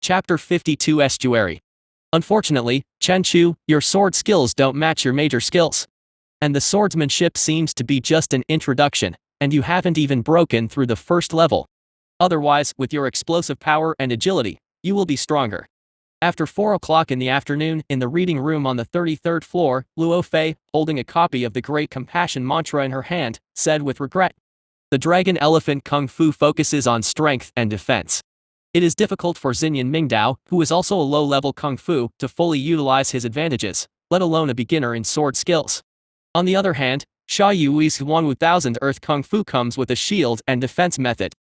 Chapter 52 Estuary. Unfortunately, Chen Chu, your sword skills don't match your major skills. And the swordsmanship seems to be just an introduction, and you haven't even broken through the first level. Otherwise, with your explosive power and agility, you will be stronger. After 4 o'clock in the afternoon, in the reading room on the 33rd floor, Luo Fei, holding a copy of the Great Compassion Mantra in her hand, said with regret. The Dragon Elephant Kung Fu focuses on strength and defense. It is difficult for Xinyan Mingdao, who is also a low-level Kung Fu, to fully utilize his advantages, let alone a beginner in sword skills. On the other hand, Xia Yui's Huanwu Thousand Earth Kung Fu comes with a shield and defense method.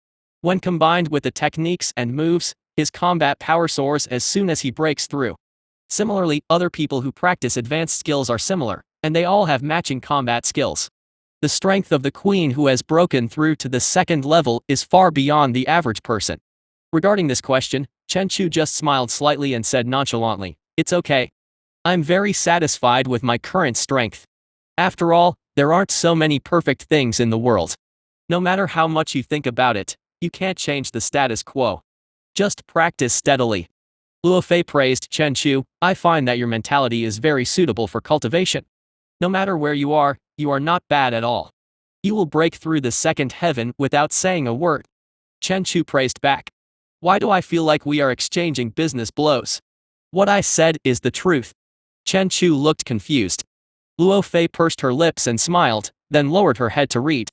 When combined with the techniques and moves, his combat power soars as soon as he breaks through. Similarly, other people who practice advanced skills are similar, and they all have matching combat skills. The strength of the queen who has broken through to the second level is far beyond the average person. Regarding this question, Chen Chu just smiled slightly and said nonchalantly, "It's okay. I'm very satisfied with my current strength. After all, there aren't so many perfect things in the world. No matter how much you think about it, you can't change the status quo. Just practice steadily." Luo Fei praised Chen Chu. "I find that your mentality is very suitable for cultivation. No matter where you are not bad at all. You will break through the second heaven without saying a word." Chen Chu praised back. "Why do I feel like we are exchanging business blows? What I said is the truth." Chen Chu looked confused. Luo Fei pursed her lips and smiled, then lowered her head to read.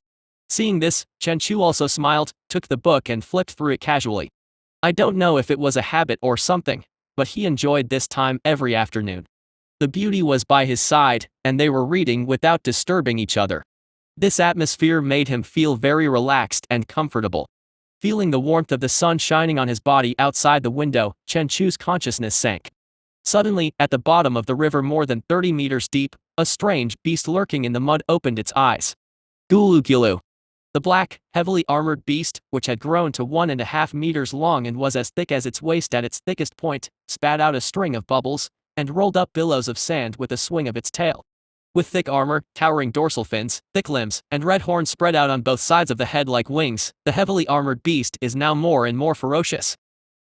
Seeing this, Chen Chu also smiled, took the book and flipped through it casually. I don't know if it was a habit or something, but he enjoyed this time every afternoon. The beauty was by his side, and they were reading without disturbing each other. This atmosphere made him feel very relaxed and comfortable. Feeling the warmth of the sun shining on his body outside the window, Chen Chu's consciousness sank. Suddenly, at the bottom of the river more than 30 meters deep, a strange beast lurking in the mud opened its eyes. Gulu. The black, heavily armored beast, which had grown to 1.5 meters long and was as thick as its waist at its thickest point, spat out a string of bubbles, and rolled up billows of sand with a swing of its tail. With thick armor, towering dorsal fins, thick limbs, and red horns spread out on both sides of the head like wings, the heavily armored beast is now more and more ferocious.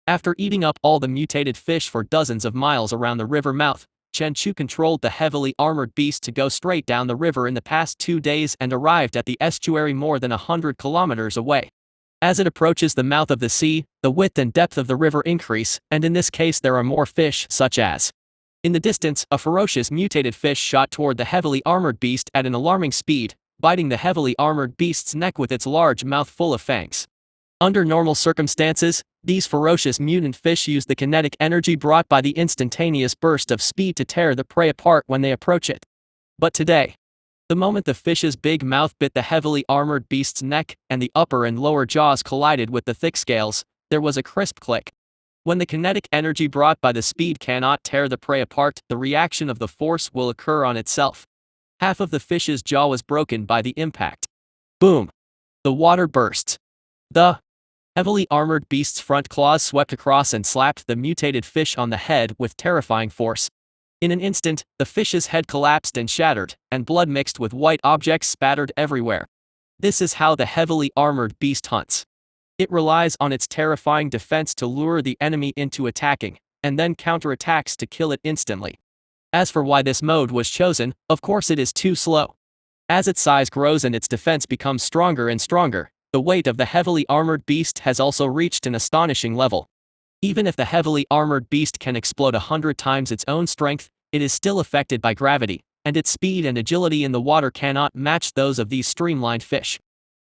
After eating up all the mutated fish for dozens of miles around the river mouth, Chen Chu controlled the heavily armored beast to go straight down the river in the past 2 days and arrived at the estuary more than 100 kilometers away. As it approaches the mouth of the sea, the width and depth of the river increase, and in this case there are more fish such as. In the distance, a ferocious mutated fish shot toward the heavily armored beast at an alarming speed, biting the heavily armored beast's neck with its large mouth full of fangs. Under normal circumstances, these ferocious mutant fish use the kinetic energy brought by the instantaneous burst of speed to tear the prey apart when they approach it. But today, the moment the fish's big mouth bit the heavily armored beast's neck and the upper and lower jaws collided with the thick scales, there was a crisp click. When the kinetic energy brought by the speed cannot tear the prey apart, the reaction of the force will occur on itself. Half of the fish's jaw was broken by the impact. Boom! The water bursts. The heavily armored beast's front claws swept across and slapped the mutated fish on the head with terrifying force. In an instant, the fish's head collapsed and shattered, and blood mixed with white objects spattered everywhere. This is how the heavily armored beast hunts. It relies on its terrifying defense to lure the enemy into attacking, and then counterattacks to kill it instantly. As for why this mode was chosen, of course it is too slow. As its size grows and its defense becomes stronger and stronger, the weight of the heavily armored beast has also reached an astonishing level. Even if the heavily armored beast can explode 100 times its own strength, it is still affected by gravity, and its speed and agility in the water cannot match those of these streamlined fish.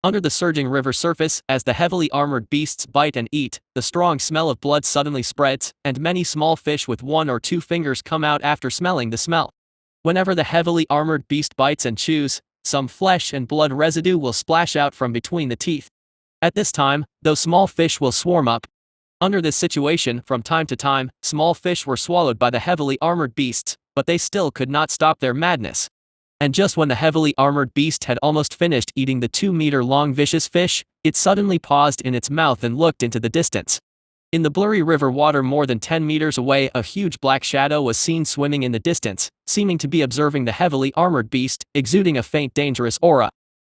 Under the surging river surface, as the heavily armored beasts bite and eat, the strong smell of blood suddenly spreads, and many small fish with 1 or 2 fingers come out after smelling the smell. Whenever the heavily armored beast bites and chews, some flesh and blood residue will splash out from between the teeth. At this time, those small fish will swarm up. Under this situation, from time to time, small fish were swallowed by the heavily armored beasts, but they still could not stop their madness. And just when the heavily armored beast had almost finished eating the 2-meter-long vicious fish, it suddenly paused in its mouth and looked into the distance. In the blurry river water more than 10 meters away, a huge black shadow was seen swimming in the distance, seeming to be observing the heavily armored beast, exuding a faint dangerous aura.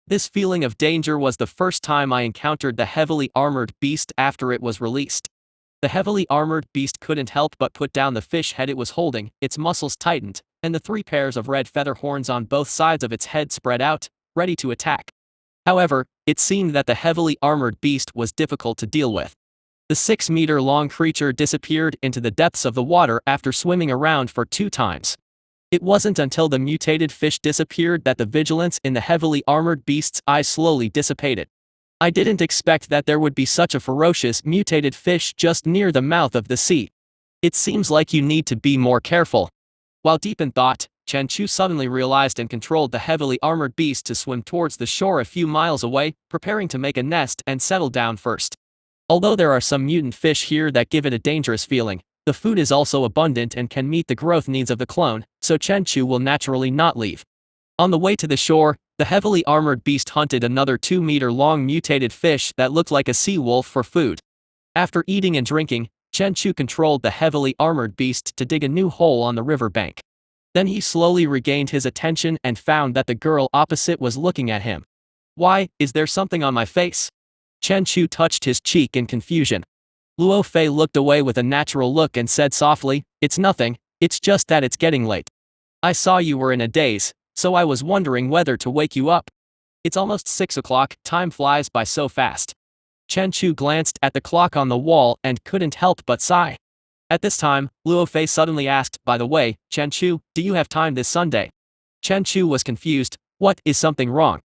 This feeling of danger was the first time I encountered the heavily armored beast after it was released. The heavily armored beast couldn't help but put down the fish head it was holding, its muscles tightened, and the 3 pairs of red feather horns on both sides of its head spread out, ready to attack. However, it seemed that the heavily armored beast was difficult to deal with. The 6-meter-long creature disappeared into the depths of the water after swimming around for 2 times. It wasn't until the mutated fish disappeared that the vigilance in the heavily armored beast's eyes slowly dissipated. I didn't expect that there would be such a ferocious mutated fish just near the mouth of the sea. It seems like you need to be more careful. While deep in thought, Chen Chu suddenly realized and controlled the heavily armored beast to swim towards the shore a few miles away, preparing to make a nest and settle down first. Although there are some mutant fish here that give it a dangerous feeling, the food is also abundant and can meet the growth needs of the clone, so Chen Chu will naturally not leave. On the way to the shore, the heavily armored beast hunted another 2-meter-long mutated fish that looked like a sea wolf for food. After eating and drinking, Chen Chu controlled the heavily armored beast to dig a new hole on the river bank. Then he slowly regained his attention and found that the girl opposite was looking at him. "Why, is there something on my face?" Chen Chu touched his cheek in confusion. Luo Fei looked away with a natural look and said softly, "It's nothing, it's just that it's getting late. I saw you were in a daze, so I was wondering whether to wake you up. It's almost 6 o'clock, time flies by so fast." Chen Chu glanced at the clock on the wall and couldn't help but sigh. At this time, Luo Fei suddenly asked, "By the way, Chen Chu, do you have time this Sunday?" Chen Chu was confused. "What, is something wrong?"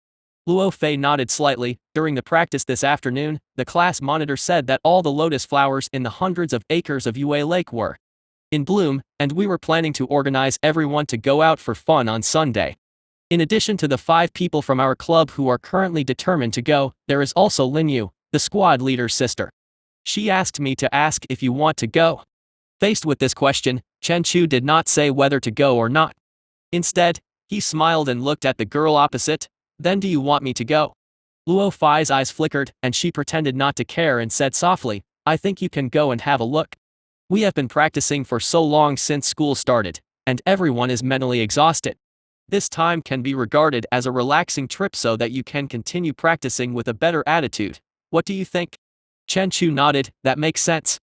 Luo Fei nodded slightly. "During the practice this afternoon, the class monitor said that all the lotus flowers in the hundreds of acres of Yue Lake were in bloom, and we were planning to organize everyone to go out for fun on Sunday. In addition to the 5 people from our club who are currently determined to go, there is also Lin Yu, the squad leader's sister. She asked me to ask if you want to go." Faced with this question, Chen Chu did not say whether to go or not. Instead, he smiled and looked at the girl opposite. "Then do you want me to go?" Luo Fei's eyes flickered, and she pretended not to care and said softly, "I think you can go and have a look. We have been practicing for so long since school started, and everyone is mentally exhausted. This time can be regarded as a relaxing trip so that you can continue practicing with a better attitude. What do you think?" Chen Chu nodded. "That makes sense."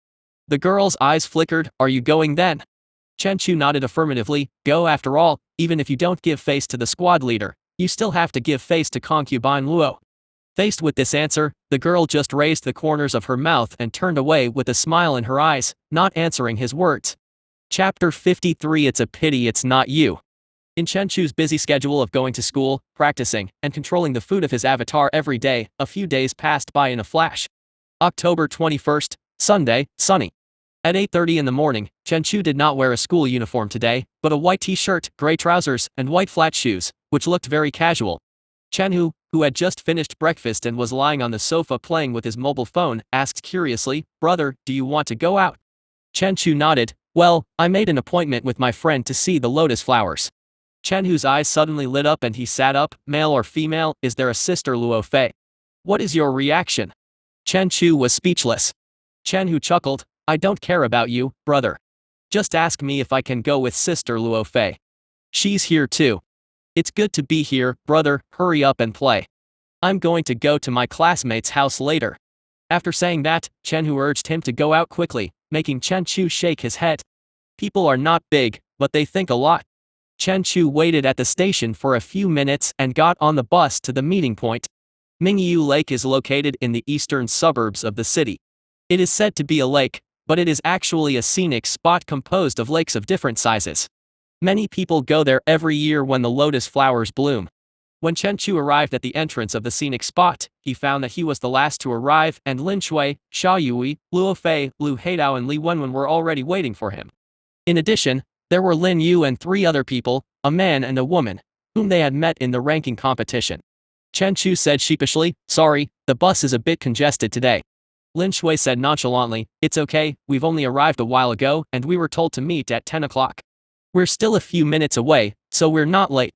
The girl's eyes flickered. "Are you going then?" Chen Chu nodded affirmatively. "Go after all, even if you don't give face to the squad leader, you still have to give face to concubine Luo." Faced with this answer, the girl just raised the corners of her mouth and turned away with a smile in her eyes, not answering his words. Chapter 53. It's a pity it's not you. In Chen Chu's busy schedule of going to school, practicing, and controlling the food of his avatar every day, a few days passed by in a flash. October 21st, Sunday, sunny. At 8:30 in the morning, Chen Chu did not wear a school uniform today, but a white t-shirt, gray trousers, and white flat shoes, which looked very casual. Chen Hu, who had just finished breakfast and was lying on the sofa playing with his mobile phone, asked curiously, "Brother, do you want to go out?" Chen Chu nodded. "Well, I made an appointment with my friend to see the lotus flowers." Chen Hu's eyes suddenly lit up and he sat up. "Male or female, is there a sister Luo Fei? What is your reaction?" Chen Chu was speechless. Chen Hu chuckled. "I don't care about you, brother. Just ask me if I can go with sister Luo Fei. She's here too. It's good to be here, brother, hurry up and play. I'm going to go to my classmate's house later." After saying that, Chen Hu urged him to go out quickly, making Chen Chu shake his head. People are not big, but they think a lot. Chen Chu waited at the station for a few minutes and got on the bus to the meeting point. Mingyu Lake is located in the eastern suburbs of the city. It is said to be a lake, but it is actually a scenic spot composed of lakes of different sizes. Many people go there every year when the lotus flowers bloom. When Chen Chu arrived at the entrance of the scenic spot, he found that he was the last to arrive, and Lin Shui, Xia Yui, Luo Fei, Lu Heidao and Li Wenwen were already waiting for him. In addition, there were Lin Yu and 3 other people, a man and a woman, whom they had met in the ranking competition. Chen Chu said sheepishly, "Sorry, the bus is a bit congested today." Lin Shui said nonchalantly, "It's okay, we've only arrived a while ago and we were told to meet at 10 o'clock. We're still a few minutes away, so we're not late."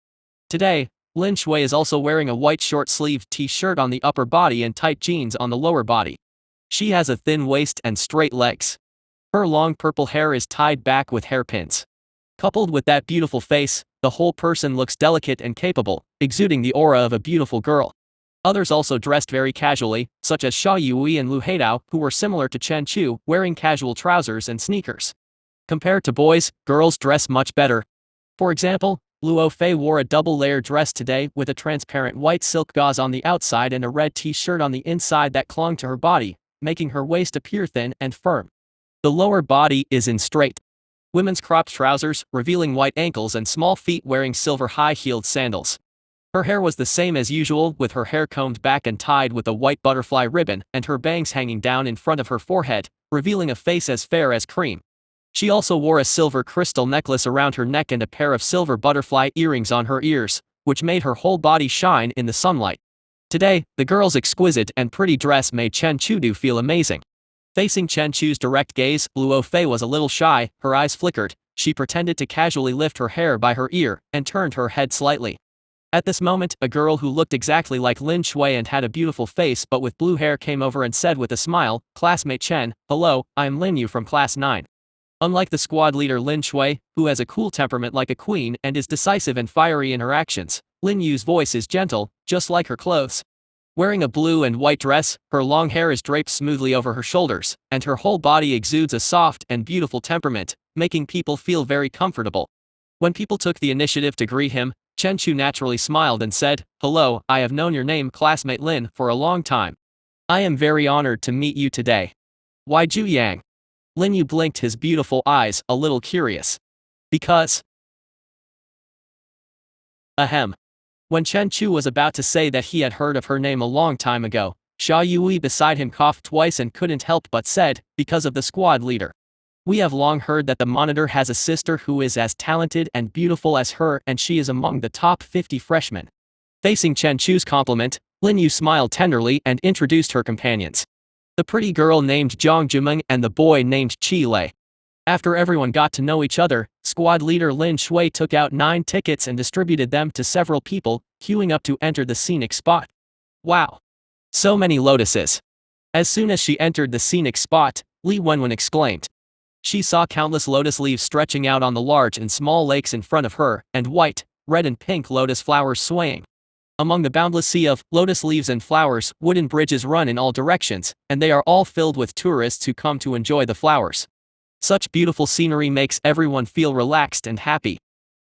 Today, Lin Shui is also wearing a white short-sleeved t-shirt on the upper body and tight jeans on the lower body. She has a thin waist and straight legs. Her long purple hair is tied back with hairpins. Coupled with that beautiful face, the whole person looks delicate and capable, exuding the aura of a beautiful girl. Others also dressed very casually, such as Xia Yui and Lu Haidao, who were similar to Chen Chu, wearing casual trousers and sneakers. Compared to boys, girls dress much better. For example, Luo Fei wore a double-layer dress today with a transparent white silk gauze on the outside and a red t-shirt on the inside that clung to her body, making her waist appear thin and firm. The lower body is in straight women's cropped trousers, revealing white ankles and small feet wearing silver high-heeled sandals. Her hair was the same as usual, with her hair combed back and tied with a white butterfly ribbon and her bangs hanging down in front of her forehead, revealing a face as fair as cream. She also wore a silver crystal necklace around her neck and a pair of silver butterfly earrings on her ears, which made her whole body shine in the sunlight. Today, the girl's exquisite and pretty dress made Chen Chu feel amazing. Facing Chen Chu's direct gaze, Luo Fei was a little shy, her eyes flickered. She pretended to casually lift her hair by her ear and turned her head slightly. At this moment, a girl who looked exactly like Lin Shui and had a beautiful face but with blue hair came over and said with a smile, "Classmate Chen, hello, I am Lin Yu from class 9. Unlike the squad leader Lin Shui, who has a cool temperament like a queen and is decisive and fiery in her actions, Lin Yu's voice is gentle, just like her clothes. Wearing a blue and white dress, her long hair is draped smoothly over her shoulders, and her whole body exudes a soft and beautiful temperament, making people feel very comfortable. When people took the initiative to greet him, Chen Chu naturally smiled and said, "Hello, I have known your name, classmate Lin, for a long time. I am very honored to meet you today. Why Ju Yang?" Lin Yu blinked his beautiful eyes, a little curious. Because. Ahem. When Chen Chu was about to say that he had heard of her name a long time ago, Xia Yui beside him coughed twice and couldn't help but said, "Because of the squad leader. We have long heard that the monitor has a sister who is as talented and beautiful as her, and she is among the top 50 freshmen." Facing Chen Chu's compliment, Lin Yu smiled tenderly and introduced her companions. The pretty girl named Zhang Jumeng and the boy named Qi Lei. After everyone got to know each other, squad leader Lin Shui took out 9 tickets and distributed them to several people, queuing up to enter the scenic spot. Wow! So many lotuses! As soon as she entered the scenic spot, Li Wenwen exclaimed. She saw countless lotus leaves stretching out on the large and small lakes in front of her, and white, red and pink lotus flowers swaying. Among the boundless sea of lotus leaves and flowers, wooden bridges run in all directions, and they are all filled with tourists who come to enjoy the flowers. Such beautiful scenery makes everyone feel relaxed and happy.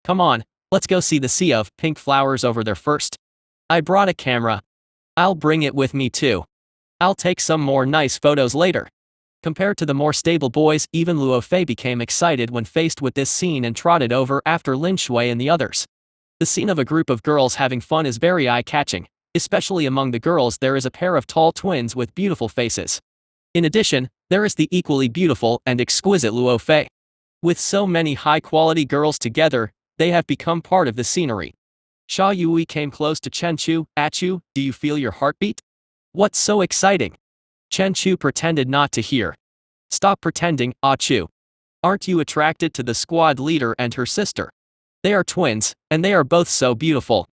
Come on, let's go see the sea of pink flowers over there first. I brought a camera. I'll bring it with me too. I'll take some more nice photos later. Compared to the more stable boys, even Luo Fei became excited when faced with this scene and trotted over after Lin Shui and the others. The scene of a group of girls having fun is very eye-catching, especially among the girls there is a pair of tall twins with beautiful faces. In addition, there is the equally beautiful and exquisite Luo Fei. With so many high-quality girls together, they have become part of the scenery. Xia Yui came close to Chen Chu. "Achu, do you feel your heartbeat? What's so exciting?" Chen Chu pretended not to hear. "Stop pretending, Achu. Aren't you attracted to the squad leader and her sister? They are twins, and they are both so beautiful."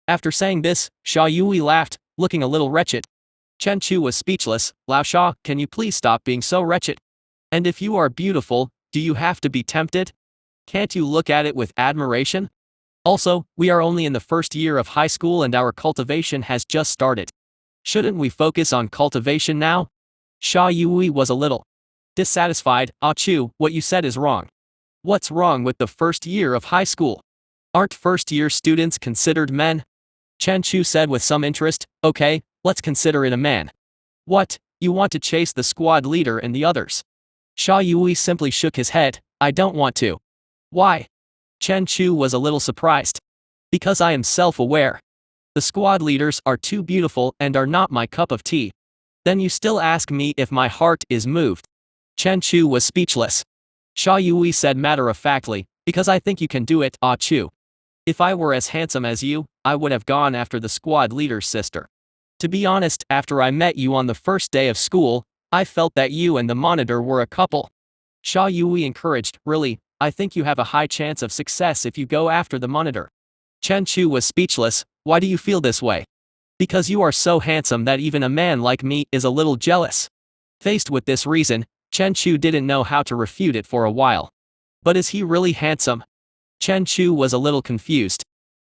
After saying this, Xia Yui laughed, looking a little wretched. Chen Chu was speechless. "Lao Xia, can you please stop being so wretched? And if you are beautiful, do you have to be tempted? Can't you look at it with admiration? Also, we are only in the first year of high school and our cultivation has just started. Shouldn't we focus on cultivation now?" Xia Yui was a little dissatisfied. "Achu, what you said is wrong. What's wrong with the first year of high school? Aren't first-year students considered men?" Chen Chu said with some interest. "Okay, let's consider it a man. What, you want to chase the squad leader and the others?" Xia Yui simply shook his head. "I don't want to." "Why?" Chen Chu was a little surprised. "Because I am self-aware. The squad leaders are too beautiful and are not my cup of tea." "Then you still ask me if my heart is moved?" Chen Chu was speechless. Xia Yui said matter-of-factly, "Because I think you can do it, Ah Chu. If I were as handsome as you, I would have gone after the squad leader's sister. To be honest, after I met you on the first day of school, I felt that you and the monitor were a couple." Xia Yui encouraged. "Really, I think you have a high chance of success if you go after the monitor." Chen Chu was speechless. "Why do you feel this way?" "Because you are so handsome that even a man like me is a little jealous." Faced with this reason, Chen Chu didn't know how to refute it for a while. But is he really handsome? Chen Chu was a little confused.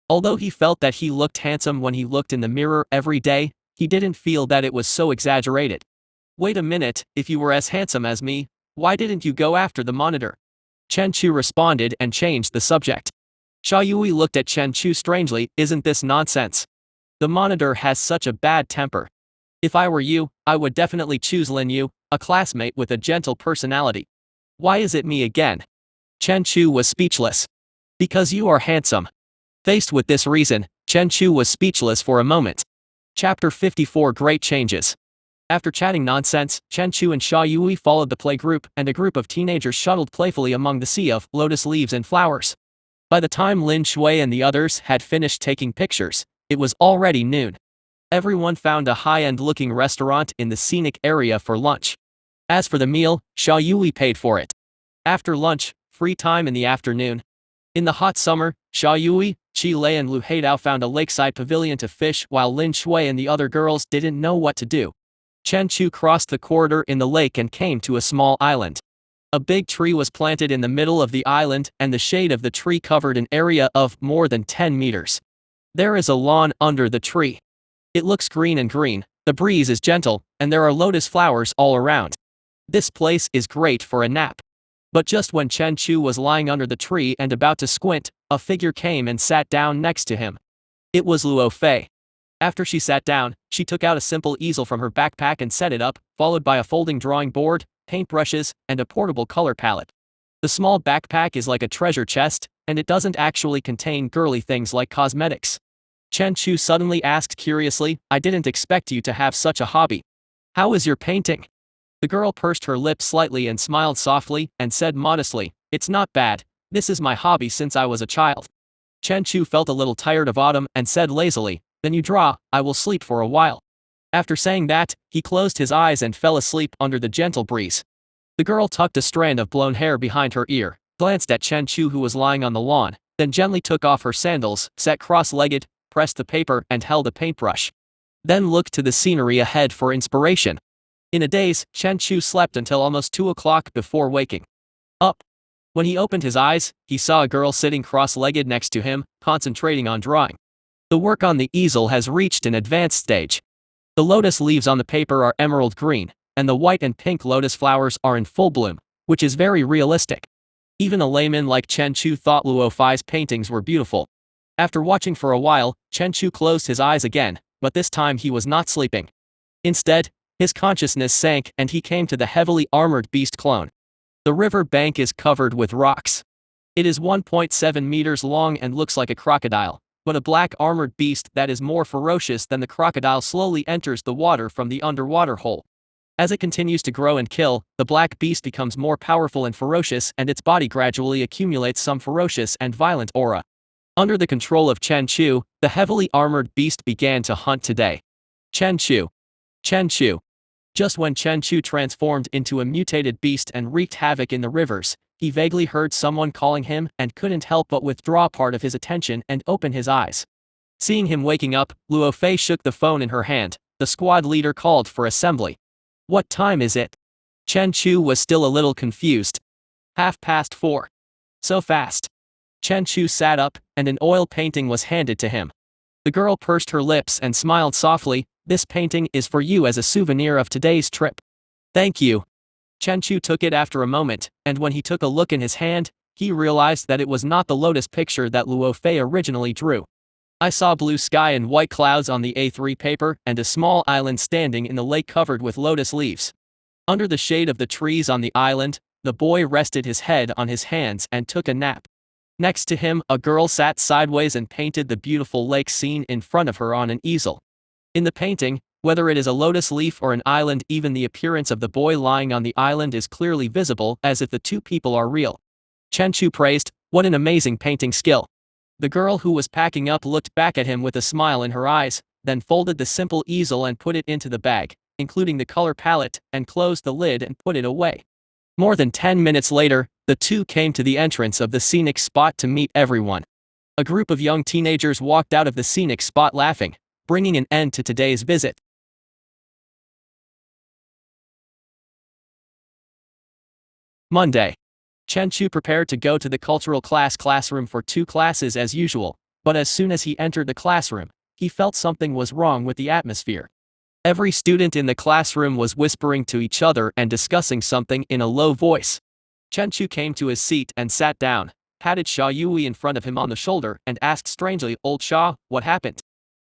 Although he felt that he looked handsome when he looked in the mirror every day, He didn't feel that it was so exaggerated. Wait a minute, if you were as handsome as me, why didn't you go after the monitor? Chen Chu responded and changed the subject. Xia Yui looked at Chen Chu strangely. Isn't this nonsense? The monitor has such a bad temper. If I were you, I would definitely choose Lin Yu, a classmate with a gentle personality. Why is it me again? Chen Chu was speechless. Because you are handsome. Faced with this reason, Chen Chu was speechless for a moment. Chapter 54 Great Changes. After chatting nonsense, Chen Chu and Xia Yui followed the playgroup, and a group of teenagers shuttled playfully among the sea of lotus leaves and flowers. By the time Lin Shui and the others had finished taking pictures, it was already noon. Everyone found a high-end looking restaurant in the scenic area for lunch. As for the meal, Xia Yui paid for it. After lunch, free time in the afternoon. In the hot summer, Xia Yui, Qi Lei and Lu Heidao found a lakeside pavilion to fish while Lin Shui and the other girls didn't know what to do. Chen Chu crossed the corridor in the lake and came to a small island. A big tree was planted in the middle of the island, and the shade of the tree covered an area of more than 10 meters. There is a lawn under the tree. It looks green and green, the breeze is gentle, and there are lotus flowers all around. This place is great for a nap. But just when Chen Chu was lying under the tree and about to squint, a figure came and sat down next to him. It was Luo Fei. After she sat down, she took out a simple easel from her backpack and set it up, followed by a folding drawing board, paintbrushes, and a portable color palette. The small backpack is like a treasure chest, and it doesn't actually contain girly things like cosmetics. Chen Chu suddenly asked curiously, I didn't expect you to have such a hobby. How is your painting? The girl pursed her lips slightly and smiled softly, and said modestly, it's not bad, this is my hobby since I was a child. Chen Chu felt a little tired of autumn and said lazily, then you draw, I will sleep for a while. After saying that, he closed his eyes and fell asleep under the gentle breeze. The girl tucked a strand of blown hair behind her ear, glanced at Chen Chu who was lying on the lawn, then gently took off her sandals, sat cross-legged, pressed the paper and held a paintbrush. Then looked to the scenery ahead for inspiration. In a daze, Chen Chu slept until almost 2 o'clock before waking up. When he opened his eyes, he saw a girl sitting cross-legged next to him, concentrating on drawing. The work on the easel has reached an advanced stage. The lotus leaves on the paper are emerald green, and the white and pink lotus flowers are in full bloom, which is very realistic. Even a layman like Chen Chu thought Luo Fei's paintings were beautiful. After watching for a while, Chen Chu closed his eyes again, but this time he was not sleeping. Instead, his consciousness sank and he came to the heavily armored beast clone. The river bank is covered with rocks. It is 1.7 meters long and looks like a crocodile, but a black armored beast that is more ferocious than the crocodile slowly enters the water from the underwater hole. As it continues to grow and kill, the black beast becomes more powerful and ferocious and its body gradually accumulates some ferocious and violent aura. Under the control of Chen Chu, the heavily armored beast began to hunt today. Chen Chu. Chen Chu. Just when Chen Chu transformed into a mutated beast and wreaked havoc in the rivers, he vaguely heard someone calling him and couldn't help but withdraw part of his attention and open his eyes. Seeing him waking up, Luo Fei shook the phone in her hand. The squad leader called for assembly. What time is it? Chen Chu was still a little confused. 4:30. So fast. Chen Chu sat up, and an oil painting was handed to him. The girl pursed her lips and smiled softly. This painting is for you as a souvenir of today's trip. Thank you. Chen Chu took it after a moment, and when he took a look in his hand, he realized that it was not the lotus picture that Luo Fei originally drew. I saw blue sky and white clouds on the A3 paper and a small island standing in the lake covered with lotus leaves. Under the shade of the trees on the island, the boy rested his head on his hands and took a nap. Next to him, a girl sat sideways and painted the beautiful lake scene in front of her on an easel. In the painting, whether it is a lotus leaf or an island, even the appearance of the boy lying on the island is clearly visible, as if the two people are real. Chen Chu praised, "What an amazing painting skill." The girl who was packing up looked back at him with a smile in her eyes, then folded the simple easel and put it into the bag, including the color palette, and closed the lid and put it away. More than 10 minutes later, the two came to the entrance of the scenic spot to meet everyone. A group of young teenagers walked out of the scenic spot laughing, bringing an end to today's visit. Monday. Chen Chu prepared to go to the cultural classroom for 2 classes as usual, but as soon as he entered the classroom, he felt something was wrong with the atmosphere. Every student in the classroom was whispering to each other and discussing something in a low voice. Chen Chu came to his seat and sat down, patted Xia Yui in front of him on the shoulder and asked strangely, "Old Xia, what happened?"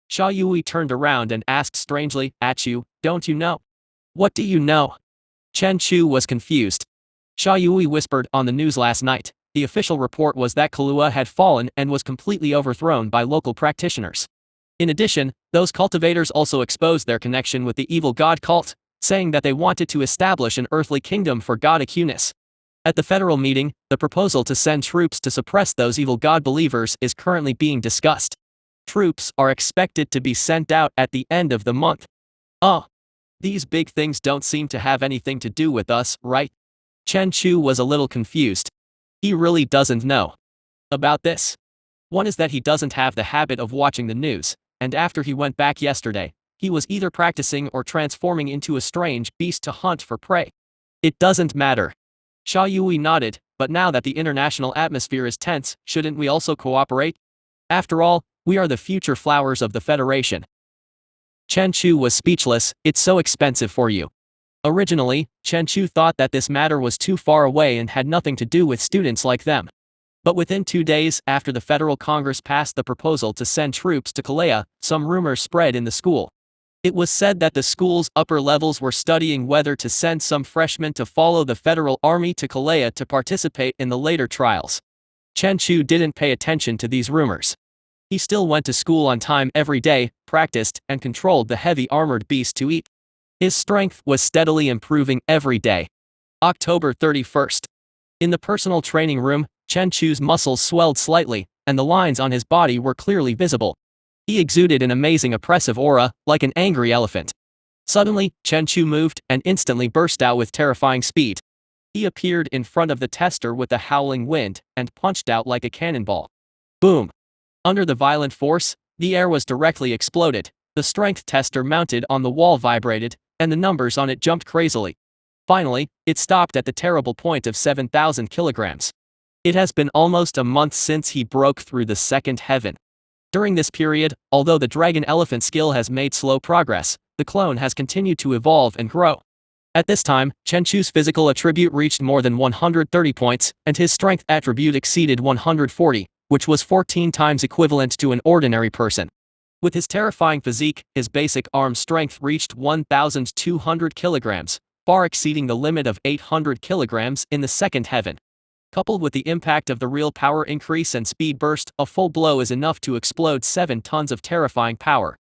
Xia Yui turned around and asked strangely, "At you, don't you know?" "What do you know?" Chen Chu was confused. Xia Yui whispered, "On the news last night, the official report was that Kahlua had fallen and was completely overthrown by local practitioners. In addition, those cultivators also exposed their connection with the evil god cult, saying that they wanted to establish an earthly kingdom for god Acunis. At the federal meeting, the proposal to send troops to suppress those evil god believers is currently being discussed. Troops are expected to be sent out at the end of the month. These big things don't seem to have anything to do with us, right?" Chen Chu was a little confused. He really doesn't know about this. One is that he doesn't have the habit of watching the news, and after he went back yesterday, he was either practicing or transforming into a strange beast to hunt for prey. "It doesn't matter." Xia Yui nodded, "But now that the international atmosphere is tense, shouldn't we also cooperate? After all, we are the future flowers of the Federation." Chen Chu was speechless. "It's so expensive for you." Originally, Chen Chu thought that this matter was too far away and had nothing to do with students like them. But within 2 days after the Federal Congress passed the proposal to send troops to Kahlua, some rumors spread in the school. It was said that the school's upper levels were studying whether to send some freshmen to follow the federal army to Kahlua to participate in the later trials. Chen Chu didn't pay attention to these rumors. He still went to school on time every day, practiced, and controlled the heavy armored beast to eat. His strength was steadily improving every day. October 31st. In the personal training room, Chen Chu's muscles swelled slightly, and the lines on his body were clearly visible. He exuded an amazing oppressive aura, like an angry elephant. Suddenly, Chen Chu moved and instantly burst out with terrifying speed. He appeared in front of the tester with the howling wind and punched out like a cannonball. Boom! Under the violent force, the air was directly exploded, the strength tester mounted on the wall vibrated, and the numbers on it jumped crazily. Finally, it stopped at the terrible point of 7,000 kilograms. It has been almost a month since he broke through the second heaven. During this period, although the dragon elephant skill has made slow progress, the clone has continued to evolve and grow. At this time, Chen Chu's physical attribute reached more than 130 points, and his strength attribute exceeded 140, which was 14 times equivalent to an ordinary person. With his terrifying physique, his basic arm strength reached 1,200 kilograms, far exceeding the limit of 800 kilograms in the second heaven. Coupled with the impact of the real power increase and speed burst, a full blow is enough to explode 7 tons of terrifying power.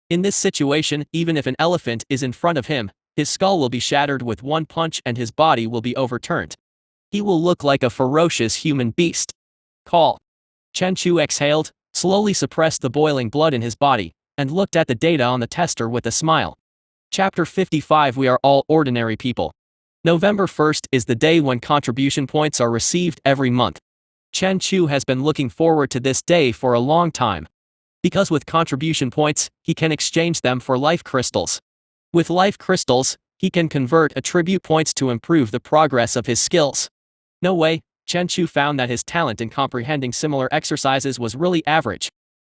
In this situation, even if an elephant is in front of him, his skull will be shattered with one punch and his body will be overturned. He will look like a ferocious human beast. Call. Chen Chu exhaled, slowly suppressed the boiling blood in his body, and looked at the data on the tester with a smile. Chapter 55. We are all ordinary people. November 1st is the day when contribution points are received every month. Chen Chu has been looking forward to this day for a long time. Because with contribution points, he can exchange them for life crystals. With life crystals, he can convert attribute points to improve the progress of his skills. No way, Chen Chu found that his talent in comprehending similar exercises was really average.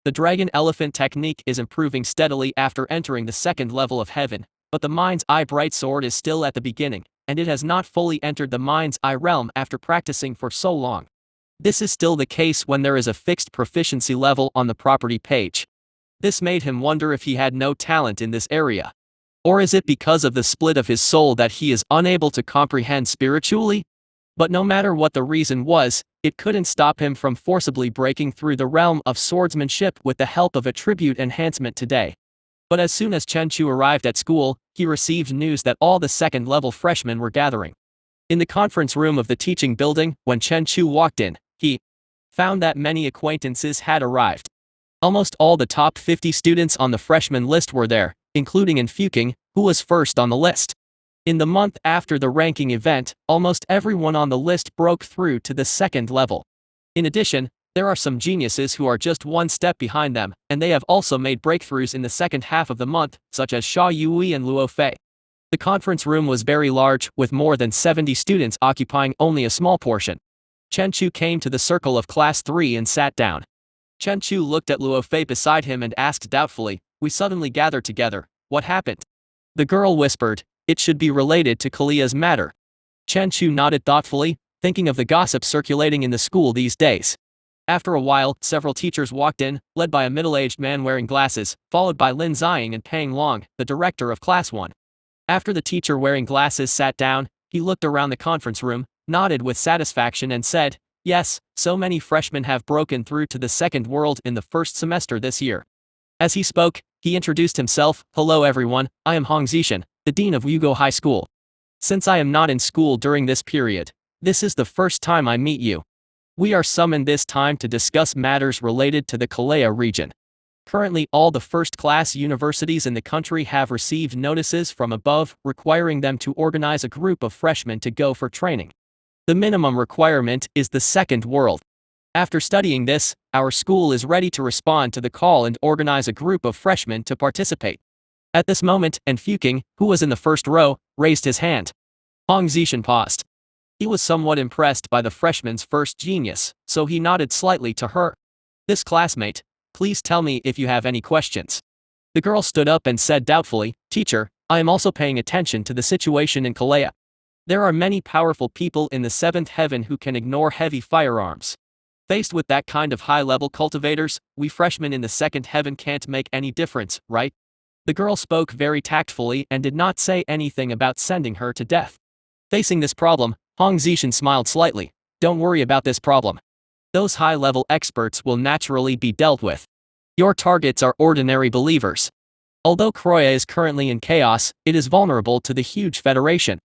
The dragon elephant technique is improving steadily after entering the second level of heaven, but the mind's eye bright sword is still at the beginning, and it has not fully entered the mind's eye realm after practicing for so long. This is still the case when there is a fixed proficiency level on the property page. This made him wonder if he had no talent in this area. Or is it because of the split of his soul that he is unable to comprehend spiritually? But no matter what the reason was, it couldn't stop him from forcibly breaking through the realm of swordsmanship with the help of attribute enhancement today. But as soon as Chen Chu arrived at school, he received news that all the second-level freshmen were gathering. In the conference room of the teaching building, when Chen Chu walked in, he found that many acquaintances had arrived. Almost all the top 50 students on the freshman list were there, including In Fuking, who was first on the list. In the month after the ranking event, almost everyone on the list broke through to the second level. In addition, there are some geniuses who are just one step behind them, and they have also made breakthroughs in the second half of the month, such as Xia Yui and Luo Fei. The conference room was very large, with more than 70 students occupying only a small portion. Chen Chu came to the circle of Class 3 and sat down. Chen Chu looked at Luo Fei beside him and asked doubtfully, "We suddenly gathered together, what happened?" The girl whispered, "It should be related to Kalia's matter." Chen Chu nodded thoughtfully, thinking of the gossip circulating in the school these days. After a while, several teachers walked in, led by a middle-aged man wearing glasses, followed by Lin Ziying and Pang Long, the director of Class 1. After the teacher wearing glasses sat down, he looked around the conference room, nodded with satisfaction and said, "Yes, so many freshmen have broken through to the second world in the first semester this year." As he spoke, he introduced himself, "Hello everyone, I am Hong Zishan, the dean of Wugo High School. Since I am not in school during this period, this is the first time I meet you. We are summoned this time to discuss matters related to the Kalea region. Currently all the first-class universities in the country have received notices from above requiring them to organize a group of freshmen to go for training. The minimum requirement is the second world. After studying this, our school is ready to respond to the call and organize a group of freshmen to participate." At this moment, and Fuking, who was in the first row, raised his hand. Hong Zishan paused. He was somewhat impressed by the freshman's first genius, so he nodded slightly to her. "This classmate, please tell me if you have any questions." The girl stood up and said doubtfully, "Teacher, I am also paying attention to the situation in Kalea. There are many powerful people in the seventh heaven who can ignore heavy firearms. Faced with that kind of high-level cultivators, we freshmen in the second heaven can't make any difference, right?" The girl spoke very tactfully and did not say anything about sending her to death. Facing this problem, Hong Zishan smiled slightly. "Don't worry about this problem. Those high-level experts will naturally be dealt with. Your targets are ordinary believers. Although Kroya is currently in chaos, it is vulnerable to the huge federation.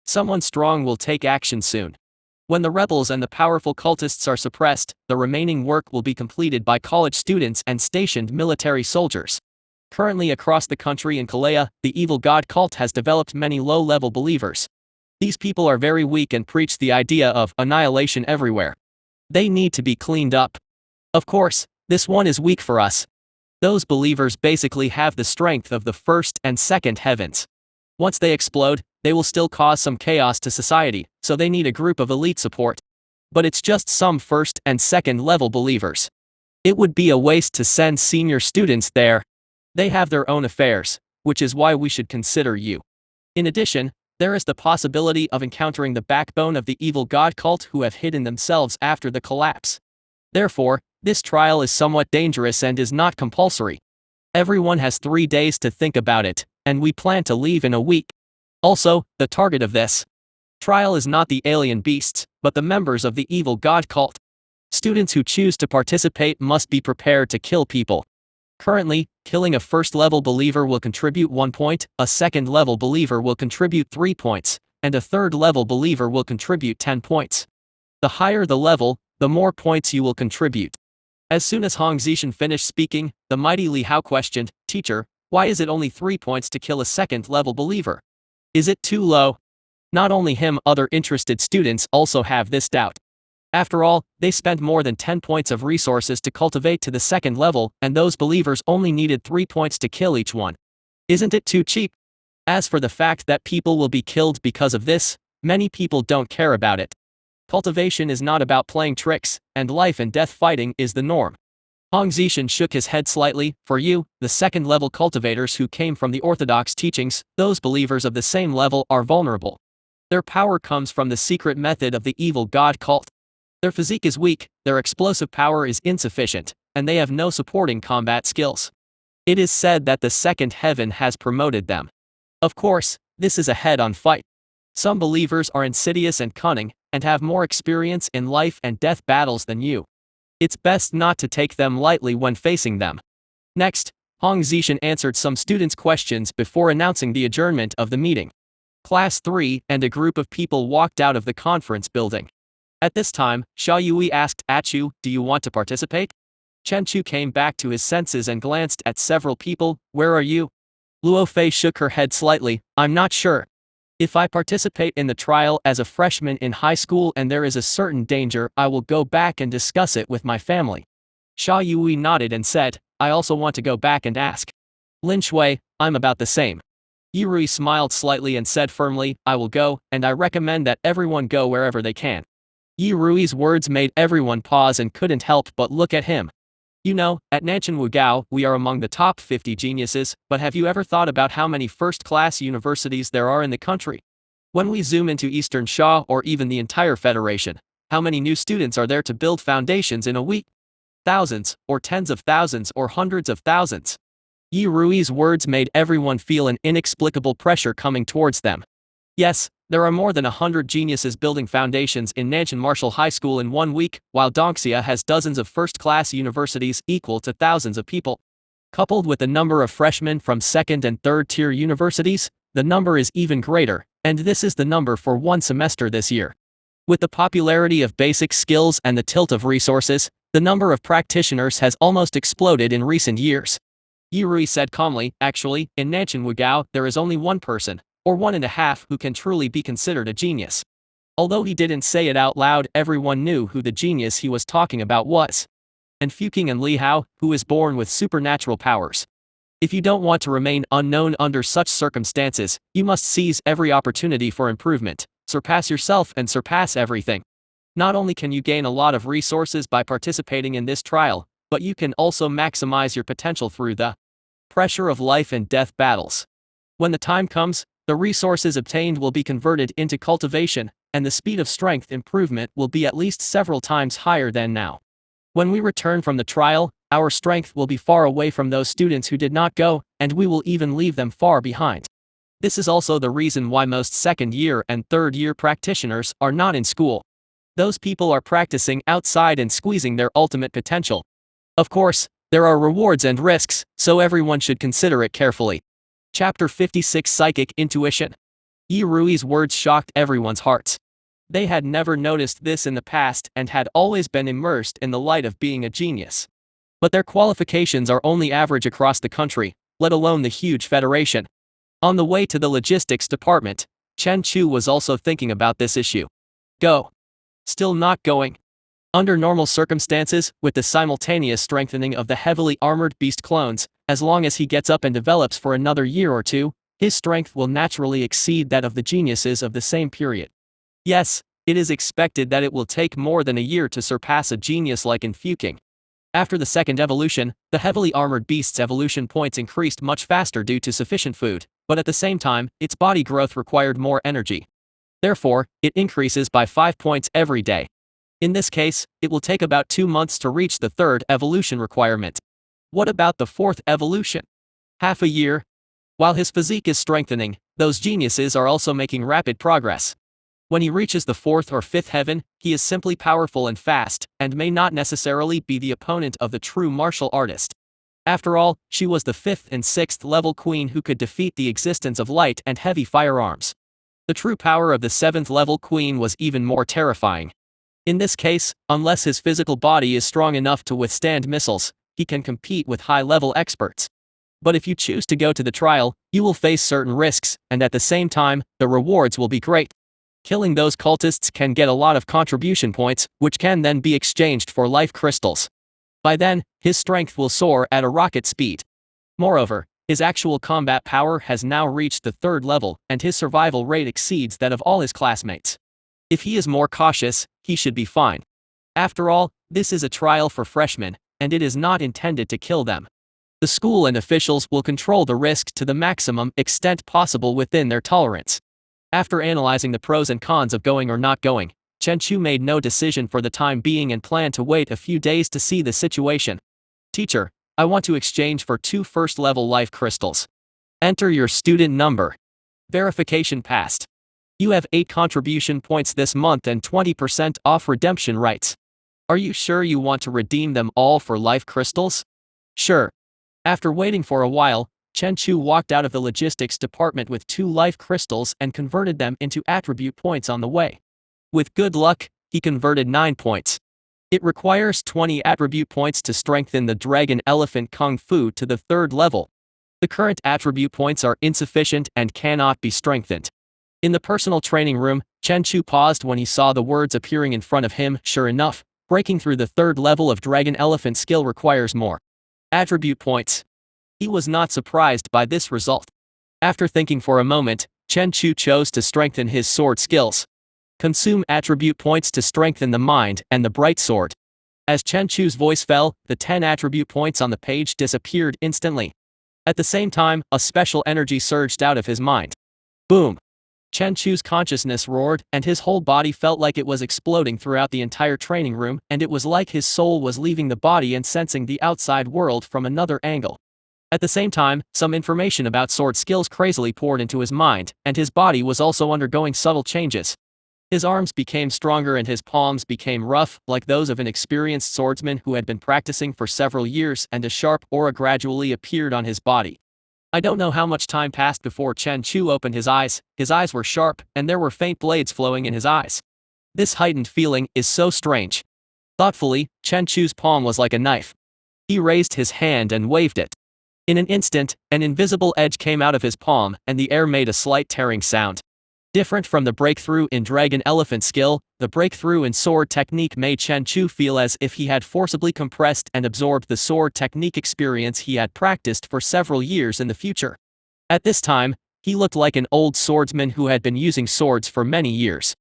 Someone strong will take action soon. When the rebels and the powerful cultists are suppressed, the remaining work will be completed by college students and stationed military soldiers. Currently across the country in Kalea, the evil god cult has developed many low-level believers. These people are very weak and preach the idea of annihilation everywhere. They need to be cleaned up. Of course, this one is weak for us. Those believers basically have the strength of the first and second heavens. Once they explode, they will still cause some chaos to society, so they need a group of elite support. But it's just some first and second level believers. It would be a waste to send senior students there. They have their own affairs, which is why we should consider you. In addition, there is the possibility of encountering the backbone of the evil god cult who have hidden themselves after the collapse. Therefore, this trial is somewhat dangerous and is not compulsory. Everyone has 3 days to think about it, and we plan to leave in a week. Also, the target of this trial is not the alien beasts, but the members of the evil god cult. Students who choose to participate must be prepared to kill people. Currently, killing a first-level believer will contribute 1 point, a second-level believer will contribute 3 points, and a third-level believer will contribute 10 points. The higher the level, the more points you will contribute. As soon as Hong Zishan finished speaking, the mighty Li Hao questioned, "Teacher, why is it only 3 points to kill a second-level believer? Is it too low?" Not only him, other interested students also have this doubt. After all, they spent more than 10 points of resources to cultivate to the second level, and those believers only needed 3 points to kill each one. Isn't it too cheap? As for the fact that people will be killed because of this, many people don't care about it. Cultivation is not about playing tricks, and life and death fighting is the norm. Hong Zishan shook his head slightly. "For you, the second-level cultivators who came from the orthodox teachings, those believers of the same level are vulnerable. Their power comes from the secret method of the evil god cult. Their physique is weak, their explosive power is insufficient, and they have no supporting combat skills. It is said that the second heaven has promoted them. Of course, this is a head-on fight. Some believers are insidious and cunning, and have more experience in life and death battles than you. It's best not to take them lightly when facing them." Next, Hong Zishan answered some students' questions before announcing the adjournment of the meeting. Class 3 and a group of people walked out of the conference building. At this time, Xia Yui asked, "Achu, do you want to participate?" Chen Chu came back to his senses and glanced at several people. "Where are you?" Luo Fei shook her head slightly. "I'm not sure. If I participate in the trial as a freshman in high school and there is a certain danger, I will go back and discuss it with my family." Xia Yui nodded and said, "I also want to go back and ask Lin Shui, I'm about the same." Yurui smiled slightly and said firmly, "I will go, and I recommend that everyone go wherever they can." Yirui's words made everyone pause and couldn't help but look at him. You know, at Nanchen Wugao, we are among the top 50 geniuses, but have you ever thought about how many first-class universities there are in the country? When we zoom into Eastern Xia or even the entire Federation, how many new students are there to build foundations in a week? Thousands, or tens of thousands, or hundreds of thousands. Yi Rui's words made everyone feel an inexplicable pressure coming towards them. Yes, there are more than 100 geniuses building foundations in Nanchen Martial High School in 1 week, while Dongxia has dozens of first-class universities equal to thousands of people. Coupled with the number of freshmen from second- and third-tier universities, the number is even greater, and this is the number for 1 semester this year. With the popularity of basic skills and the tilt of resources, the number of practitioners has almost exploded in recent years. Yi Rui said calmly, actually, in Nanchen Wugao there is only 1 person, or 1.5, who can truly be considered a genius. Although he didn't say it out loud, everyone knew who the genius he was talking about was. And Fuqing and Li Hao, who is born with supernatural powers. If you don't want to remain unknown under such circumstances, you must seize every opportunity for improvement, surpass yourself and surpass everything. Not only can you gain a lot of resources by participating in this trial, but you can also maximize your potential through the pressure of life and death battles. When the time comes, the resources obtained will be converted into cultivation, and the speed of strength improvement will be at least several times higher than now. When we return from the trial, our strength will be far away from those students who did not go, and we will even leave them far behind. This is also the reason why most second-year and third-year practitioners are not in school. Those people are practicing outside and squeezing their ultimate potential. Of course, there are rewards and risks, so everyone should consider it carefully. Chapter 56 Psychic Intuition. Yi Rui's words shocked everyone's hearts. They had never noticed this in the past and had always been immersed in the light of being a genius. But their qualifications are only average across the country, let alone the huge federation. On the way to the logistics department, Chen Chu was also thinking about this issue. Go. Still not going. Under normal circumstances, with the simultaneous strengthening of the heavily armored beast clones, as long as he gets up and develops for another year or 2, his strength will naturally exceed that of the geniuses of the same period. Yes, it is expected that it will take more than a year to surpass a genius like in Fuqing. After the second evolution, the heavily armored beast's evolution points increased much faster due to sufficient food, but at the same time, its body growth required more energy. Therefore, it increases by 5 points every day. In this case, it will take about 2 months to reach the 3rd evolution requirement. What about the 4th evolution? Half a year? While his physique is strengthening, those geniuses are also making rapid progress. When he reaches the 4th or 5th heaven, he is simply powerful and fast, and may not necessarily be the opponent of the true martial artist. After all, she was the 5th and 6th level queen who could defeat the existence of light and heavy firearms. The true power of the 7th level queen was even more terrifying. In this case, unless his physical body is strong enough to withstand missiles, he can compete with high-level experts. But if you choose to go to the trial, you will face certain risks, and at the same time, the rewards will be great. Killing those cultists can get a lot of contribution points, which can then be exchanged for life crystals. By then, his strength will soar at a rocket speed. Moreover, his actual combat power has now reached the 3rd level, and his survival rate exceeds that of all his classmates. If he is more cautious, he should be fine. After all, this is a trial for freshmen, and it is not intended to kill them. The school and officials will control the risk to the maximum extent possible within their tolerance. After analyzing the pros and cons of going or not going, Chen Chu made no decision for the time being and planned to wait a few days to see the situation. Teacher, I want to exchange for 2 first-level life crystals. Enter your student number. Verification passed. You have 8 contribution points this month and 20% off redemption rights. Are you sure you want to redeem them all for life crystals? Sure. After waiting for a while, Chen Chu walked out of the logistics department with 2 life crystals and converted them into attribute points on the way. With good luck, he converted 9 points. It requires 20 attribute points to strengthen the Dragon Elephant Kung Fu to the 3rd level. The current attribute points are insufficient and cannot be strengthened. In the personal training room, Chen Chu paused when he saw the words appearing in front of him. Sure enough, breaking through the 3rd level of Dragon Elephant skill requires more attribute points. He was not surprised by this result. After thinking for a moment, Chen Chu chose to strengthen his sword skills. Consume attribute points to strengthen the mind and the bright sword. As Chen Chu's voice fell, the 10 attribute points on the page disappeared instantly. At the same time, a special energy surged out of his mind. Boom! Chen Chu's consciousness roared, and his whole body felt like it was exploding throughout the entire training room, and it was like his soul was leaving the body and sensing the outside world from another angle. At the same time, some information about sword skills crazily poured into his mind, and his body was also undergoing subtle changes. His arms became stronger and his palms became rough, like those of an experienced swordsman who had been practicing for several years, and a sharp aura gradually appeared on his body. I don't know how much time passed before Chen Chu opened his eyes. His eyes were sharp, and there were faint blades flowing in his eyes. This heightened feeling is so strange. Thoughtfully, Chen Chu's palm was like a knife. He raised his hand and waved it. In an instant, an invisible edge came out of his palm, and the air made a slight tearing sound. Different from the breakthrough in Dragon Elephant skill, the breakthrough in sword technique made Chen Chu feel as if he had forcibly compressed and absorbed the sword technique experience he had practiced for several years in the future. At this time, he looked like an old swordsman who had been using swords for many years.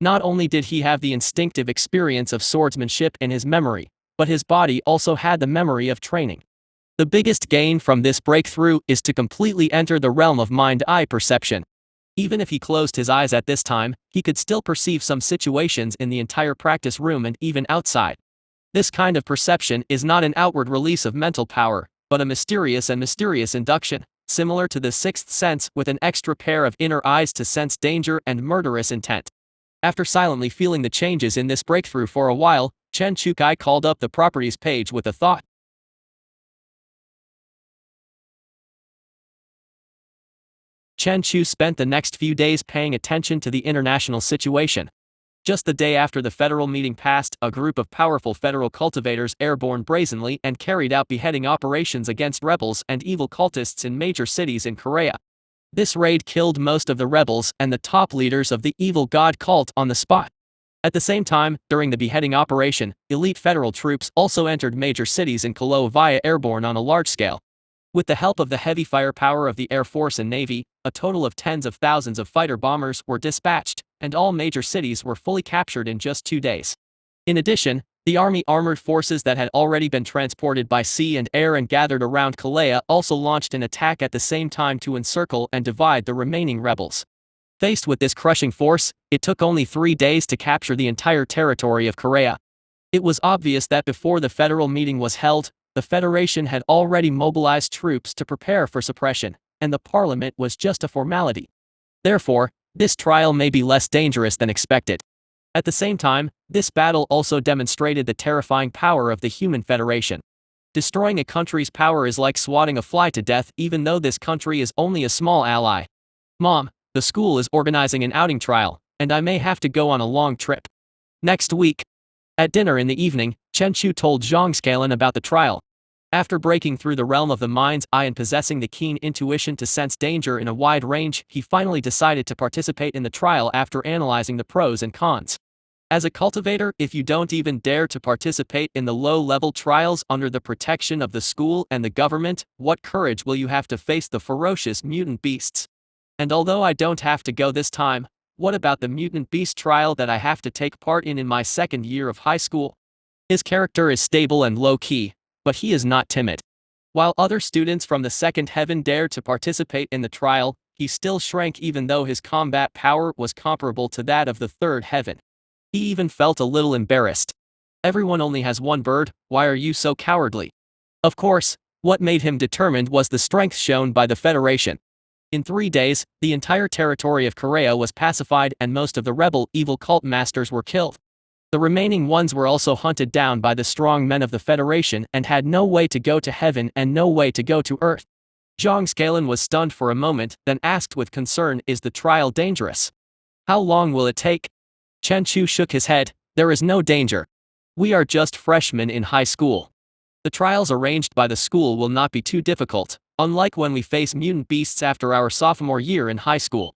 Not only did he have the instinctive experience of swordsmanship in his memory, but his body also had the memory of training. The biggest gain from this breakthrough is to completely enter the realm of mind-eye perception. Even if he closed his eyes at this time, he could still perceive some situations in the entire practice room and even outside. This kind of perception is not an outward release of mental power, but a mysterious induction, similar to the sixth sense with an extra pair of inner eyes to sense danger and murderous intent. After silently feeling the changes in this breakthrough for a while, Chen Chu called up the properties page with a thought. Chen Chu spent the next few days paying attention to the international situation. Just the day after the federal meeting passed, a group of powerful federal cultivators airborne brazenly and carried out beheading operations against rebels and evil cultists in major cities in Korea. This raid killed most of the rebels and the top leaders of the evil god cult on the spot. At the same time, during the beheading operation, elite federal troops also entered major cities in Korea via airborne on a large scale. With the help of the heavy firepower of the Air Force and Navy, a total of tens of thousands of fighter bombers were dispatched, and all major cities were fully captured in just 2 days. In addition, the Army armored forces that had already been transported by sea and air and gathered around Korea also launched an attack at the same time to encircle and divide the remaining rebels. Faced with this crushing force, it took only 3 days to capture the entire territory of Korea. It was obvious that before the federal meeting was held, the Federation had already mobilized troops to prepare for suppression, and the parliament was just a formality. Therefore, this trial may be less dangerous than expected. At the same time, this battle also demonstrated the terrifying power of the human Federation. Destroying a country's power is like swatting a fly to death, even though this country is only a small ally. Mom, the school is organizing an outing trial, and I may have to go on a long trip next week. At dinner in the evening, Chen Chu told Zhang Scalan about the trial. After breaking through the realm of the mind's eye and possessing the keen intuition to sense danger in a wide range, he finally decided to participate in the trial after analyzing the pros and cons. As a cultivator, if you don't even dare to participate in the low-level trials under the protection of the school and the government, what courage will you have to face the ferocious mutant beasts? And although I don't have to go this time, what about the mutant beast trial that I have to take part in my second year of high school? His character is stable and low-key, but he is not timid. While other students from the second heaven dared to participate in the trial, he still shrank even though his combat power was comparable to that of the third heaven. He even felt a little embarrassed. Everyone only has one bird, why are you so cowardly? Of course, what made him determined was the strength shown by the Federation. In 3 days, the entire territory of Korea was pacified and most of the rebel evil cult masters were killed. The remaining ones were also hunted down by the strong men of the Federation and had no way to go to heaven and no way to go to earth. Zhang Scalan was stunned for a moment, then asked with concern, is the trial dangerous? How long will it take? Chen Chu shook his head, there is no danger. We are just freshmen in high school. The trials arranged by the school will not be too difficult, unlike when we face mutant beasts after our sophomore year in high school.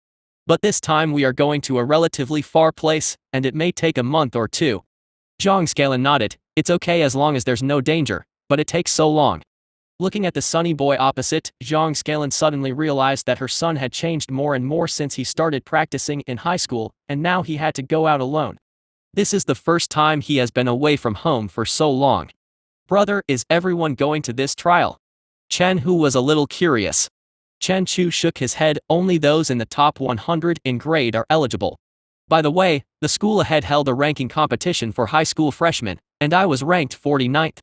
But this time we are going to a relatively far place, and it may take a month or 2. Zhang Scalan nodded, it's okay as long as there's no danger, but it takes so long. Looking at the sunny boy opposite, Zhang Scalan suddenly realized that her son had changed more and more since he started practicing in high school, and now he had to go out alone. This is the first time he has been away from home for so long. Brother, is everyone going to this trial? Chen Hu was a little curious. Chen Chu shook his head, only those in the top 100 in grade are eligible. By the way, the school ahead held a ranking competition for high school freshmen, and I was ranked 49th.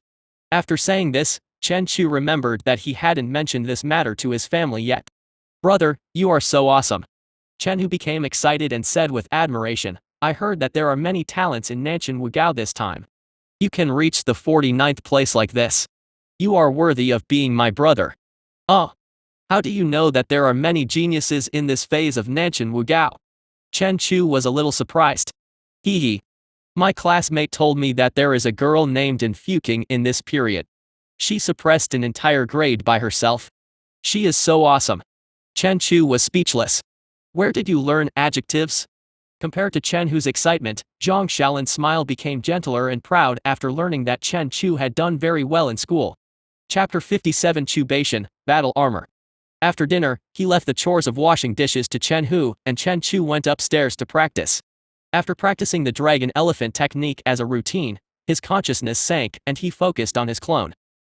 After saying this, Chen Chu remembered that he hadn't mentioned this matter to his family yet. Brother, you are so awesome. Chen Hu became excited and said with admiration, I heard that there are many talents in Nanshan Wugao this time. You can reach the 49th place like this. You are worthy of being my brother. Oh. How do you know that there are many geniuses in this phase of Nanshan Wugao? Chen Chu was a little surprised. Hee hee. My classmate told me that there is a girl named In Fuking in this period. She suppressed an entire grade by herself. She is so awesome. Chen Chu was speechless. Where did you learn adjectives? Compared to Chen Hu's excitement, Zhang Xiaolin's smile became gentler and proud after learning that Chen Chu had done very well in school. Chapter 57 Chu Baishan, Battle Armor. After dinner, he left the chores of washing dishes to Chen Hu, and Chen Chu went upstairs to practice. After practicing the dragon elephant technique as a routine, his consciousness sank and he focused on his clone.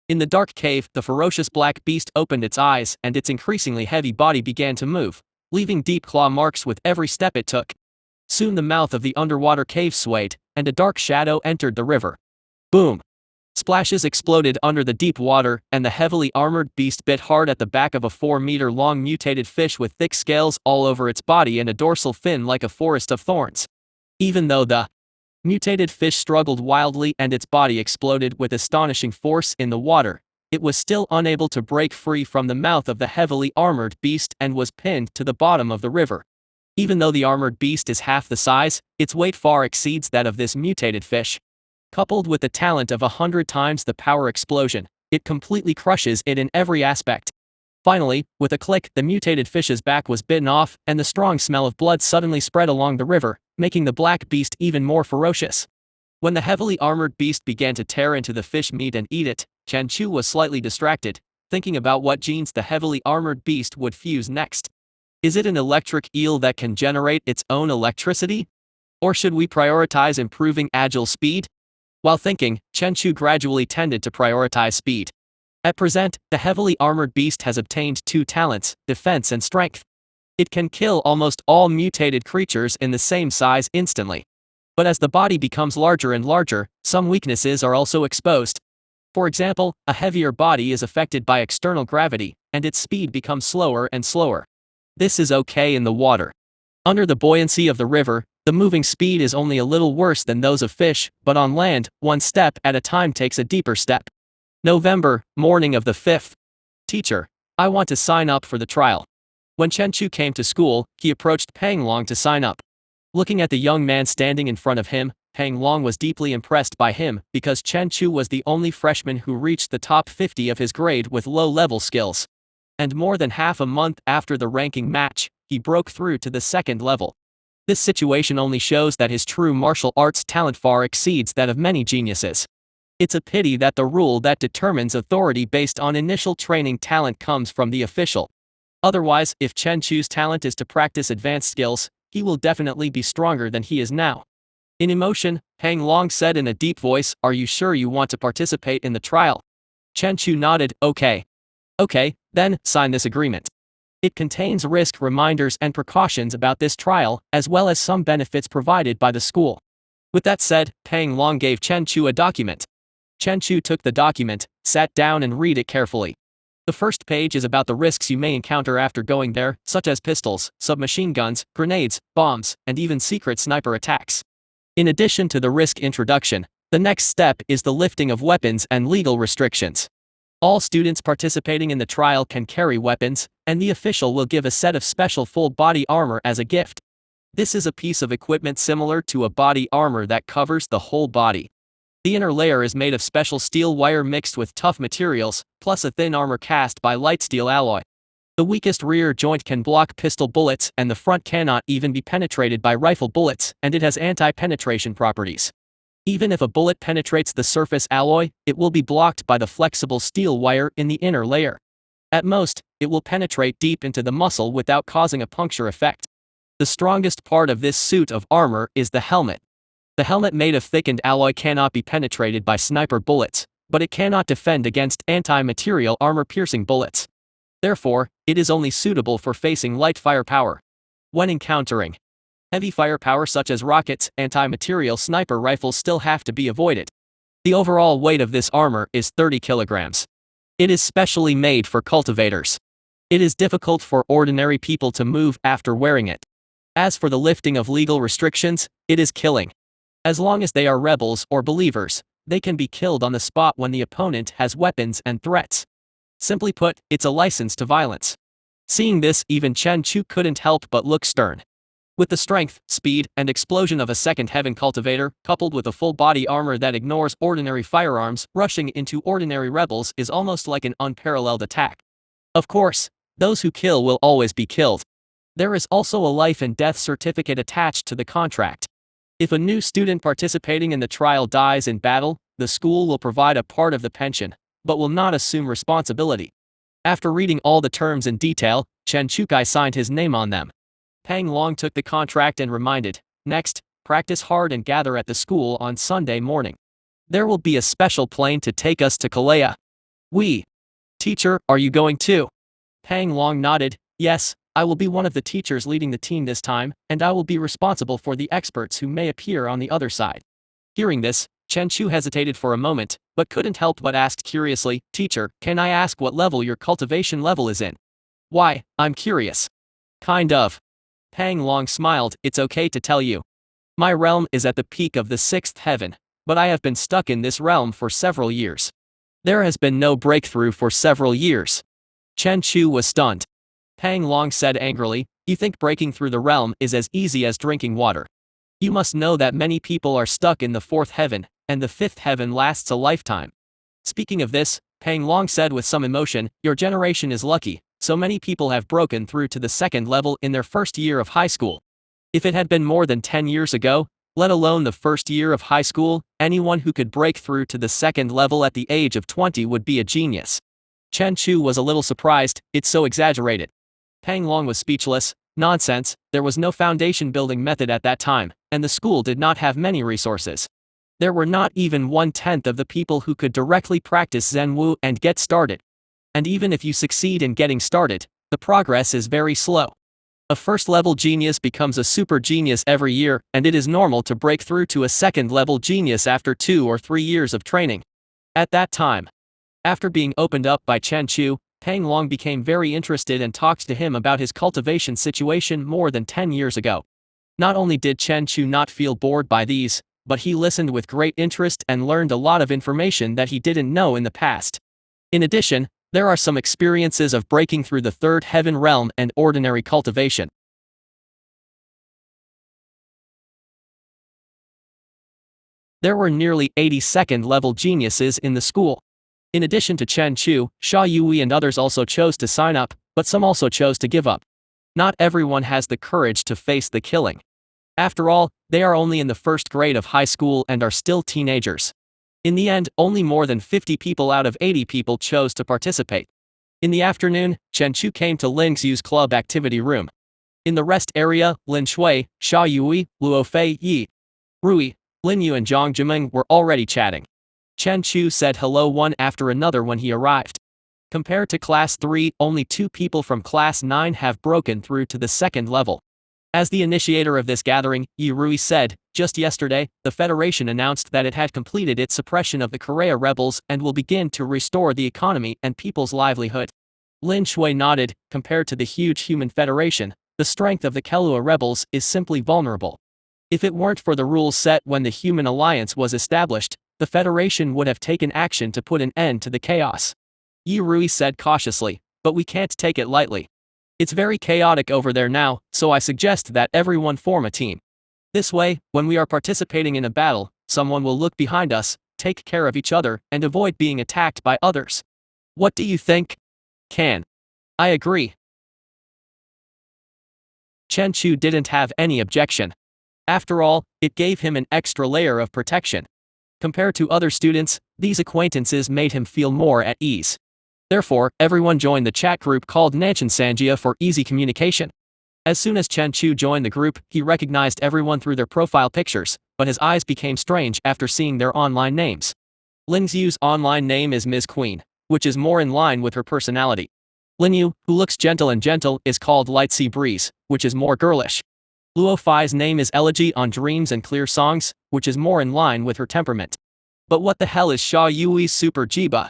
In the dark cave, the ferocious black beast opened its eyes and its increasingly heavy body began to move, leaving deep claw marks with every step it took. Soon the mouth of the underwater cave swayed, and a dark shadow entered the river. Boom! Splashes exploded under the deep water, and the heavily armored beast bit hard at the back of a 4-meter-long mutated fish with thick scales all over its body and a dorsal fin like a forest of thorns. Even though the mutated fish struggled wildly and its body exploded with astonishing force in the water, it was still unable to break free from the mouth of the heavily armored beast and was pinned to the bottom of the river. Even though the armored beast is half the size, its weight far exceeds that of this mutated fish. Coupled with the talent of 100 times the power explosion, it completely crushes it in every aspect. Finally, with a click, the mutated fish's back was bitten off, and the strong smell of blood suddenly spread along the river, making the black beast even more ferocious. When the heavily armored beast began to tear into the fish meat and eat it, Chen Chu was slightly distracted, thinking about what genes the heavily armored beast would fuse next. Is it an electric eel that can generate its own electricity? Or should we prioritize improving agile speed? While thinking, Chen Chu gradually tended to prioritize speed. At present, the heavily armored beast has obtained 2 talents, defense and strength. It can kill almost all mutated creatures in the same size instantly. But as the body becomes larger and larger, some weaknesses are also exposed. For example, a heavier body is affected by external gravity, and its speed becomes slower and slower. This is okay in the water. Under the buoyancy of the river, the moving speed is only a little worse than those of fish, but on land, one step at a time takes a deeper step. November, morning of the 5th. Teacher, I want to sign up for the trial. When Chen Chu came to school, he approached Pang Long to sign up. Looking at the young man standing in front of him, Pang Long was deeply impressed by him because Chen Chu was the only freshman who reached the top 50 of his grade with low-level skills. And more than half a month after the ranking match, he broke through to the 2nd level. This situation only shows that his true martial arts talent far exceeds that of many geniuses. It's a pity that the rule that determines authority based on initial training talent comes from the official. Otherwise, if Chen Chu's talent is to practice advanced skills, he will definitely be stronger than he is now. In emotion, Pang Long said in a deep voice, "Are you sure you want to participate in the trial?" Chen Chu nodded, "Okay. Okay, then, sign this agreement." It contains risk reminders and precautions about this trial, as well as some benefits provided by the school. With that said, Pang Long gave Chen Chu a document. Chen Chu took the document, sat down and read it carefully. The first page is about the risks you may encounter after going there, such as pistols, submachine guns, grenades, bombs, and even secret sniper attacks. In addition to the risk introduction, the next step is the lifting of weapons and legal restrictions. All students participating in the trial can carry weapons, and the official will give a set of special full-body armor as a gift. This is a piece of equipment similar to a body armor that covers the whole body. The inner layer is made of special steel wire mixed with tough materials, plus a thin armor cast by light steel alloy. The weakest rear joint can block pistol bullets, and the front cannot even be penetrated by rifle bullets, and it has anti-penetration properties. Even if a bullet penetrates the surface alloy, it will be blocked by the flexible steel wire in the inner layer. At most, it will penetrate deep into the muscle without causing a puncture effect. The strongest part of this suit of armor is the helmet. The The helmet made of thickened alloy cannot be penetrated by sniper bullets, but it cannot defend against anti-material armor-piercing bullets. Therefore, it is only suitable for facing light firepower. When encountering heavy firepower such as rockets, anti-material sniper rifles still have to be avoided. The overall weight of this armor is 30 kilograms. It is specially made for cultivators. It is difficult for ordinary people to move after wearing it. As for the lifting of legal restrictions, it is killing. As long as they are rebels or believers, they can be killed on the spot when the opponent has weapons and threats. Simply put, it's a license to violence. Seeing this, even Chen Chu couldn't help but look stern. With the strength, speed, and explosion of a second heaven cultivator, coupled with a full-body armor that ignores ordinary firearms, rushing into ordinary rebels is almost like an unparalleled attack. Of course, those who kill will always be killed. There is also a life and death certificate attached to the contract. If a new student participating in the trial dies in battle, the school will provide a part of the pension, but will not assume responsibility. After reading all the terms in detail, Chen Chu signed his name on them. Pang Long took the contract and reminded, "Next, practice hard and gather at the school on Sunday morning. There will be a special plane to take us to Kalea." Teacher, are you going too?" Pang Long nodded, "Yes, I will be one of the teachers leading the team this time, and I will be responsible for the experts who may appear on the other side." Hearing this, Chen Chu hesitated for a moment, but couldn't help but ask curiously, "Teacher, can I ask what level your cultivation level is in?" "Why, I'm curious." "Kind of." Pang Long smiled, "It's okay to tell you. My realm is at the peak of the 6th heaven, but I have been stuck in this realm for several years. There has been no breakthrough for several years." Chen Chu was stunned. Pang Long said angrily, "You think breaking through the realm is as easy as drinking water? You must know that many people are stuck in the 4th heaven, and the 5th heaven lasts a lifetime." Speaking of this, Pang Long said with some emotion, "Your generation is lucky. So many people have broken through to the 2nd level in their first year of high school. If it had been more than 10 years ago, let alone the first year of high school, anyone who could break through to the 2nd level at the age of 20 would be a genius." Chen Chu was a little surprised, "It's so exaggerated." Pang Long was speechless. Nonsense, there was no foundation building method at that time, and the school did not have many resources. There were not even 1/10 of the people who could directly practice Zen Wu and get started. And even if you succeed in getting started, the progress is very slow. A first-level genius becomes a super genius every year, and it is normal to break through to a second-level genius after 2 or 3 years of training. At that time, after being opened up by Chen Chu, Pang Long became very interested and talked to him about his cultivation situation more than 10 years ago. Not only did Chen Chu not feel bored by these, but he listened with great interest and learned a lot of information that he didn't know in the past. In addition, there are some experiences of breaking through the 3rd heaven realm and ordinary cultivation. There were nearly 80 second-level geniuses in the school. In addition to Chen Chu, Xia Yui and others also chose to sign up, but some also chose to give up. Not everyone has the courage to face the killing. After all, they are only in the 1st grade of high school and are still teenagers. In the end, only more than 50 people out of 80 people chose to participate. In the afternoon, Chen Chu came to Lin Xiu's club activity room. In the rest area, Lin Shui, Xia Yui, Luo Fei Yi, Rui, Lin Yu and Zhang Jimeng were already chatting. Chen Chu said hello one after another when he arrived. Compared to Class 3, only 2 people from Class 9 have broken through to the 2nd level. As the initiator of this gathering, Yi Rui said, "Just yesterday, the Federation announced that it had completed its suppression of the Korea rebels and will begin to restore the economy and people's livelihood." Lin Shui nodded. Compared to the huge human Federation, the strength of the Kelua rebels is simply vulnerable. If it weren't for the rules set when the Human Alliance was established, the Federation would have taken action to put an end to the chaos. Yi Rui said cautiously, "But we can't take it lightly. It's very chaotic over there now, so I suggest that everyone form a team. This way, when we are participating in a battle, someone will look behind us, take care of each other, and avoid being attacked by others. What do you think?" "Can. I agree." Chen Chu didn't have any objection. After all, it gave him an extra layer of protection. Compared to other students, these acquaintances made him feel more at ease. Therefore, everyone joined the chat group called Nanchan Sanjia for easy communication. As soon as Chen Chu joined the group, he recognized everyone through their profile pictures, but his eyes became strange after seeing their online names. Lin Xiu's online name is Ms. Queen, which is more in line with her personality. Lin Yu, who looks gentle and gentle, is called Light Sea Breeze, which is more girlish. Luo Fei's name is Elegy on Dreams and Clear Songs, which is more in line with her temperament. But what the hell is Xia Yui's Super Jiba?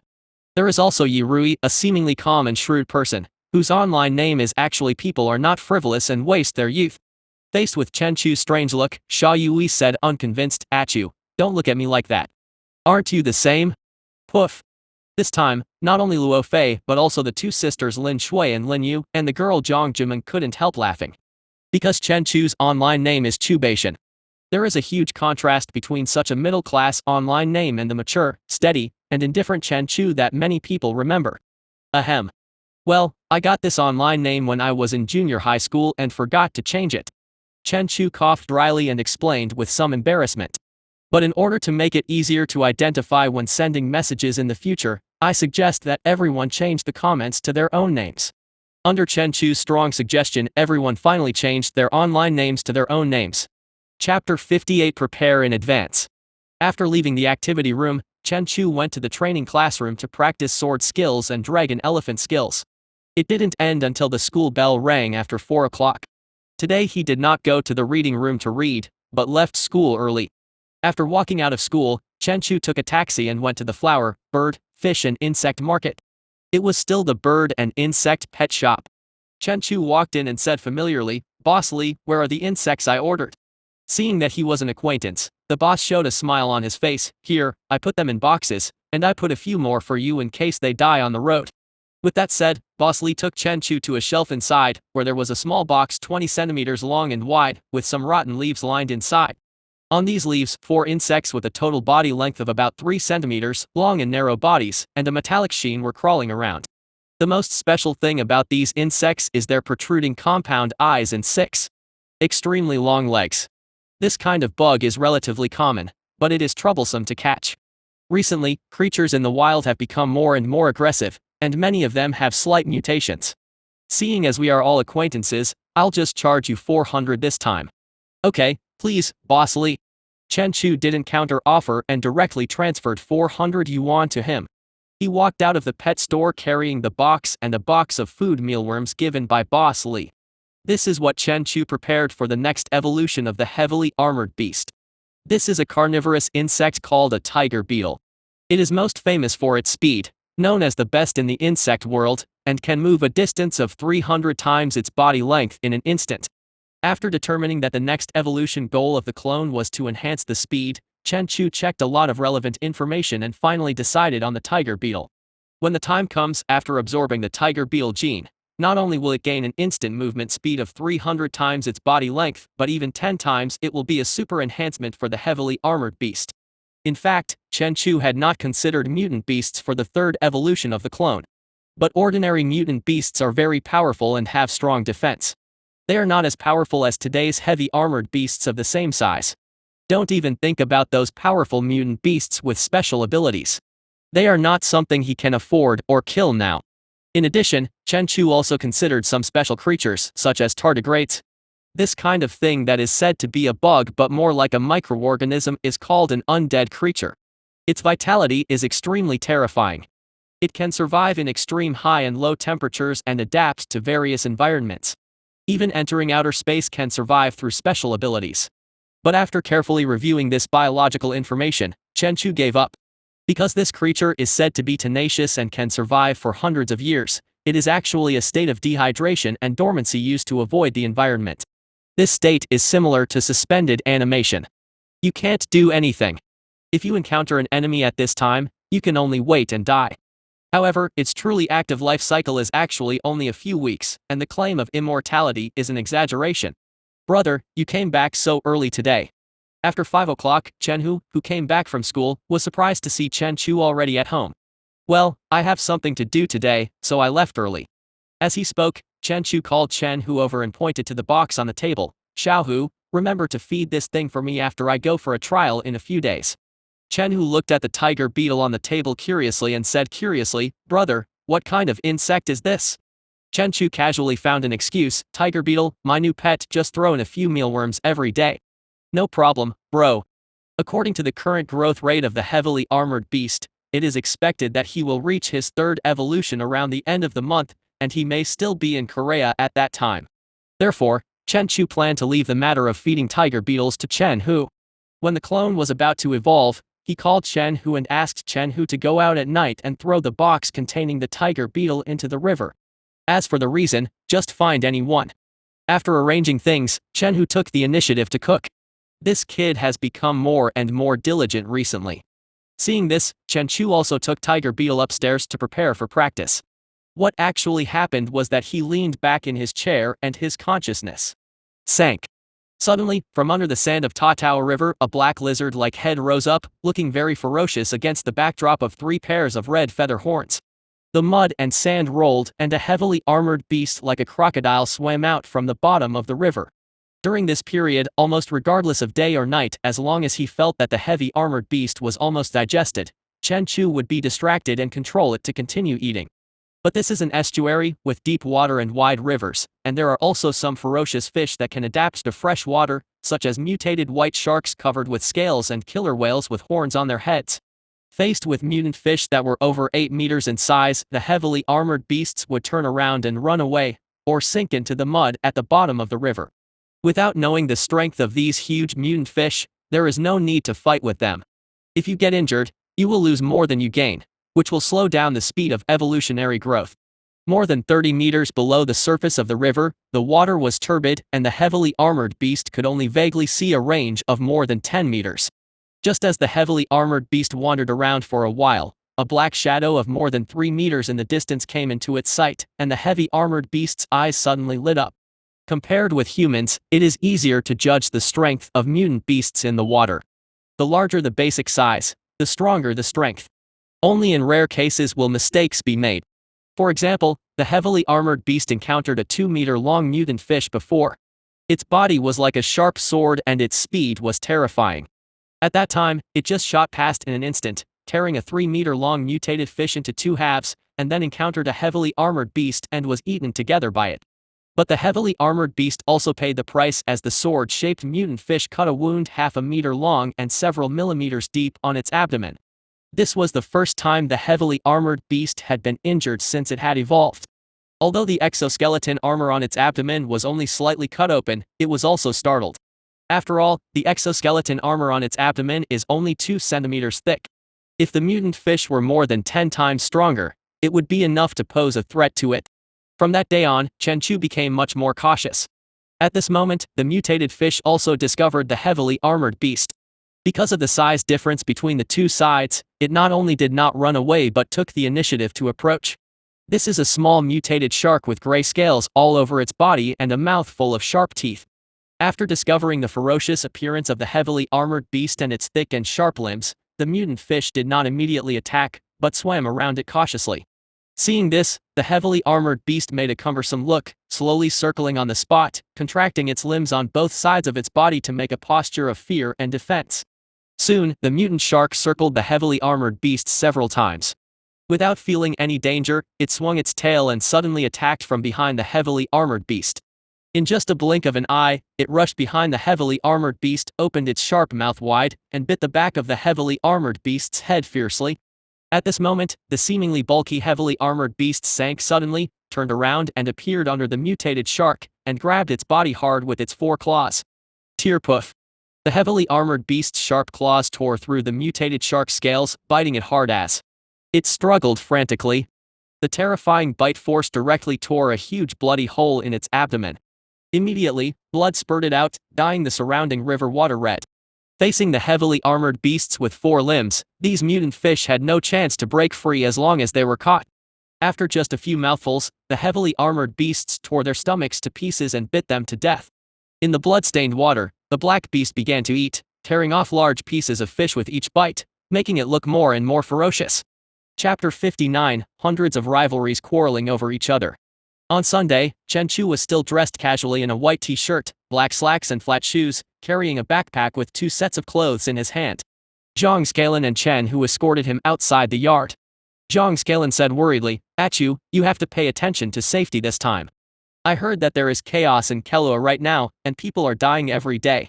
There is also Yi Rui, a seemingly calm and shrewd person, whose online name is actually people are not frivolous and waste their youth. Faced with Chen Chu's strange look, Xia Yui said unconvinced, "At you, don't look at me like that. Aren't you the same?" Poof. This time, not only Luo Fei but also the two sisters Lin Shui and Lin Yu and the girl Zhang Jimin couldn't help laughing. Because Chen Chu's online name is Chu Beishan. There is a huge contrast between such a middle-class online name and the mature, steady, and indifferent Chen Chu that many people remember. Ahem. Well, I got this online name when I was in junior high school and forgot to change it. Chen Chu coughed dryly and explained with some embarrassment. But in order to make it easier to identify when sending messages in the future, I suggest that everyone change the comments to their own names. Under Chen Chu's strong suggestion, everyone finally changed their online names to their own names. Chapter 58 Prepare in Advance. After leaving the activity room, Chen Chu went to the training classroom to practice sword skills and dragon elephant skills. It didn't end until the school bell rang after 4 o'clock. Today he did not go to the reading room to read, but left school early. After walking out of school, Chen Chu took a taxi and went to the flower, bird, fish and insect market. It was still the bird and insect pet shop. Chen Chu walked in and said familiarly, "Boss Li, where are the insects I ordered?" Seeing that he was an acquaintance, the boss showed a smile on his face. "Here, I put them in boxes, and I put a few more for you in case they die on the road." With that said, Boss Li took Chen Chu to a shelf inside, where there was a small box 20 centimeters long and wide, with some rotten leaves lined inside. On these leaves, 4 insects with a total body length of about 3 centimeters, long and narrow bodies, and a metallic sheen were crawling around. The most special thing about these insects is their protruding compound eyes and 6 extremely long legs. This kind of bug is relatively common, but it is troublesome to catch. Recently, creatures in the wild have become more and more aggressive, and many of them have slight mutations. Seeing as we are all acquaintances, I'll just charge you 400 this time. Okay, please, Boss Li. Chen Chu didn't counter offer and directly transferred 400 yuan to him. He walked out of the pet store carrying the box and a box of food mealworms given by Boss Li. This is what Chen Chu prepared for the next evolution of the heavily armored beast. This is a carnivorous insect called a tiger beetle. It is most famous for its speed, known as the best in the insect world, and can move a distance of 300 times its body length in an instant. After determining that the next evolution goal of the clone was to enhance the speed, Chen Chu checked a lot of relevant information and finally decided on the tiger beetle. When the time comes after absorbing the tiger beetle gene, not only will it gain an instant movement speed of 300 times its body length, but even 10 times it will be a super enhancement for the heavily armored beast. In fact, Chen Chu had not considered mutant beasts for the third evolution of the clone. But ordinary mutant beasts are very powerful and have strong defense. They are not as powerful as today's heavy armored beasts of the same size. Don't even think about those powerful mutant beasts with special abilities. They are not something he can afford or kill now. In addition, Chen Chu also considered some special creatures, such as tardigrades. This kind of thing that is said to be a bug but more like a microorganism is called an undead creature. Its vitality is extremely terrifying. It can survive in extreme high and low temperatures and adapt to various environments. Even entering outer space can survive through special abilities. But after carefully reviewing this biological information, Chen Chu gave up. Because this creature is said to be tenacious and can survive for hundreds of years, it is actually a state of dehydration and dormancy used to avoid the environment. This state is similar to suspended animation. You can't do anything. If you encounter an enemy at this time, you can only wait and die. However, its truly active life cycle is actually only a few weeks, and the claim of immortality is an exaggeration. Brother, you came back so early today. After 5 o'clock, Chen Hu, who came back from school, was surprised to see Chen Chu already at home. Well, I have something to do today, so I left early. As he spoke, Chen Chu called Chen Hu over and pointed to the box on the table. Xiao Hu, remember to feed this thing for me after I go for a trial in a few days. Chen Hu looked at the tiger beetle on the table curiously and said curiously, Brother, what kind of insect is this? Chen Chu casually found an excuse, Tiger beetle, my new pet, just throw in a few mealworms every day. No problem, bro, According to the current growth rate of the heavily armored beast, it is expected that he will reach his third evolution around the end of the month, and he may still be in Korea at that time. Therefore, Chen Chu planned to leave the matter of feeding tiger beetles to Chen Hu. When the clone was about to evolve, he called Chen Hu and asked Chen Hu to go out at night and throw the box containing the tiger beetle into the river. As for the reason, just find any one. After arranging things, Chen Hu took the initiative to cook. This kid has become more and more diligent recently. Seeing this, Chen Chu also took tiger beetle upstairs to prepare for practice. What actually happened was that he leaned back in his chair and his consciousness sank. Suddenly, from under the sand of Tatao River, a black lizard-like head rose up, looking very ferocious against the backdrop of 3 pairs of red feather horns. The mud and sand rolled, and a heavily armored beast like a crocodile swam out from the bottom of the river. During this period, almost regardless of day or night, as long as he felt that the heavy armored beast was almost digested, Chen Chu would be distracted and control it to continue eating. But this is an estuary, with deep water and wide rivers, and there are also some ferocious fish that can adapt to fresh water, such as mutated white sharks covered with scales and killer whales with horns on their heads. Faced with mutant fish that were over 8 meters in size, the heavily armored beasts would turn around and run away, or sink into the mud at the bottom of the river. Without knowing the strength of these huge mutant fish, there is no need to fight with them. If you get injured, you will lose more than you gain, which will slow down the speed of evolutionary growth. More than 30 meters below the surface of the river, the water was turbid and the heavily armored beast could only vaguely see a range of more than 10 meters. Just as the heavily armored beast wandered around for a while, a black shadow of more than 3 meters in the distance came into its sight, and the heavy armored beast's eyes suddenly lit up. Compared with humans, it is easier to judge the strength of mutant beasts in the water. The larger the basic size, the stronger the strength. Only in rare cases will mistakes be made. For example, the heavily armored beast encountered a 2-meter-long mutant fish before. Its body was like a sharp sword and its speed was terrifying. At that time, it just shot past in an instant, tearing a 3-meter-long mutated fish into 2 halves, and then encountered a heavily armored beast and was eaten together by it. But the heavily armored beast also paid the price as the sword-shaped mutant fish cut a wound half a meter long and several millimeters deep on its abdomen. This was the first time the heavily armored beast had been injured since it had evolved. Although the exoskeleton armor on its abdomen was only slightly cut open, it was also startled. After all, the exoskeleton armor on its abdomen is only 2 centimeters thick. If the mutant fish were more than 10 times stronger, it would be enough to pose a threat to it. From that day on, Chen Chu became much more cautious. At this moment, the mutated fish also discovered the heavily armored beast. Because of the size difference between the 2 sides, it not only did not run away but took the initiative to approach. This is a small mutated shark with gray scales all over its body and a mouth full of sharp teeth. After discovering the ferocious appearance of the heavily armored beast and its thick and sharp limbs, the mutant fish did not immediately attack, but swam around it cautiously. Seeing this, the heavily armored beast made a cumbersome look, slowly circling on the spot, contracting its limbs on both sides of its body to make a posture of fear and defense. Soon, the mutant shark circled the heavily armored beast several times. Without feeling any danger, it swung its tail and suddenly attacked from behind the heavily armored beast. In just a blink of an eye, it rushed behind the heavily armored beast, opened its sharp mouth wide, and bit the back of the heavily armored beast's head fiercely. At this moment, the seemingly bulky heavily armored beast sank suddenly, turned around and appeared under the mutated shark, and grabbed its body hard with its 4 claws. Tearpoof. The heavily armored beast's sharp claws tore through the mutated shark's scales, biting it hard as it struggled frantically. The terrifying bite force directly tore a huge bloody hole in its abdomen. Immediately, blood spurted out, dyeing the surrounding river water red. Facing the heavily armored beasts with 4 limbs, these mutant fish had no chance to break free as long as they were caught. After just a few mouthfuls, the heavily armored beasts tore their stomachs to pieces and bit them to death. In the blood-stained water, the black beast began to eat, tearing off large pieces of fish with each bite, making it look more and more ferocious. Chapter 59, Hundreds of rivalries quarreling over each other. On Sunday, Chen Chu was still dressed casually in a white t-shirt, black slacks and flat shoes, carrying a backpack with 2 sets of clothes in his hand. Zhang Scalen and Chen Hu escorted him outside the yard. Zhang Scalen said worriedly, "Achu, you have to pay attention to safety this time. I heard that there is chaos in Kelua right now, and people are dying every day."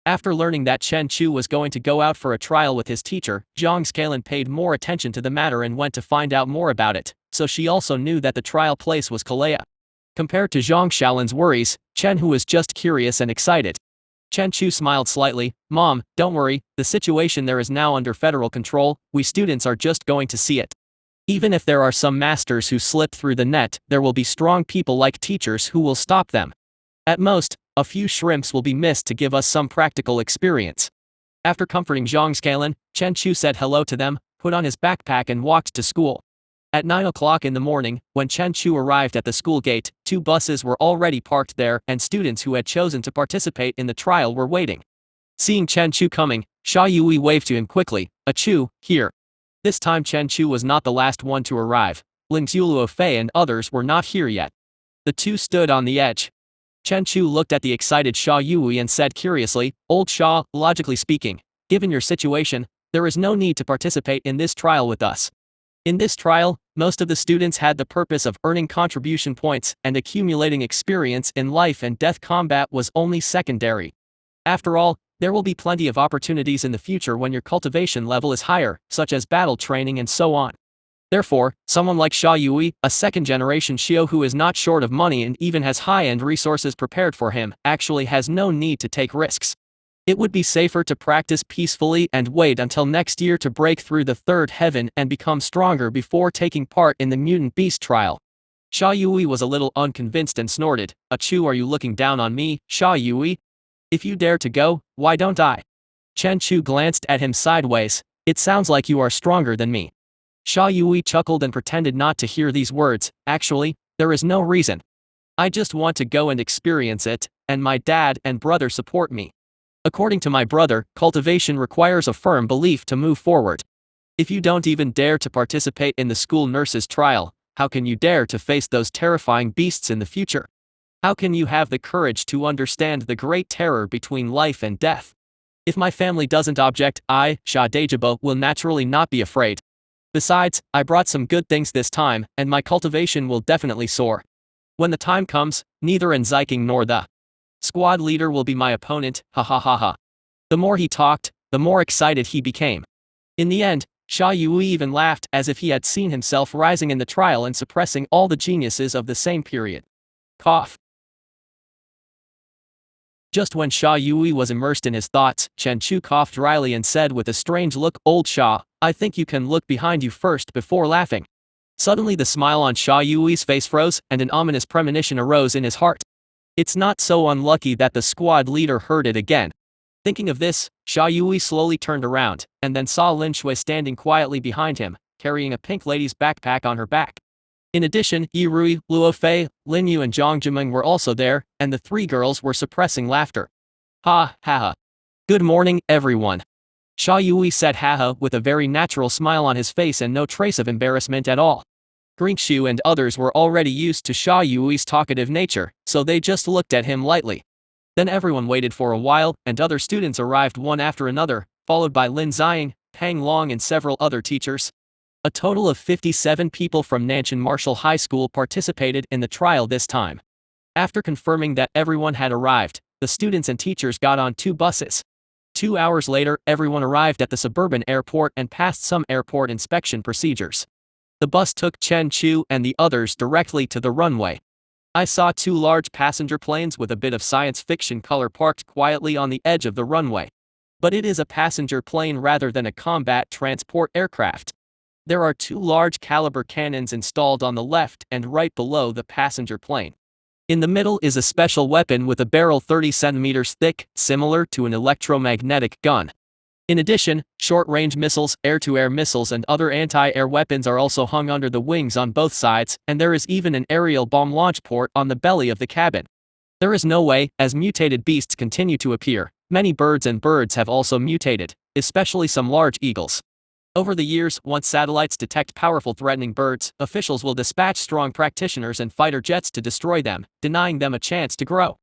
After learning that Chen Chu was going to go out for a trial with his teacher, Zhang Scalan paid more attention to the matter and went to find out more about it, so she also knew that the trial place was Kalea. Compared to Zhang Shaolin's worries, Chen Hu was just curious and excited. Chen Chu smiled slightly. "Mom, don't worry, the situation there is now under federal control, we students are just going to see it. Even if there are some masters who slip through the net, there will be strong people like teachers who will stop them. At most, a few shrimps will be missed to give us some practical experience." After comforting Zhang Scalan, Chen Chu said hello to them, put on his backpack and walked to school. At 9 o'clock in the morning, when Chen Chu arrived at the school gate, 2 buses were already parked there and students who had chosen to participate in the trial were waiting. Seeing Chen Chu coming, Xia Yui waved to him quickly. "Chu, here." This time Chen Chu was not the last one to arrive. Ling Luofei and others were not here yet. The two stood on the edge. Chen Chu looked at the excited Xia Yui and said curiously, "Old Xia, logically speaking, given your situation, there is no need to participate in this trial with us. In this trial, most of the students had the purpose of earning contribution points, and accumulating experience in life and death combat was only secondary. After all, there will be plenty of opportunities in the future when your cultivation level is higher, such as battle training and so on. Therefore, someone like Xia Yui, a second-generation Xiao who is not short of money and even has high-end resources prepared for him, actually has no need to take risks. It would be safer to practice peacefully and wait until next year to break through the third heaven and become stronger before taking part in the mutant beast trial." Xia Yui was a little unconvinced and snorted, "Chu, are you looking down on me, Xia Yui? If you dare to go, why don't I?" Chen Chu glanced at him sideways. "It sounds like you are stronger than me." Xia Yui chuckled and pretended not to hear these words. "Actually, there is no reason. I just want to go and experience it, and my dad and brother support me. According to my brother, cultivation requires a firm belief to move forward. If you don't even dare to participate in the school nurse's trial, how can you dare to face those terrifying beasts in the future? How can you have the courage to understand the great terror between life and death? If my family doesn't object, I, Xia Dejabo, will naturally not be afraid. Besides, I brought some good things this time, and my cultivation will definitely soar. When the time comes, neither An Ziking nor the squad leader will be my opponent, ha ha ha ha." The more he talked, the more excited he became. In the end, Xia Yui even laughed as if he had seen himself rising in the trial and suppressing all the geniuses of the same period. Cough. Just when Xia Yui was immersed in his thoughts, Chen Chu coughed dryly and said with a strange look, "Old Xia, I think you can look behind you first before laughing." Suddenly the smile on Xia Yui's face froze, and an ominous premonition arose in his heart. It's not so unlucky that the squad leader heard it again. Thinking of this, Xia Yui slowly turned around, and then saw Lin Shui standing quietly behind him, carrying a pink lady's backpack on her back. In addition, Yi Rui, Luo Fei, Lin Yu and Zhang Jimeng were also there, and the 3 girls were suppressing laughter. "Ha ha ha. Good morning, everyone." Xia Yui said haha with a very natural smile on his face and no trace of embarrassment at all. Gringshu and others were already used to Xia Yui's talkative nature, so they just looked at him lightly. Then everyone waited for a while, and other students arrived one after another, followed by Lin Ziying, Pang Long and several other teachers. A total of 57 people from Nanshan Martial High School participated in the trial this time. After confirming that everyone had arrived, the students and teachers got on 2 buses. 2 hours later, everyone arrived at the suburban airport and passed some airport inspection procedures. The bus took Chen Chu and the others directly to the runway. I saw 2 large passenger planes with a bit of science fiction color parked quietly on the edge of the runway. But it is a passenger plane rather than a combat transport aircraft. There are 2 large caliber cannons installed on the left and right below the passenger plane. In the middle is a special weapon with a barrel 30 centimeters thick, similar to an electromagnetic gun. In addition, short-range missiles, air-to-air missiles and other anti-air weapons are also hung under the wings on both sides, and there is even an aerial bomb launch port on the belly of the cabin. There is no way, as mutated beasts continue to appear, many birds have also mutated, especially some large eagles. Over the years, once satellites detect powerful threatening birds, officials will dispatch strong practitioners and fighter jets to destroy them, denying them a chance to grow.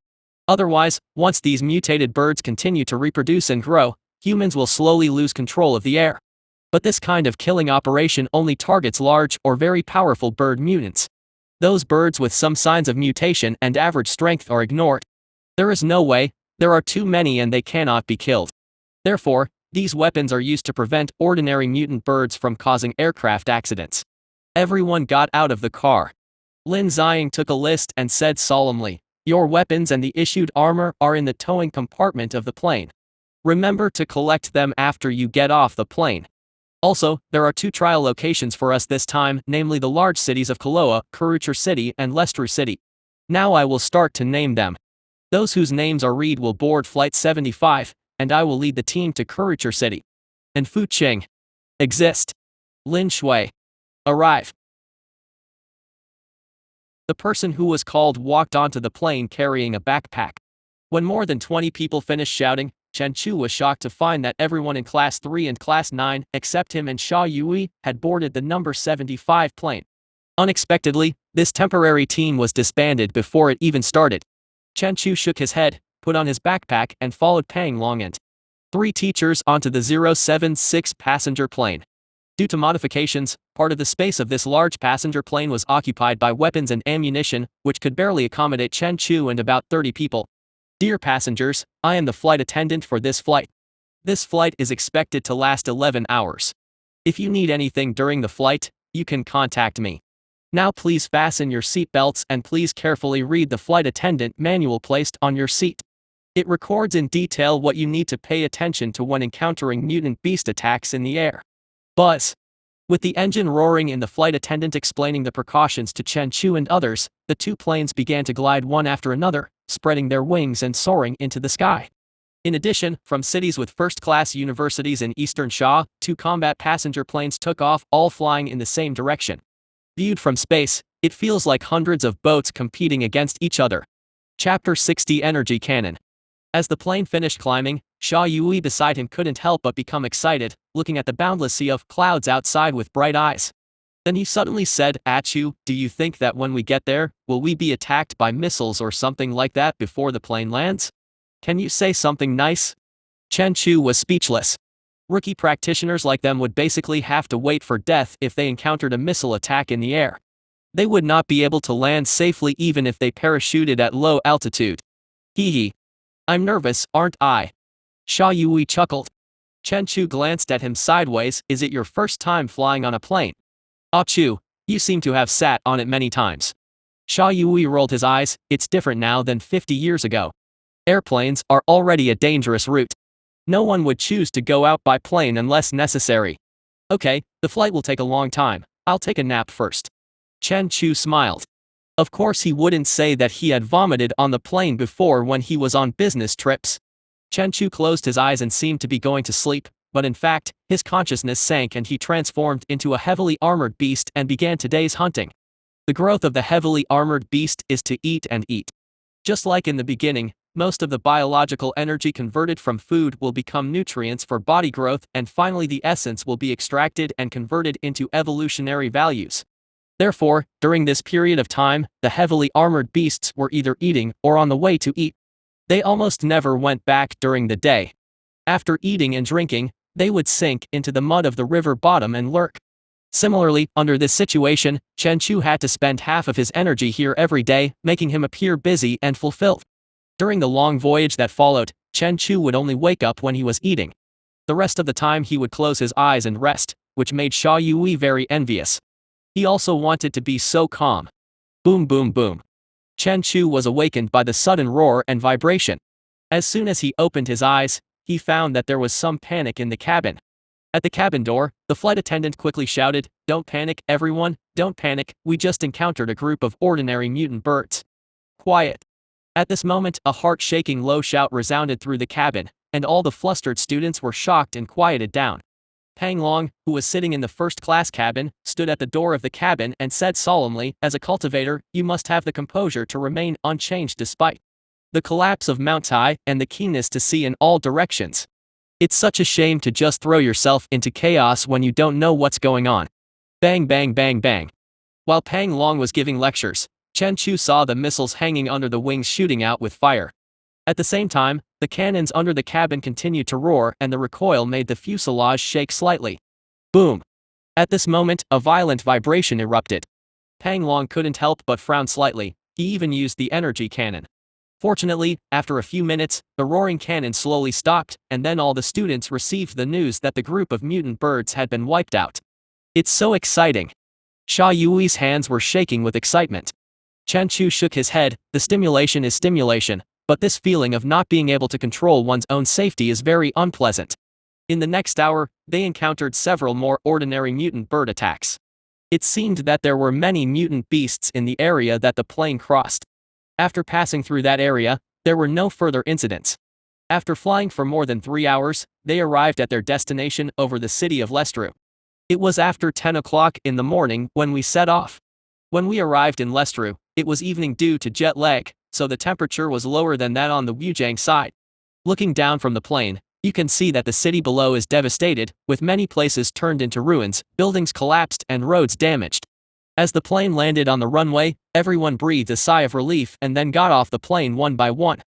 Otherwise, once these mutated birds continue to reproduce and grow, humans will slowly lose control of the air. But this kind of killing operation only targets large or very powerful bird mutants. Those birds with some signs of mutation and average strength are ignored. There is no way There are too many and they cannot be killed. Therefore, these weapons are used to prevent ordinary mutant birds from causing aircraft accidents. Everyone got out of the car. Lin Xiang took a list and said solemnly, "Your weapons and the issued armor are in the towing compartment of the plane. Remember to collect them after you get off the plane. Also, there are 2 trial locations for us this time, namely the large cities of Kaloa, Karuchur City and Lestru City. Now I will start to name them. Those whose names are read will board Flight 75, and I will lead the team to Karuchur City. And Fu Qing. Exist. Lin Shui. Arrive." The person who was called walked onto the plane carrying a backpack. When more than 20 people finished shouting, Chen Chu was shocked to find that everyone in Class 3 and Class 9, except him and Xia Yui, had boarded the number 75 plane. Unexpectedly, this temporary team was disbanded before it even started. Chen Chu shook his head, put on his backpack and followed Pang Long and 3 teachers onto the 076 passenger plane. Due to modifications, part of the space of this large passenger plane was occupied by weapons and ammunition, which could barely accommodate Chen Chu and about 30 people. "Dear passengers, I am the flight attendant for this flight. This flight is expected to last 11 hours. If you need anything during the flight, you can contact me. Now please fasten your seat belts and please carefully read the flight attendant manual placed on your seat. It records in detail what you need to pay attention to when encountering mutant beast attacks in the air." Buzz. With the engine roaring and the flight attendant explaining the precautions to Chen Chu and others, the 2 planes began to glide one after another, spreading their wings and soaring into the sky. In addition, from cities with first-class universities in Eastern Xia, 2 combat passenger planes took off, all flying in the same direction. Viewed from space, it feels like hundreds of boats competing against each other. Chapter 60 Energy Cannon. As the plane finished climbing, Xia Yui beside him couldn't help but become excited, looking at the boundless sea of clouds outside with bright eyes. Then he suddenly said, "Achu, do you think that when we get there, will we be attacked by missiles or something like that before the plane lands? Can you say something nice?" Chen Chu was speechless. Rookie practitioners like them would basically have to wait for death if they encountered a missile attack in the air. They would not be able to land safely even if they parachuted at low altitude. Hee hee. I'm nervous, aren't I? Xia Yui chuckled. Chen Chu glanced at him sideways. Is it your first time flying on a plane? Ah Chu, you seem to have sat on it many times. Xia Yui rolled his eyes. It's different now than 50 years ago. Airplanes are already a dangerous route. No one would choose to go out by plane unless necessary. Okay, the flight will take a long time. I'll take a nap first. Chen Chu smiled. Of course he wouldn't say that he had vomited on the plane before when he was on business trips. Chen Chu closed his eyes and seemed to be going to sleep, but in fact, his consciousness sank and he transformed into a heavily armored beast and began today's hunting. The growth of the heavily armored beast is to eat and eat. Just like in the beginning, most of the biological energy converted from food will become nutrients for body growth and finally the essence will be extracted and converted into evolutionary values. Therefore, during this period of time, the heavily armored beasts were either eating or on the way to eat. They almost never went back during the day. After eating and drinking, they would sink into the mud of the river bottom and lurk. Similarly, under this situation, Chen Chu had to spend half of his energy here every day, making him appear busy and fulfilled. During the long voyage that followed, Chen Chu would only wake up when he was eating. The rest of the time he would close his eyes and rest, which made Xia Yui very envious. He also wanted to be so calm. Boom boom boom. Chen Chu was awakened by the sudden roar and vibration. As soon as he opened his eyes, he found that there was some panic in the cabin. At the cabin door, the flight attendant quickly shouted, "Don't panic, everyone, don't panic, we just encountered a group of ordinary mutant birds. Quiet." At this moment, a heart-shaking low shout resounded through the cabin, and all the flustered students were shocked and quieted down. Pang Long, who was sitting in the first-class cabin, stood at the door of the cabin and said solemnly, "As a cultivator, you must have the composure to remain unchanged despite the collapse of Mount Tai and the keenness to see in all directions. It's such a shame to just throw yourself into chaos when you don't know what's going on." Bang bang bang bang. While Pang Long was giving lectures, Chen Chu saw the missiles hanging under the wings shooting out with fire. At the same time, the cannons under the cabin continued to roar and the recoil made the fuselage shake slightly. Boom! At this moment, a violent vibration erupted. Pang Long couldn't help but frown slightly. He even used the energy cannon. Fortunately, after a few minutes, the roaring cannon slowly stopped, and then all the students received the news that the group of mutant birds had been wiped out. It's so exciting. Xia Yui's hands were shaking with excitement. Chen Chu shook his head. The stimulation is stimulation, but this feeling of not being able to control one's own safety is very unpleasant. In the next hour, they encountered several more ordinary mutant bird attacks. It seemed that there were many mutant beasts in the area that the plane crossed. After passing through that area, there were no further incidents. After flying for more than 3 hours, they arrived at their destination over the city of Lestru. It was after 10 o'clock in the morning when we set off. When we arrived in Lestru, it was evening due to jet lag, so the temperature was lower than that on the Wujiang side. Looking down from the plane, you can see that the city below is devastated, with many places turned into ruins, buildings collapsed and roads damaged. As the plane landed on the runway, everyone breathed a sigh of relief and then got off the plane one by one.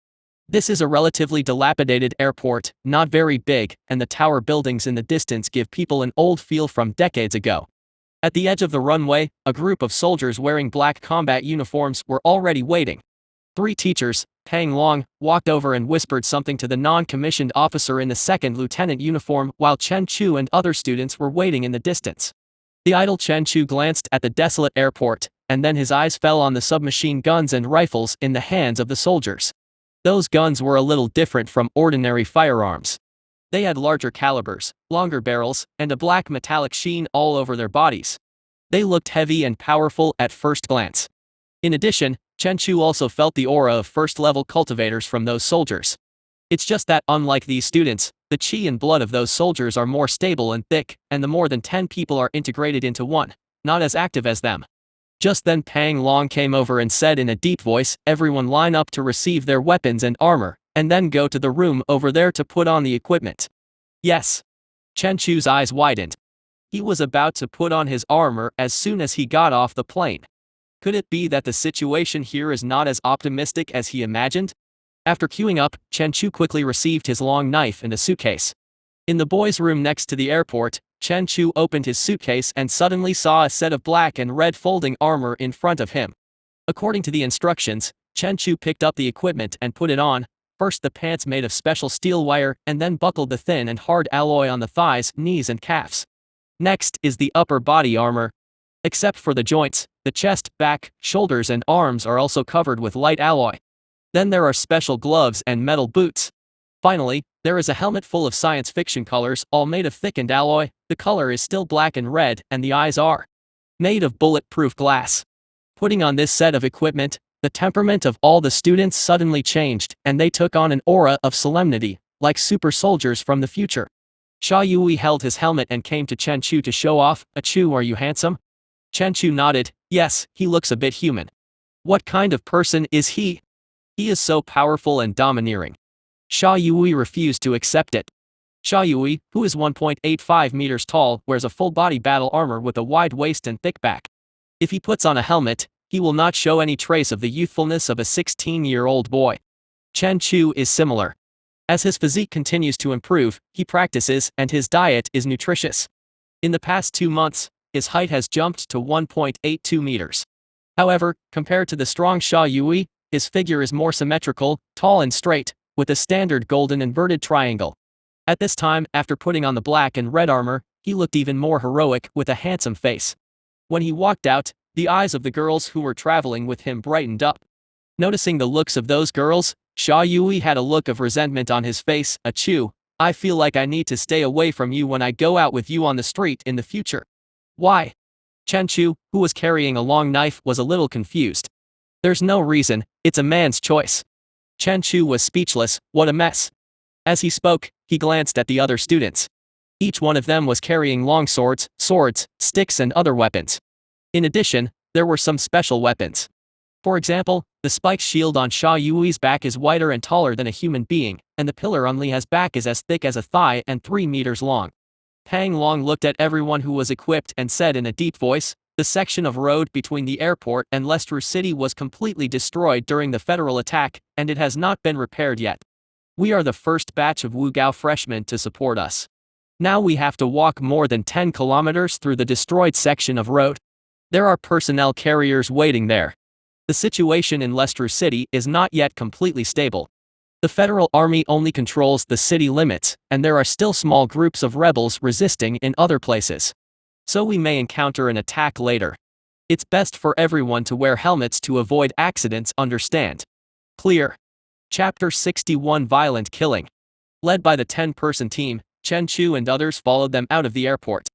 This is a relatively dilapidated airport, not very big, and the tower buildings in the distance give people an old feel from decades ago. At the edge of the runway, a group of soldiers wearing black combat uniforms were already waiting. 3 teachers, Pang Long, walked over and whispered something to the non-commissioned officer in the second lieutenant uniform while Chen Chu and other students were waiting in the distance. The idle Chen Chu glanced at the desolate airport, and then his eyes fell on the submachine guns and rifles in the hands of the soldiers. Those guns were a little different from ordinary firearms. They had larger calibers, longer barrels, and a black metallic sheen all over their bodies. They looked heavy and powerful at first glance. In addition, Chen Chu also felt the aura of first-level cultivators from those soldiers. It's just that, unlike these students, the chi and blood of those soldiers are more stable and thick, and the more than 10 people are integrated into one, not as active as them. Just then Pang Long came over and said in a deep voice, "Everyone line up to receive their weapons and armor, and then go to the room over there to put on the equipment." Yes. Chen Chu's eyes widened. He was about to put on his armor as soon as he got off the plane. Could it be that the situation here is not as optimistic as he imagined? After queuing up, Chen Chu quickly received his long knife and a suitcase. In the boys' room next to the airport, Chen Chu opened his suitcase and suddenly saw a set of black and red folding armor in front of him. According to the instructions, Chen Chu picked up the equipment and put it on, first the pants made of special steel wire and then buckled the thin and hard alloy on the thighs, knees and calves. Next is the upper body armor. Except for the joints, the chest, back, shoulders and arms are also covered with light alloy. Then there are special gloves and metal boots. Finally, there is a helmet full of science fiction colors, all made of thickened alloy. The color is still black and red, and the eyes are made of bulletproof glass. Putting on this set of equipment, the temperament of all the students suddenly changed, and they took on an aura of solemnity, like super soldiers from the future. Xia Yui held his helmet and came to Chen Chu to show off. "Chu, are you handsome?" Chen Chu nodded. "Yes, he looks a bit human." "What kind of person is he?" "He is so powerful and domineering." Xia Yui refused to accept it. Xia Yui, who is 1.85 meters tall, wears a full-body battle armor with a wide waist and thick back. If he puts on a helmet, he will not show any trace of the youthfulness of a 16-year-old boy. Chen Chu is similar. As his physique continues to improve, he practices and his diet is nutritious. In the past 2 months, his height has jumped to 1.82 meters. However, compared to the strong Xia Yui, his figure is more symmetrical, tall and straight, with a standard golden inverted triangle. At this time, after putting on the black and red armor, he looked even more heroic with a handsome face. When he walked out, the eyes of the girls who were traveling with him brightened up. Noticing the looks of those girls, Xia Yui had a look of resentment on his face. "Chu, I feel like I need to stay away from you when I go out with you on the street in the future." "Why?" Chen Chu, who was carrying a long knife, was a little confused. "There's no reason, it's a man's choice." Chen Chu was speechless. What a mess. As he spoke, he glanced at the other students. Each one of them was carrying long swords, sticks and other weapons. In addition, there were some special weapons. For example, the spike shield on Xia Yui's back is wider and taller than a human being, and the pillar on Li's back is as thick as a thigh and 3 meters long. Pang Long looked at everyone who was equipped and said in a deep voice, "The section of road between the airport and Lestru City was completely destroyed during the federal attack, and it has not been repaired yet. We are the first batch of Wugao freshmen to support us. Now we have to walk more than 10 kilometers through the destroyed section of road. There are personnel carriers waiting there. The situation in Leicester City is not yet completely stable. The federal army only controls the city limits, and there are still small groups of rebels resisting in other places. So we may encounter an attack later. It's best for everyone to wear helmets to avoid accidents. Understand? Clear. Chapter 61 Violent Killing. Led by the 10-person team, Chen Chu and others followed them out of the airport.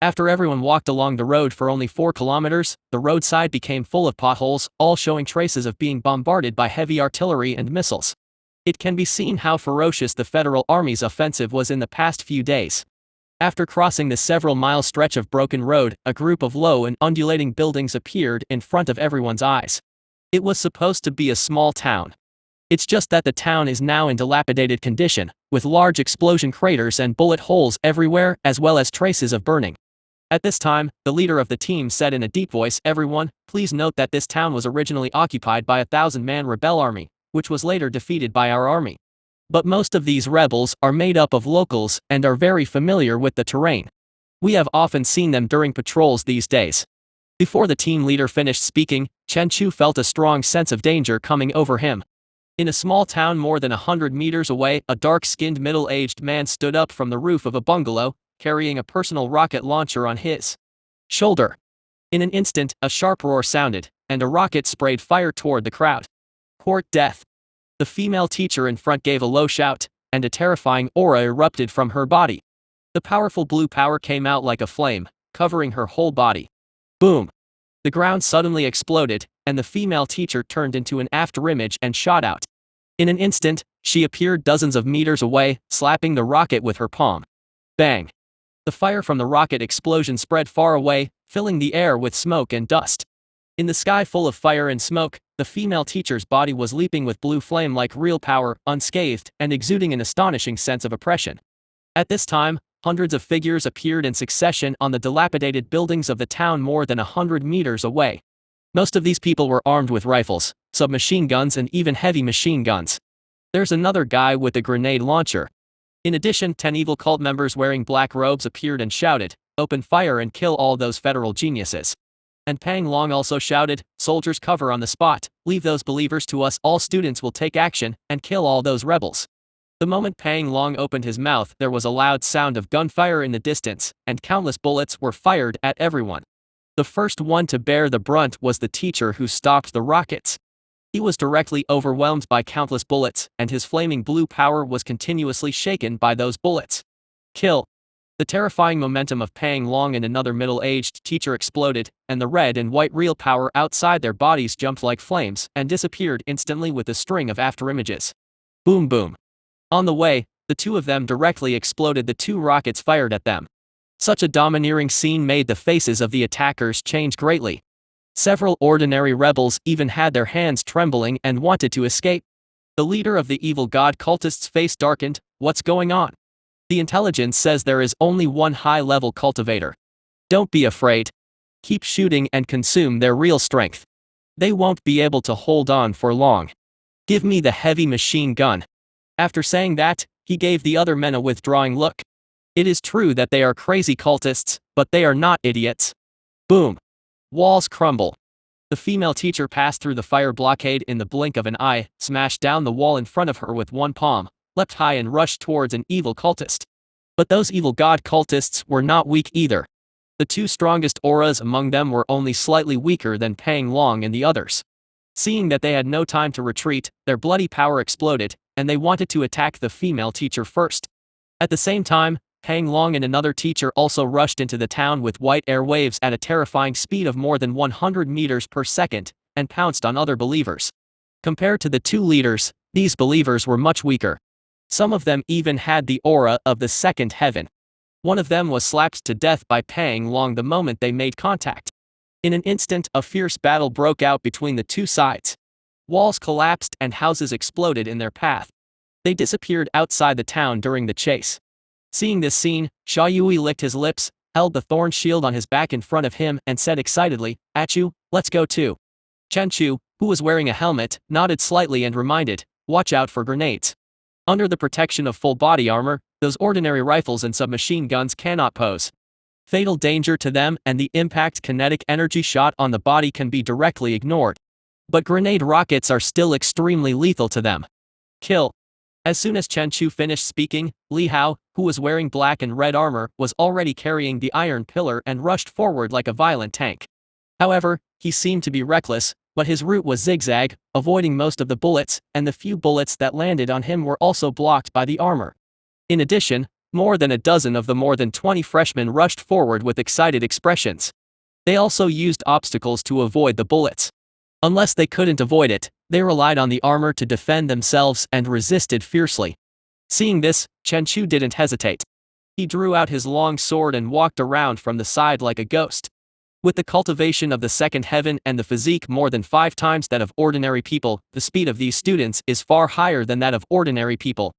After everyone walked along the road for only 4 kilometers, the roadside became full of potholes, all showing traces of being bombarded by heavy artillery and missiles. It can be seen how ferocious the Federal Army's offensive was in the past few days. After crossing the several-mile stretch of broken road, a group of low and undulating buildings appeared in front of everyone's eyes. It was supposed to be a small town. It's just that the town is now in dilapidated condition, with large explosion craters and bullet holes everywhere, as well as traces of burning. At this time, the leader of the team said in a deep voice, "Everyone, please note that this town was originally occupied by a 1,000-man rebel army, which was later defeated by our army. But most of these rebels are made up of locals and are very familiar with the terrain. We have often seen them during patrols these days." Before the team leader finished speaking, Chen Chu felt a strong sense of danger coming over him. In a small town more than 100 meters away, a dark-skinned middle-aged man stood up from the roof of a bungalow, carrying a personal rocket launcher on his shoulder. In an instant, a sharp roar sounded, and a rocket sprayed fire toward the crowd. Court death. The female teacher in front gave a low shout, and a terrifying aura erupted from her body. The powerful blue power came out like a flame, covering her whole body. Boom! The ground suddenly exploded, and the female teacher turned into an afterimage and shot out. In an instant, she appeared dozens of meters away, slapping the rocket with her palm. Bang! The fire from the rocket explosion spread far away, filling the air with smoke and dust. In the sky full of fire and smoke, the female teacher's body was leaping with blue flame like real power, unscathed, and exuding an astonishing sense of oppression. At this time, hundreds of figures appeared in succession on the dilapidated buildings of the town more than 100 meters away. Most of these people were armed with rifles, submachine guns, and even heavy machine guns. There's another guy with a grenade launcher. In addition, 10 evil cult members wearing black robes appeared and shouted, "Open fire and kill all those federal geniuses." And Pang Long also shouted, "Soldiers, cover on the spot, leave those believers to us, all students will take action, and kill all those rebels." The moment Pang Long opened his mouth, there was a loud sound of gunfire in the distance, and countless bullets were fired at everyone. The first one to bear the brunt was the teacher who stopped the rockets. He was directly overwhelmed by countless bullets, and his flaming blue power was continuously shaken by those bullets. Kill! The terrifying momentum of Pang Long and another middle-aged teacher exploded, and the red and white real power outside their bodies jumped like flames and disappeared instantly with a string of afterimages. Boom boom. On the way, the two of them directly exploded the 2 rockets fired at them. Such a domineering scene made the faces of the attackers change greatly. Several ordinary rebels even had their hands trembling and wanted to escape. The leader of the evil god cultists' face darkened. "What's going on?" "The intelligence says there is only one high-level cultivator. Don't be afraid. Keep shooting and consume their real strength. They won't be able to hold on for long. Give me the heavy machine gun." After saying that, he gave the other men a withdrawing look. It is true that they are crazy cultists, but they are not idiots. Boom! Walls crumble. The female teacher passed through the fire blockade in the blink of an eye, smashed down the wall in front of her with one palm, leapt high and rushed towards an evil cultist. But those evil god cultists were not weak either. The 2 strongest auras among them were only slightly weaker than Pang Long and the others. Seeing that they had no time to retreat, their bloody power exploded, and they wanted to attack the female teacher first. At the same time, Pang Long and another teacher also rushed into the town with white air waves at a terrifying speed of more than 100 meters per second, and pounced on other believers. Compared to the 2 leaders, these believers were much weaker. Some of them even had the aura of the second heaven. One of them was slapped to death by Pang Long the moment they made contact. In an instant, a fierce battle broke out between the 2 sides. Walls collapsed and houses exploded in their path. They disappeared outside the town during the chase. Seeing this scene, Sha Yui licked his lips, held the thorn shield on his back in front of him and said excitedly, "Achu, let's go too." Chen Chu, who was wearing a helmet, nodded slightly and reminded, "Watch out for grenades." Under the protection of full body armor, those ordinary rifles and submachine guns cannot pose fatal danger to them, and the impact kinetic energy shot on the body can be directly ignored. but grenade rockets are still extremely lethal to them. Kill. As soon as Chen Chu finished speaking, Li Hao, who was wearing black and red armor, was already carrying the iron pillar and rushed forward like a violent tank. However, he seemed to be reckless, but his route was zigzag, avoiding most of the bullets, and the few bullets that landed on him were also blocked by the armor. In addition, more than a dozen of the more than 20 freshmen rushed forward with excited expressions. They also used obstacles to avoid the bullets. Unless they couldn't avoid it, they relied on the armor to defend themselves and resisted fiercely. Seeing this, Chen Chu didn't hesitate. He drew out his long sword and walked around from the side like a ghost. With the cultivation of the second heaven and the physique more than 5 times that of ordinary people, the speed of these students is far higher than that of ordinary people.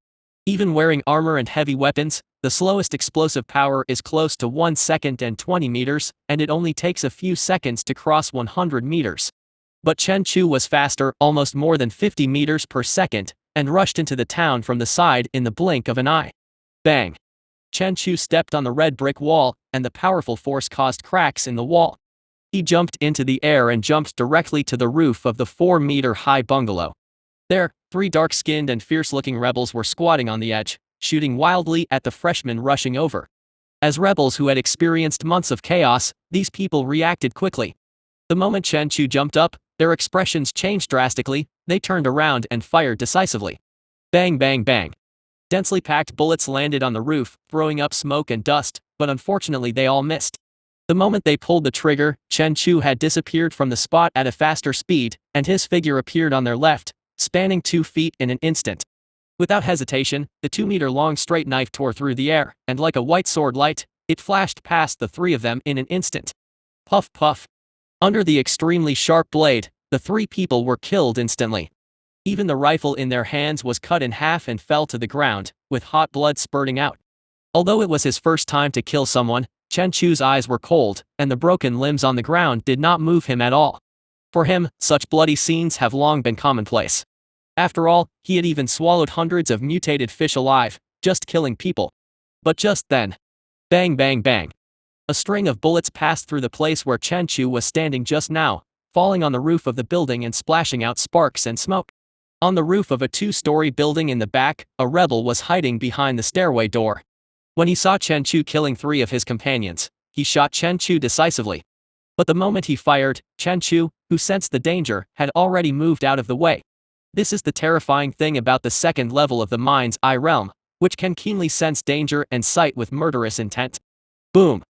Even wearing armor and heavy weapons, the slowest explosive power is close to 1 second and 20 meters, and it only takes a few seconds to cross 100 meters. But Chen Chu was faster, almost more than 50 meters per second, and rushed into the town from the side in the blink of an eye. Bang! Chen Chu stepped on the red brick wall, and the powerful force caused cracks in the wall. He jumped into the air and jumped directly to the roof of the 4-meter-high bungalow. There, 3 dark-skinned and fierce-looking rebels were squatting on the edge, shooting wildly at the freshmen rushing over. As rebels who had experienced months of chaos, these people reacted quickly. The moment Chen Chu jumped up, their expressions changed drastically. They turned around and fired decisively. Bang bang bang. Densely packed bullets landed on the roof, throwing up smoke and dust, but unfortunately they all missed. The moment they pulled the trigger, Chen Chu had disappeared from the spot at a faster speed, and his figure appeared on their left, spanning 2 feet in an instant. Without hesitation, the 2-meter-long straight knife tore through the air, and like a white sword light, it flashed past the 3 of them in an instant. Puff puff. Under the extremely sharp blade, the 3 people were killed instantly. Even the rifle in their hands was cut in half and fell to the ground, with hot blood spurting out. Although it was his first time to kill someone, Chen Chu's eyes were cold, and the broken limbs on the ground did not move him at all. For him, such bloody scenes have long been commonplace. After all, he had even swallowed hundreds of mutated fish alive, just killing people. But just then, bang bang bang. A string of bullets passed through the place where Chen Chu was standing just now, falling on the roof of the building and splashing out sparks and smoke. On the roof of a 2-story building in the back, a rebel was hiding behind the stairway door. When he saw Chen Chu killing 3 of his companions, he shot Chen Chu decisively. But the moment he fired, Chen Chu, who sensed the danger, had already moved out of the way. This is the terrifying thing about the second level of the mind's eye realm, which can keenly sense danger and sight with murderous intent. Boom!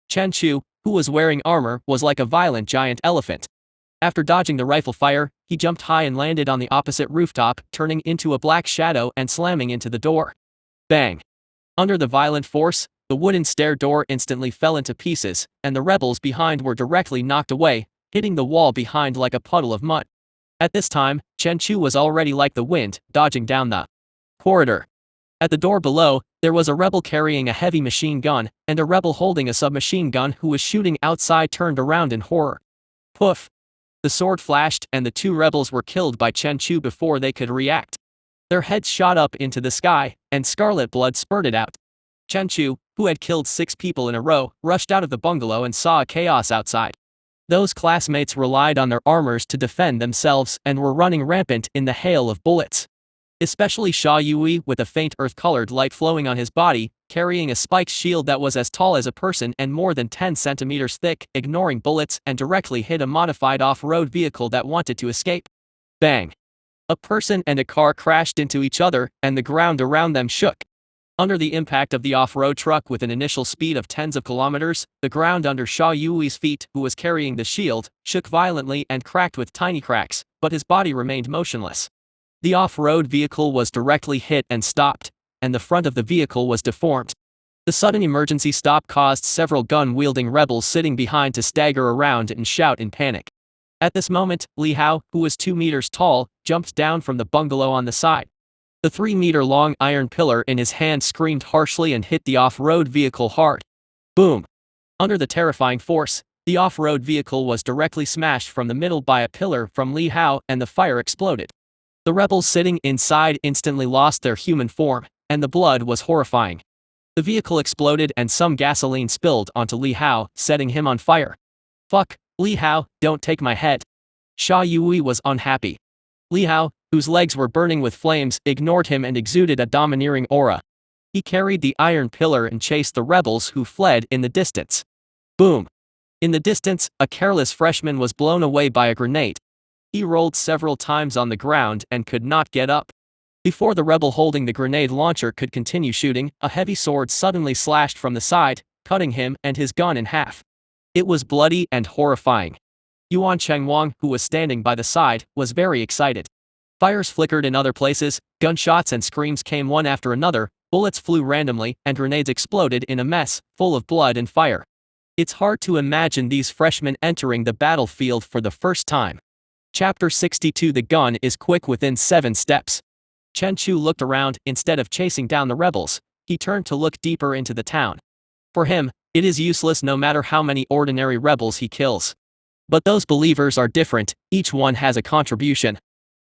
Chen Chu, who was wearing armor, was like a violent giant elephant. After dodging the rifle fire, he jumped high and landed on the opposite rooftop, turning into a black shadow and slamming into the door. Bang! Under the violent force, the wooden stair door instantly fell into pieces, and the rebels behind were directly knocked away, hitting the wall behind like a puddle of mud. At this time, Chen Chu was already like the wind, dodging down the corridor. At the door below, there was a rebel carrying a heavy machine gun, and a rebel holding a submachine gun who was shooting outside turned around in horror. Poof! The sword flashed and the 2 rebels were killed by Chen Chu before they could react. Their heads shot up into the sky, and scarlet blood spurted out. Chen Chu, who had killed 6 people in a row, rushed out of the bungalow and saw a chaos outside. Those classmates relied on their armors to defend themselves and were running rampant in the hail of bullets. Especially Sha Yui, with a faint earth-colored light flowing on his body, carrying a spiked shield that was as tall as a person and more than 10 centimeters thick, ignoring bullets and directly hit a modified off-road vehicle that wanted to escape. Bang! A person and a car crashed into each other, and the ground around them shook. Under the impact of the off-road truck with an initial speed of tens of kilometers, the ground under Sha Yui's feet, who was carrying the shield, shook violently and cracked with tiny cracks, but his body remained motionless. The off-road vehicle was directly hit and stopped, and the front of the vehicle was deformed. The sudden emergency stop caused several gun-wielding rebels sitting behind to stagger around and shout in panic. At this moment, Li Hao, who was 2 meters tall, jumped down from the bungalow on the side. The 3-meter-long iron pillar in his hand screamed harshly and hit the off-road vehicle hard. Boom! Under the terrifying force, the off-road vehicle was directly smashed from the middle by a pillar from Li Hao, and the fire exploded. The rebels sitting inside instantly lost their human form, and the blood was horrifying. The vehicle exploded and some gasoline spilled onto Li Hao, setting him on fire. Fuck, Li Hao, don't take my head. Sha Yui was unhappy. Li Hao, whose legs were burning with flames, ignored him and exuded a domineering aura. He carried the iron pillar and chased the rebels who fled in the distance. Boom! In the distance, a careless freshman was blown away by a grenade. He rolled several times on the ground and could not get up. Before the rebel holding the grenade launcher could continue shooting, a heavy sword suddenly slashed from the side, cutting him and his gun in half. It was bloody and horrifying. Yuan Chengwang, who was standing by the side, was very excited. Fires flickered in other places, gunshots and screams came one after another, bullets flew randomly, and grenades exploded in a mess, full of blood and fire. It's hard to imagine these freshmen entering the battlefield for the first time. Chapter 62. The gun is quick within 7 steps. Chen Chu looked around. Instead of chasing down the rebels, he turned to look deeper into the town. For him, it is useless no matter how many ordinary rebels he kills. But those believers are different, each one has a contribution.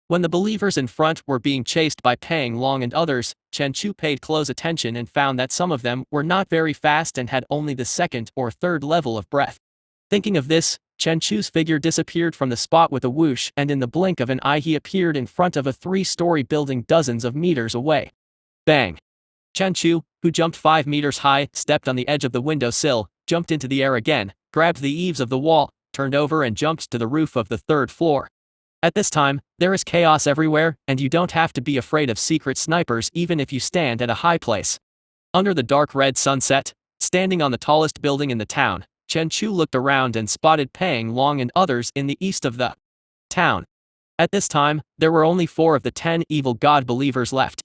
When the believers in front were being chased by Pang Long and others, Chen Chu paid close attention and found that some of them were not very fast and had only the 2nd or 3rd level of breath. Thinking of this, Chen Chu's figure disappeared from the spot with a whoosh, and in the blink of an eye he appeared in front of a 3-story building dozens of meters away. Bang! Chen Chu, who jumped 5 meters high, stepped on the edge of the windowsill, jumped into the air again, grabbed the eaves of the wall, turned over and jumped to the roof of the 3rd floor. At this time, there is chaos everywhere, and you don't have to be afraid of secret snipers even if you stand at a high place. Under the dark red sunset, standing on the tallest building in the town, Chen Chu looked around and spotted Pang Long and others in the east of the town. At this time, there were only 4 of the 10 evil god believers left.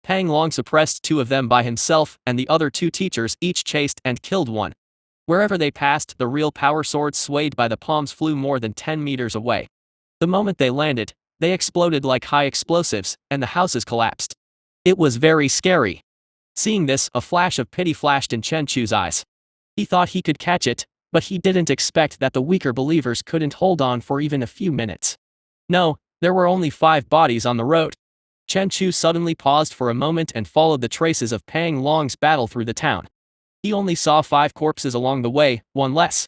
Pang Long suppressed 2 of them by himself, and the other 2 teachers each chased and killed one. Wherever they passed, the real power swords swayed by the palms flew more than 10 meters away. The moment they landed, they exploded like high explosives, and the houses collapsed. It was very scary. Seeing this, a flash of pity flashed in Chen Chu's eyes. He thought he could catch it, but he didn't expect that the weaker believers couldn't hold on for even a few minutes. No, there were only 5 bodies on the road. Chen Chu suddenly paused for a moment and followed the traces of Pang Long's battle through the town. He only saw 5 corpses along the way, 1 less.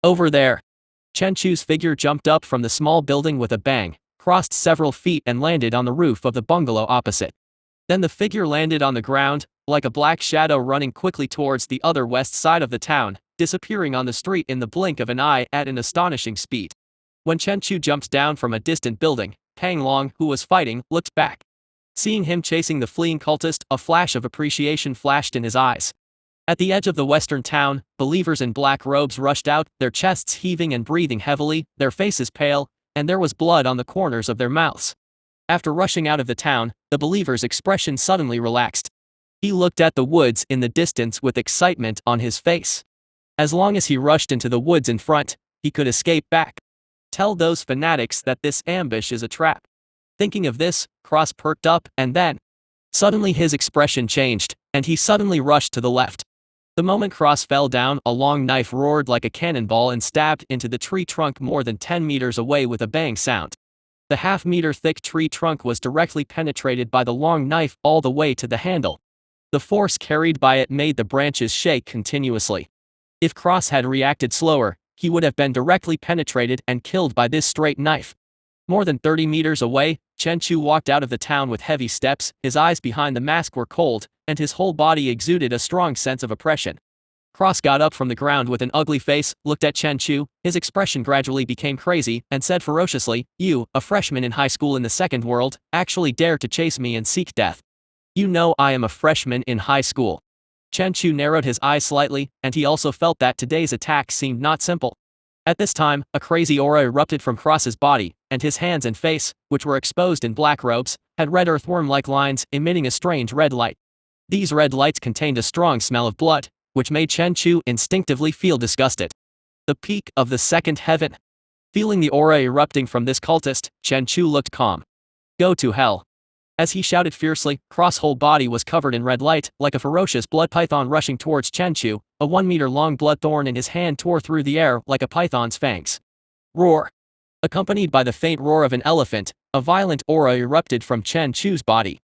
Over there. Chen Chu's figure jumped up from the small building with a bang, crossed several feet and landed on the roof of the bungalow opposite. Then the figure landed on the ground, like a black shadow running quickly towards the other west side of the town, disappearing on the street in the blink of an eye at an astonishing speed. When Chen Chu jumped down from a distant building, Pang Long, who was fighting, looked back. Seeing him chasing the fleeing cultist, a flash of appreciation flashed in his eyes. At the edge of the western town, believers in black robes rushed out, their chests heaving and breathing heavily, their faces pale, and there was blood on the corners of their mouths. After rushing out of the town, the believer's expression suddenly relaxed. He looked at the woods in the distance with excitement on his face. As long as he rushed into the woods in front, he could escape back. Tell those fanatics that this ambush is a trap. Thinking of this, Cross perked up, and then, suddenly his expression changed, and he suddenly rushed to the left. The moment Cross fell down, a long knife roared like a cannonball and stabbed into the tree trunk more than 10 meters away with a bang sound. The half-meter thick tree trunk was directly penetrated by the long knife all the way to the handle. The force carried by it made the branches shake continuously. If Cross had reacted slower, he would have been directly penetrated and killed by this straight knife. More than 30 meters away, Chen Chu walked out of the town with heavy steps, his eyes behind the mask were cold, and his whole body exuded a strong sense of oppression. Cross got up from the ground with an ugly face, looked at Chen Chu, his expression gradually became crazy, and said ferociously, "You, a freshman in high school in the second world, actually dare to chase me and seek death. You know I am a freshman in high school." Chen Chu narrowed his eyes slightly, and he also felt that today's attack seemed not simple. At this time, a crazy aura erupted from Cross's body, and his hands and face, which were exposed in black robes, had red earthworm-like lines emitting a strange red light. These red lights contained a strong smell of blood, which made Chen Chu instinctively feel disgusted. The peak of the second heaven. Feeling the aura erupting from this cultist, Chen Chu looked calm. "Go to hell." As he shouted fiercely, Cross' whole body was covered in red light, like a ferocious blood python rushing towards Chen Chu. A 1-meter-long blood thorn in his hand tore through the air like a python's fangs. Roar! Accompanied by the faint roar of an elephant, a violent aura erupted from Chen Chu's body.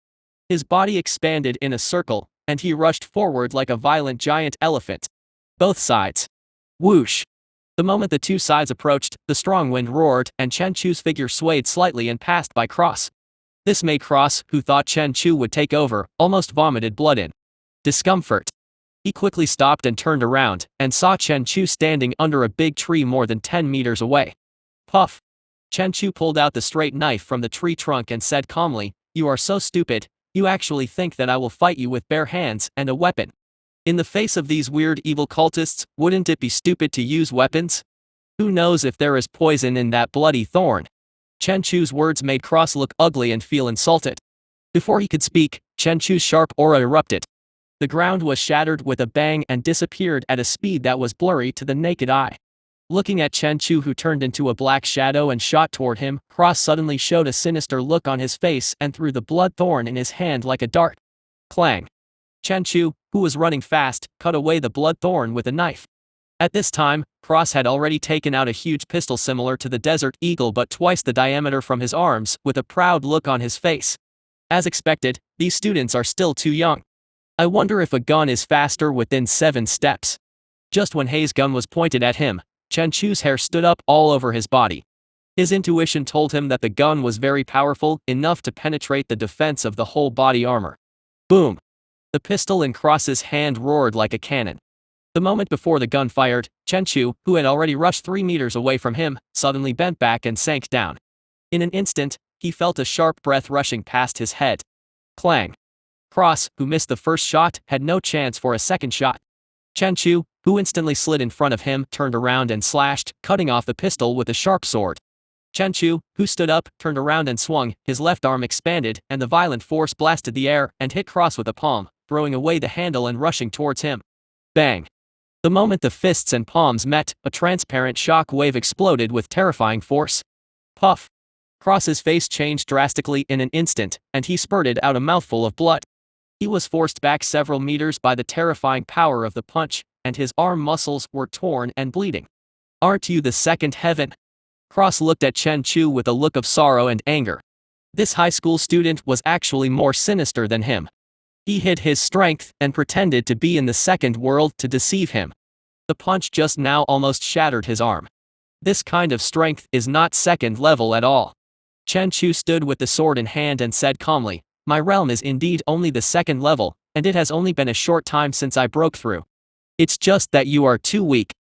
His body expanded in a circle, and he rushed forward like a violent giant elephant. Both sides. Whoosh! The moment the two sides approached, the strong wind roared and Chen Chu's figure swayed slightly and passed by Cross. This made Cross, who thought Chen Chu would take over, almost vomited blood in discomfort. He quickly stopped and turned around, and saw Chen Chu standing under a big tree more than 10 meters away. Puff! Chen Chu pulled out the straight knife from the tree trunk and said calmly, "You are so stupid, you actually think that I will fight you with bare hands and a weapon. In the face of these weird evil cultists, wouldn't it be stupid to use weapons? Who knows if there is poison in that bloody thorn?" Chen Chu's words made Cross look ugly and feel insulted. Before he could speak, Chen Chu's sharp aura erupted. The ground was shattered with a bang and disappeared at a speed that was blurry to the naked eye. Looking at Chen Chu, who turned into a black shadow and shot toward him, Cross suddenly showed a sinister look on his face and threw the blood thorn in his hand like a dart. Clang! Chen Chu, who was running fast, cut away the blood thorn with a knife. At this time, Cross had already taken out a huge pistol similar to the Desert Eagle but twice the diameter from his arms, with a proud look on his face. As expected, these students are still too young. I wonder if a gun is faster within 7 steps. Just when Hay's gun was pointed at him, Chen Chu's hair stood up all over his body. His intuition told him that the gun was very powerful, enough to penetrate the defense of the whole body armor. Boom! The pistol in Cross's hand roared like a cannon. The moment before the gun fired, Chen Chu, who had already rushed 3 meters away from him, suddenly bent back and sank down. In an instant, he felt a sharp breath rushing past his head. Clang! Cross, who missed the first shot, had no chance for a second shot. Chen Chu, who instantly slid in front of him, turned around and slashed, cutting off the pistol with a sharp sword. Chen Chu, who stood up, turned around and swung, his left arm expanded, and the violent force blasted the air and hit Cross with a palm, throwing away the handle and rushing towards him. Bang! The moment the fists and palms met, a transparent shock wave exploded with terrifying force. Puff! Cross's face changed drastically in an instant, and he spurted out a mouthful of blood. He was forced back several meters by the terrifying power of the punch, and his arm muscles were torn and bleeding. "Aren't you the second heaven?" Cross looked at Chen Chu with a look of sorrow and anger. This high school student was actually more sinister than him. He hid his strength and pretended to be in the second world to deceive him. The punch just now almost shattered his arm. This kind of strength is not second level at all. Chen Chu stood with the sword in hand and said calmly, "My realm is indeed only the second level, and it has only been a short time since I broke through. It's just that you are too weak."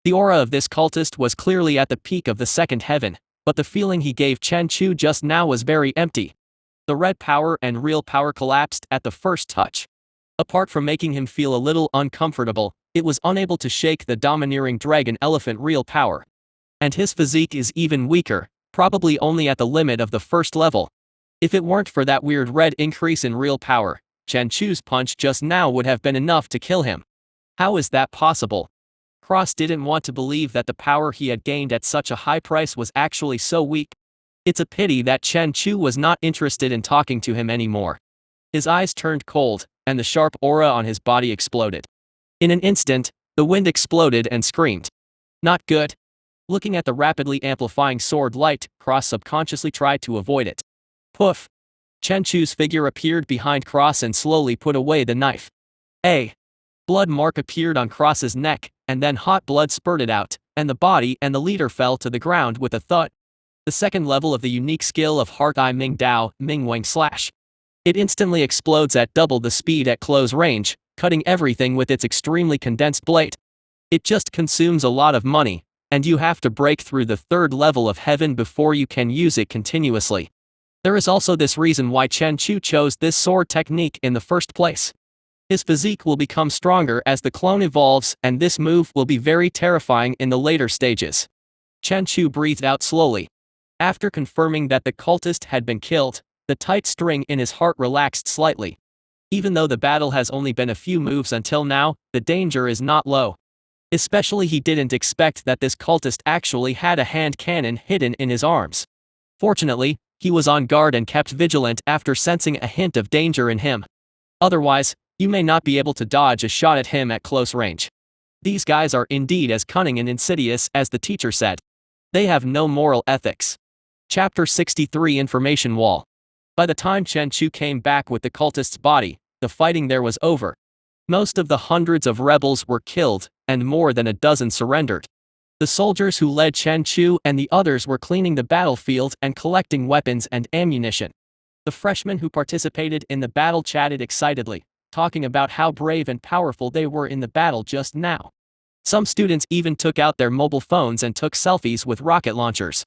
The aura of this cultist was clearly at the peak of the second heaven, but the feeling he gave Chen Chu just now was very empty. The red power and real power collapsed at the first touch. Apart from making him feel a little uncomfortable, it was unable to shake the domineering dragon elephant real power. And his physique is even weaker, probably only at the limit of the first level. If it weren't for that weird red increase in real power, Chen Chu's punch just now would have been enough to kill him. How is that possible? Cross didn't want to believe that the power he had gained at such a high price was actually so weak. It's a pity that Chen Chu was not interested in talking to him anymore. His eyes turned cold, and the sharp aura on his body exploded. In an instant, the wind exploded and screamed. Not good. Looking at the rapidly amplifying sword light, Cross subconsciously tried to avoid it. Poof! Chen Chu's figure appeared behind Cross and slowly put away the knife. A blood mark appeared on Cross's neck, and then hot blood spurted out, and the body and the leader fell to the ground with a thud. The second level of the unique skill of Heart Eye Ming Dao, Ming Wang Slash. It instantly explodes at double the speed at close range, cutting everything with its extremely condensed blade. It just consumes a lot of money, and you have to break through the third level of heaven before you can use it continuously. There is also this reason why Chen Chu chose this sword technique in the first place. His physique will become stronger as the clone evolves, and this move will be very terrifying in the later stages. Chen Chu breathed out slowly. After confirming that the cultist had been killed, the tight string in his heart relaxed slightly. Even though the battle has only been a few moves until now, the danger is not low. Especially he didn't expect that this cultist actually had a hand cannon hidden in his arms. Fortunately, he was on guard and kept vigilant after sensing a hint of danger in him. Otherwise, you may not be able to dodge a shot at him at close range. These guys are indeed as cunning and insidious as the teacher said. They have no moral ethics. Chapter 63 Information Wall. By the time Chen Chu came back with the cultist's body, the fighting there was over. Most of the hundreds of rebels were killed, and more than a dozen surrendered. The soldiers who led Chen Chu and the others were cleaning the battlefield and collecting weapons and ammunition. The freshmen who participated in the battle chatted excitedly, talking about how brave and powerful they were in the battle just now. Some students even took out their mobile phones and took selfies with rocket launchers.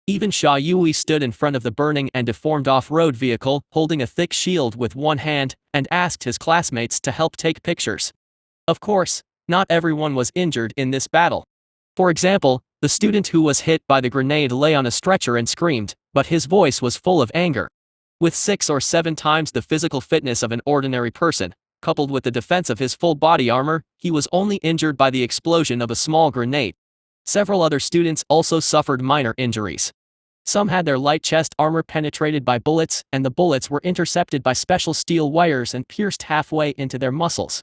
Even Xia Yui stood in front of the burning and deformed off-road vehicle, holding a thick shield with one hand, and asked his classmates to help take pictures. Of course, not everyone was injured in this battle. For example, the student who was hit by the grenade lay on a stretcher and screamed, but his voice was full of anger. With 6 or 7 times the physical fitness of an ordinary person, coupled with the defense of his full body armor, he was only injured by the explosion of a small grenade. Several other students also suffered minor injuries. Some had their light chest armor penetrated by bullets, and the bullets were intercepted by special steel wires and pierced halfway into their muscles.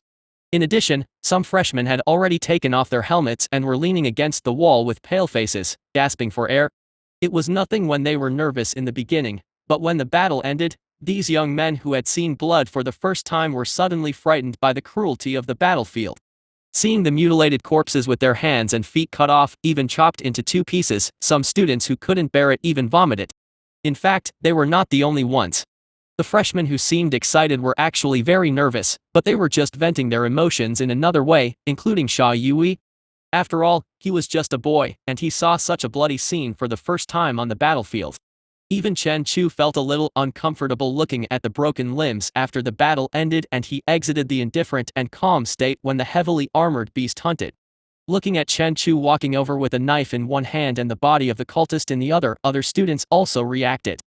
In addition, some freshmen had already taken off their helmets and were leaning against the wall with pale faces, gasping for air. It was nothing when they were nervous in the beginning, but when the battle ended, these young men who had seen blood for the first time were suddenly frightened by the cruelty of the battlefield. Seeing the mutilated corpses with their hands and feet cut off, even chopped into 2 pieces, some students who couldn't bear it even vomited. In fact, they were not the only ones. The freshmen who seemed excited were actually very nervous, but they were just venting their emotions in another way, including Xia Yui. After all, he was just a boy, and he saw such a bloody scene for the first time on the battlefield. Even Chen Chu felt a little uncomfortable looking at the broken limbs after the battle ended, and he exited the indifferent and calm state when the heavily armored beast hunted. Looking at Chen Chu walking over with a knife in one hand and the body of the cultist in the other students also reacted.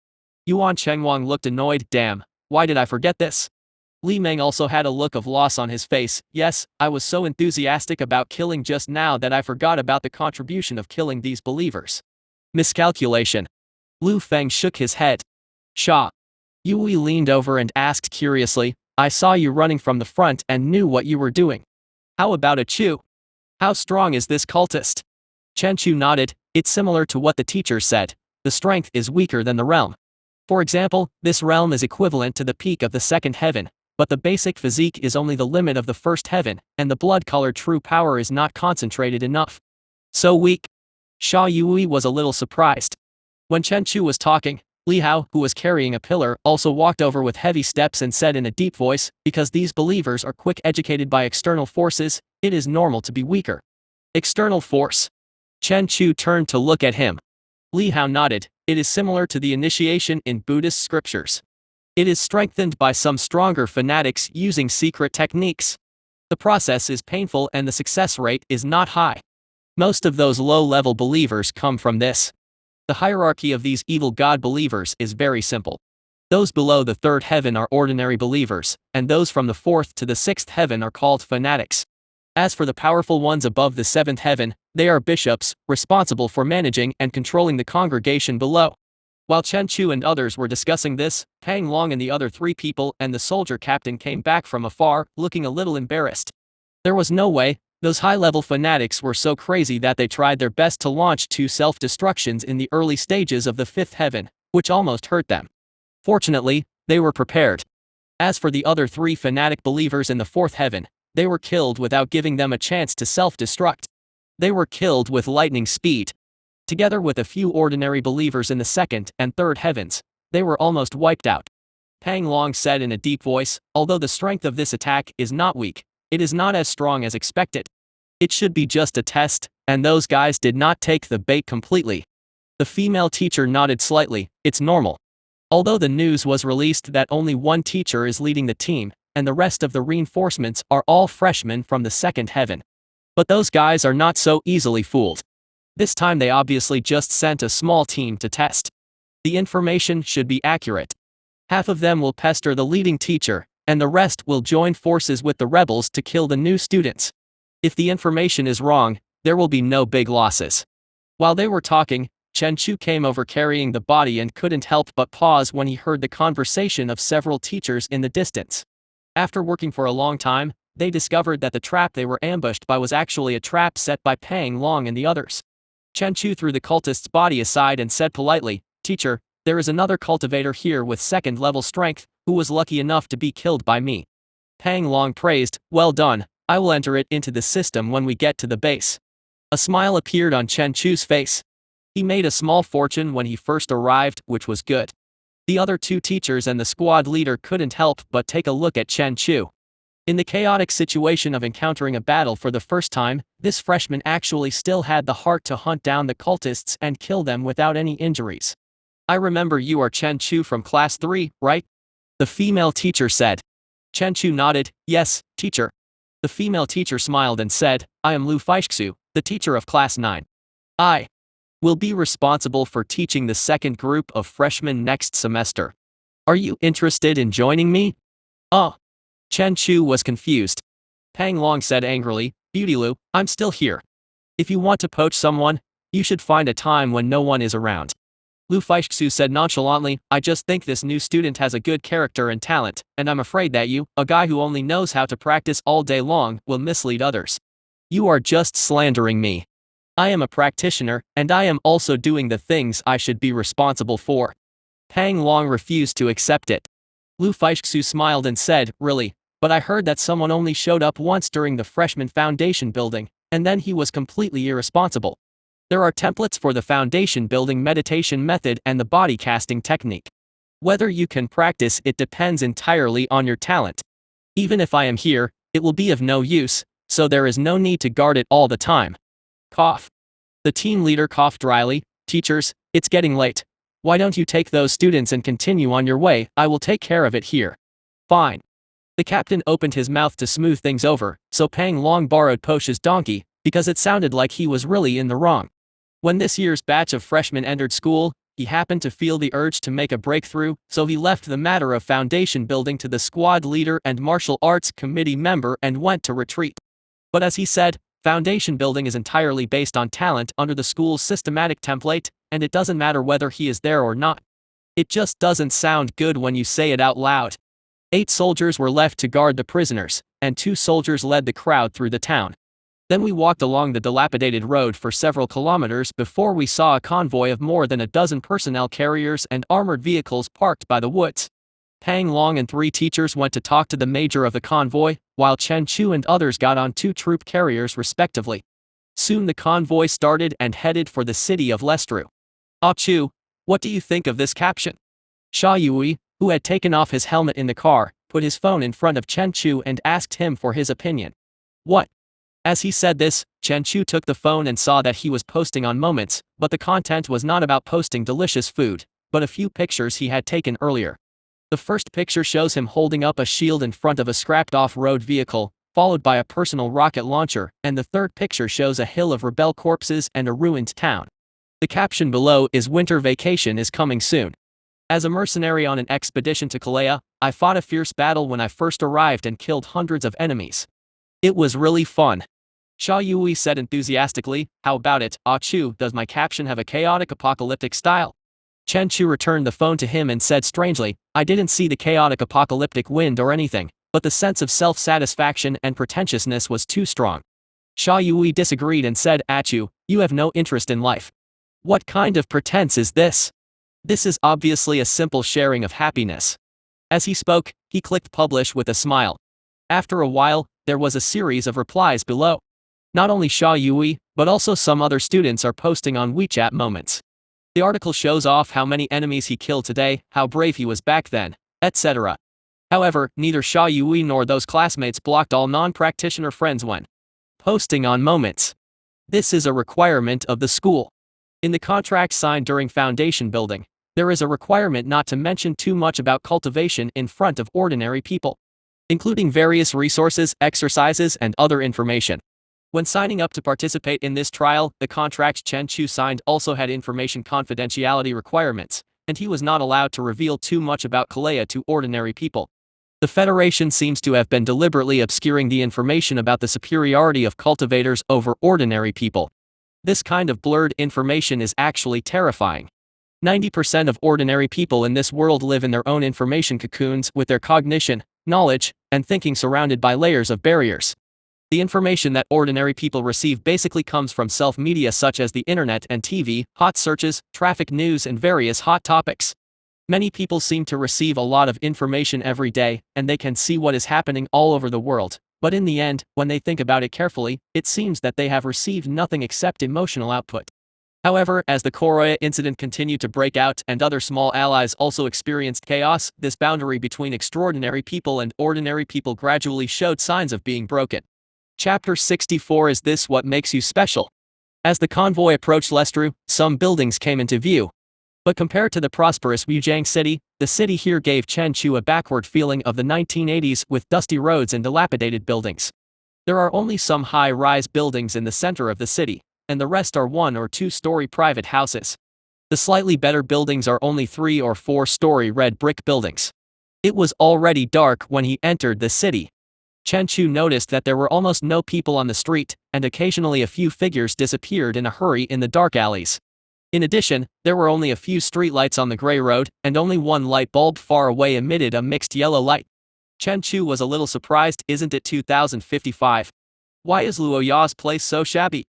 Yuan Chengwang looked annoyed. Damn, why did I forget this? Li Meng also had a look of loss on his face. Yes, I was so enthusiastic about killing just now that I forgot about the contribution of killing these believers. Miscalculation. Lu Feng shook his head. Xia Yui leaned over and asked curiously, I saw you running from the front and knew what you were doing. How about a Chu? How strong is this cultist? Chen Chu nodded. It's similar to what the teacher said. The strength is weaker than the realm. For example, this realm is equivalent to the peak of the second heaven, but the basic physique is only the limit of the first heaven, and the blood-colored true power is not concentrated enough. So weak? Xia Yui was a little surprised. When Chen Chu was talking, Li Hao, who was carrying a pillar, also walked over with heavy steps and said in a deep voice, because these believers are quick educated by external forces, it is normal to be weaker. External force. Chen Chu turned to look at him. Li Hao nodded. It is similar to the initiation in Buddhist scriptures. It is strengthened by some stronger fanatics using secret techniques. The process is painful and the success rate is not high. Most of those low-level believers come from this. The hierarchy of these evil god believers is very simple. Those below the 3rd heaven are ordinary believers, and those from the 4th to the 6th heaven are called fanatics. As for the powerful ones above the 7th heaven, they are bishops, responsible for managing and controlling the congregation below. While Chen Chu and others were discussing this, Pang Long and the other 3 people and the soldier captain came back from afar, looking a little embarrassed. There was no way. Those high-level fanatics were so crazy that they tried their best to launch 2 self-destructions in the early stages of the 5th heaven, which almost hurt them. Fortunately, they were prepared. As for the other 3 fanatic believers in the 4th heaven, they were killed without giving them a chance to self-destruct. They were killed with lightning speed. Together with a few ordinary believers in the 2nd and 3rd heavens, they were almost wiped out. Pang Long said in a deep voice, although the strength of this attack is not weak, it is not as strong as expected. It should be just a test, and those guys did not take the bait completely. The female teacher nodded slightly. It's normal. Although the news was released that only one teacher is leading the team, and the rest of the reinforcements are all freshmen from the 2nd heaven. But those guys are not so easily fooled. This time they obviously just sent a small team to test. The information should be accurate. Half of them will pester the leading teacher, and the rest will join forces with the rebels to kill the new students. If the information is wrong, there will be no big losses. While they were talking, Chen Chu came over carrying the body and couldn't help but pause when he heard the conversation of several teachers in the distance. After working for a long time, they discovered that the trap they were ambushed by was actually a trap set by Pang Long and the others. Chen Chu threw the cultist's body aside and said politely, Teacher, there is another cultivator here with 2nd level strength, who was lucky enough to be killed by me. Pang Long praised, well done, I will enter it into the system when we get to the base. A smile appeared on Chen Chu's face. He made a small fortune when he first arrived, which was good. The other two teachers and the squad leader couldn't help but take a look at Chen Chu. In the chaotic situation of encountering a battle for the first time, this freshman actually still had the heart to hunt down the cultists and kill them without any injuries. I remember you are Chen Chu from class 3, right? The female teacher said. Chen Chu nodded, yes, teacher. The female teacher smiled and said, I am Lu Feishxu, the teacher of class 9. I will be responsible for teaching the second group of freshmen next semester. Are you interested in joining me? Chen Chu was confused. Pang Long said angrily, Beauty Lu, I'm still here. If you want to poach someone, you should find a time when no one is around. Lu Feishxu said nonchalantly, I just think this new student has a good character and talent, and I'm afraid that you, a guy who only knows how to practice all day long, will mislead others. You are just slandering me. I am a practitioner, and I am also doing the things I should be responsible for. Pang Long refused to accept it. Lu Feishxu smiled and said, really, but I heard that someone only showed up once during the freshman foundation building, and then he was completely irresponsible. There are templates for the foundation building meditation method and the body casting technique. Whether you can practice it depends entirely on your talent. Even if I am here, it will be of no use, so there is no need to guard it all the time. Cough. The team leader coughed dryly, teachers, it's getting late. Why don't you take those students and continue on your way, I will take care of it here. Fine. The captain opened his mouth to smooth things over, so Pang Long borrowed Posh's donkey, because it sounded like he was really in the wrong. When this year's batch of freshmen entered school, he happened to feel the urge to make a breakthrough, so he left the matter of foundation building to the squad leader and martial arts committee member and went to retreat. But as he said, foundation building is entirely based on talent under the school's systematic template, and it doesn't matter whether he is there or not. It just doesn't sound good when you say it out loud. 8 soldiers were left to guard the prisoners, and 2 soldiers led the crowd through the town. Then we walked along the dilapidated road for several kilometers before we saw a convoy of more than a dozen personnel carriers and armored vehicles parked by the woods. Pang Long and 3 teachers went to talk to the major of the convoy, while Chen Chu and others got on 2 troop carriers respectively. Soon the convoy started and headed for the city of Lestru. Ah Chu, what do you think of this caption? Sha Yui, who had taken off his helmet in the car, put his phone in front of Chen Chu and asked him for his opinion. What? As he said this, Chen Chu took the phone and saw that he was posting on Moments, but the content was not about posting delicious food, but a few pictures he had taken earlier. The first picture shows him holding up a shield in front of a scrapped off-road vehicle, followed by a personal rocket launcher, and the third picture shows a hill of rebel corpses and a ruined town. The caption below is Winter vacation is coming soon. As a mercenary on an expedition to Kalea, I fought a fierce battle when I first arrived and killed hundreds of enemies. It was really fun. Sha Yui said enthusiastically, how about it, Ah Chu, does my caption have a chaotic apocalyptic style? Chen Chu returned the phone to him and said strangely, I didn't see the chaotic apocalyptic wind or anything, but the sense of self-satisfaction and pretentiousness was too strong. Sha Yui disagreed and said, Ah Chu, you have no interest in life. What kind of pretense is this? This is obviously a simple sharing of happiness. As he spoke, he clicked publish with a smile. After a while, there was a series of replies below. Not only Sha Yui, but also some other students are posting on WeChat Moments. The article shows off how many enemies he killed today, how brave he was back then, etc. However, neither Sha Yui nor those classmates blocked all non-practitioner friends when posting on Moments. This is a requirement of the school. In the contract signed during foundation building, there is a requirement not to mention too much about cultivation in front of ordinary people, including various resources, exercises, and other information. When signing up to participate in this trial, the contract Chen Chu signed also had information confidentiality requirements, and he was not allowed to reveal too much about Kalea to ordinary people. The Federation seems to have been deliberately obscuring the information about the superiority of cultivators over ordinary people. This kind of blurred information is actually terrifying. 90% of ordinary people in this world live in their own information cocoons with their cognition, knowledge, and thinking surrounded by layers of barriers. The information that ordinary people receive basically comes from self-media such as the internet and TV, hot searches, traffic news, and various hot topics. Many people seem to receive a lot of information every day, and they can see what is happening all over the world, But in the end, when they think about it carefully, it seems that they have received nothing except emotional output. However, as the Koroya incident continued to break out and other small allies also experienced chaos, this boundary between extraordinary people and ordinary people gradually showed signs of being broken. Chapter 64. Is this what makes you special? As the convoy approached Lestru, some buildings came into view. But compared to the prosperous Wujiang city, the city here gave Chen Chu a backward feeling of the 1980s with dusty roads and dilapidated buildings. There are only some high-rise buildings in the center of the city, and the rest are 1- or 2-story private houses. The slightly better buildings are only 3- or 4-story red brick buildings. It was already dark when he entered the city. Chen Chu noticed that there were almost no people on the street, and occasionally a few figures disappeared in a hurry in the dark alleys. In addition, there were only a few streetlights on the gray road, and only one light bulb far away emitted a mixed yellow light. Chen Chu was a little surprised. Isn't it 2055? Why is Luoya's place so shabby?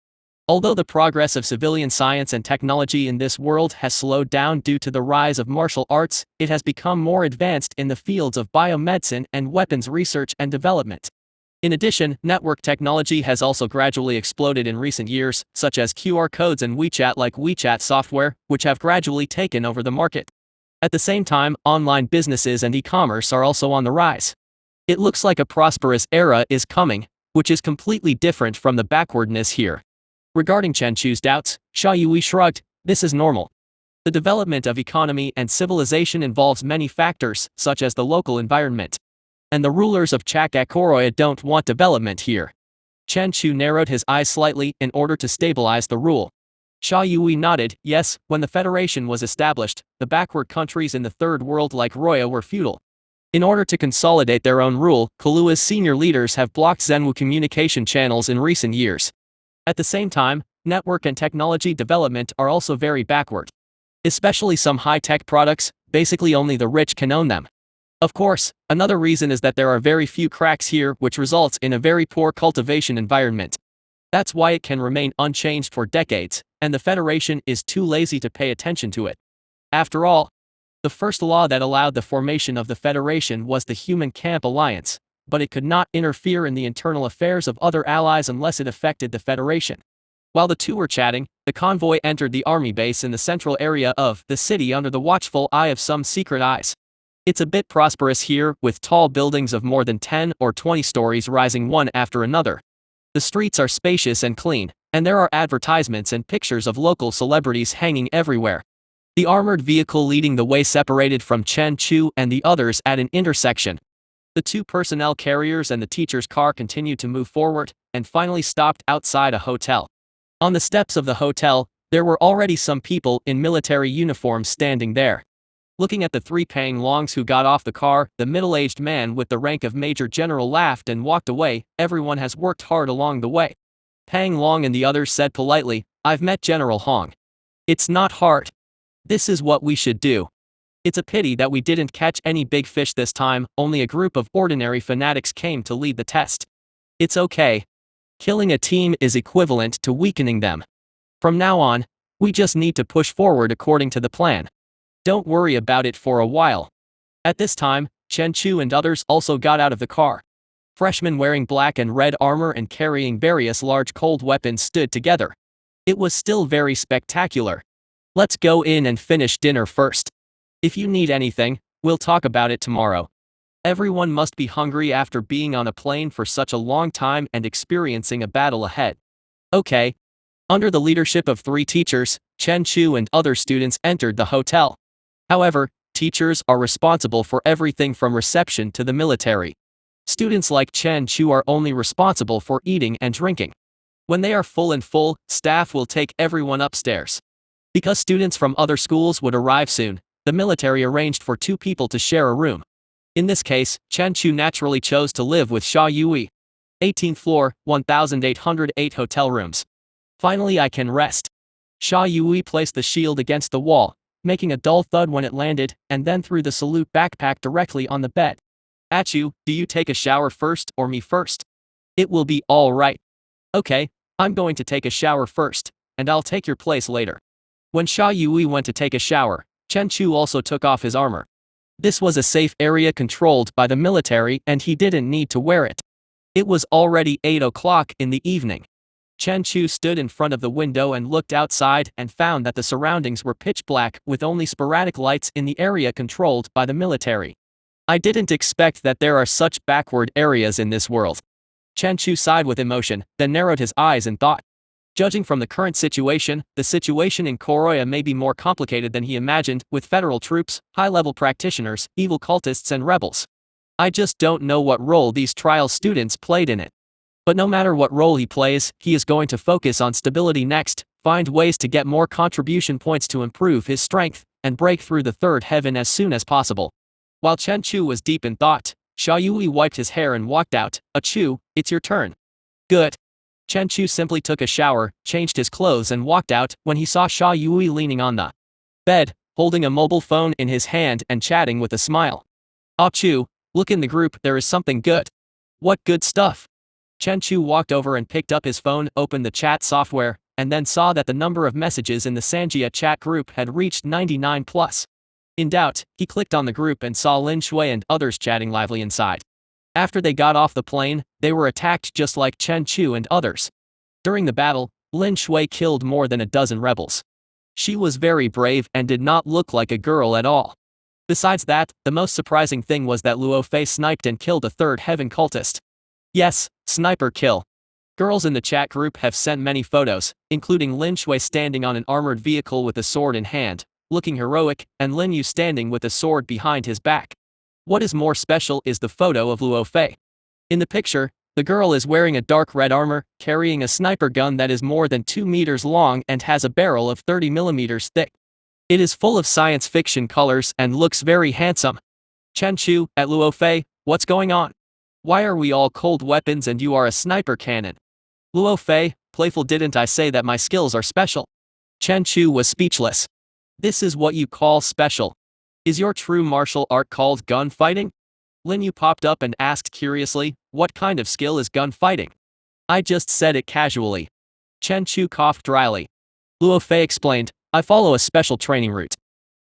Although the progress of civilian science and technology in this world has slowed down due to the rise of martial arts, it has become more advanced in the fields of biomedicine and weapons research and development. In addition, network technology has also gradually exploded in recent years, such as QR codes and WeChat-like WeChat software, which have gradually taken over the market. At the same time, online businesses and e-commerce are also on the rise. It looks like a prosperous era is coming, which is completely different from the backwardness here. Regarding Chen Chu's doubts, Xia Yui shrugged. This is normal. The development of economy and civilization involves many factors, such as the local environment. And the rulers of Koroya don't want development here. Chen Chu narrowed his eyes slightly in order to stabilize the rule. Xia Yui nodded. Yes, when the Federation was established, the backward countries in the Third World like Roya were feudal. In order to consolidate their own rule, Kalua's senior leaders have blocked Zenwu communication channels in recent years. At the same time, network and technology development are also very backward. Especially some high-tech products, basically only the rich can own them. Of course, another reason is that there are very few cracks here, which results in a very poor cultivation environment. That's why it can remain unchanged for decades, and the Federation is too lazy to pay attention to it. After all, the first law that allowed the formation of the Federation was the Human Camp Alliance, but it could not interfere in the internal affairs of other allies unless it affected the Federation. While the two were chatting, the convoy entered the army base in the central area of the city under the watchful eye of some secret eyes. It's a bit prosperous here, with tall buildings of more than 10 or 20 stories rising one after another. The streets are spacious and clean, and there are advertisements and pictures of local celebrities hanging everywhere. The armored vehicle leading the way separated from Chen Chu and the others at an intersection. The 2 personnel carriers and the teacher's car continued to move forward, and finally stopped outside a hotel. On the steps of the hotel, there were already some people in military uniforms standing there. Looking at the 3 Pang Longs who got off the car, the middle-aged man with the rank of Major General laughed and walked away. Everyone has worked hard along the way. Pang Long and the others said politely, I've met General Hong. It's not hard. This is what we should do. It's a pity that we didn't catch any big fish this time, only a group of ordinary fanatics came to lead the test. It's okay. Killing a team is equivalent to weakening them. From now on, we just need to push forward according to the plan. Don't worry about it for a while. At this time, Chen Chu and others also got out of the car. Freshmen wearing black and red armor and carrying various large cold weapons stood together. It was still very spectacular. Let's go in and finish dinner first. If you need anything, we'll talk about it tomorrow. Everyone must be hungry after being on a plane for such a long time and experiencing a battle ahead. Okay. Under the leadership of 3 teachers, Chen Chu and other students entered the hotel. However, teachers are responsible for everything from reception to the military. Students like Chen Chu are only responsible for eating and drinking. When they are full, staff will take everyone upstairs. Because students from other schools would arrive soon, the military arranged for 2 people to share a room. In this case, Chen Chu naturally chose to live with Xia Yui. 18th floor, 1808 hotel rooms. Finally I can rest. Xia Yui placed the shield against the wall, making a dull thud when it landed, and then threw the salute backpack directly on the bed. Achu, do you take a shower first or me first? It will be all right. Okay, I'm going to take a shower first, and I'll take your place later. When Xia Yui went to take a shower, Chen Chu also took off his armor. This was a safe area controlled by the military and he didn't need to wear it. It was already 8 o'clock in the evening. Chen Chu stood in front of the window and looked outside and found that the surroundings were pitch black with only sporadic lights in the area controlled by the military. I didn't expect that there are such backward areas in this world. Chen Chu sighed with emotion, then narrowed his eyes in thought. Judging from the current situation, the situation in Koroya may be more complicated than he imagined, with federal troops, high-level practitioners, evil cultists and rebels. I just don't know what role these trial students played in it. But no matter what role he plays, he is going to focus on stability next, find ways to get more contribution points to improve his strength, and break through the third heaven as soon as possible. While Chen Chu was deep in thought, Xia Yui wiped his hair and walked out. Chu, it's your turn. Good. Chen Chu simply took a shower, changed his clothes and walked out when he saw Xia Yui leaning on the bed, holding a mobile phone in his hand and chatting with a smile. Chu, look in the group, there is something good. What good stuff? Chen Chu walked over and picked up his phone, opened the chat software, and then saw that the number of messages in the Sanjia chat group had reached 99 plus. In doubt, he clicked on the group and saw Lin Shui and others chatting lively inside. After they got off the plane, they were attacked just like Chen Chu and others. During the battle, Lin Shui killed more than a dozen rebels. She was very brave and did not look like a girl at all. Besides that, the most surprising thing was that Luo Fei sniped and killed a third heaven cultist. Yes, sniper kill. Girls in the chat group have sent many photos, including Lin Shui standing on an armored vehicle with a sword in hand, looking heroic, and Lin Yu standing with a sword behind his back. What is more special is the photo of Luo Fei. In the picture, the girl is wearing a dark red armor, carrying a sniper gun that is more than 2 meters long and has a barrel of 30 millimeters thick. It is full of science fiction colors and looks very handsome. Chen Chu, at Luo Fei, what's going on? Why are we all cold weapons and you are a sniper cannon? Luo Fei, playful, didn't I say that my skills are special? Chen Chu was speechless. This is what you call special. Is your true martial art called gunfighting? Lin Yu popped up and asked curiously, what kind of skill is gunfighting? I just said it casually. Chen Chu coughed dryly. Luo Fei explained, I follow a special training route.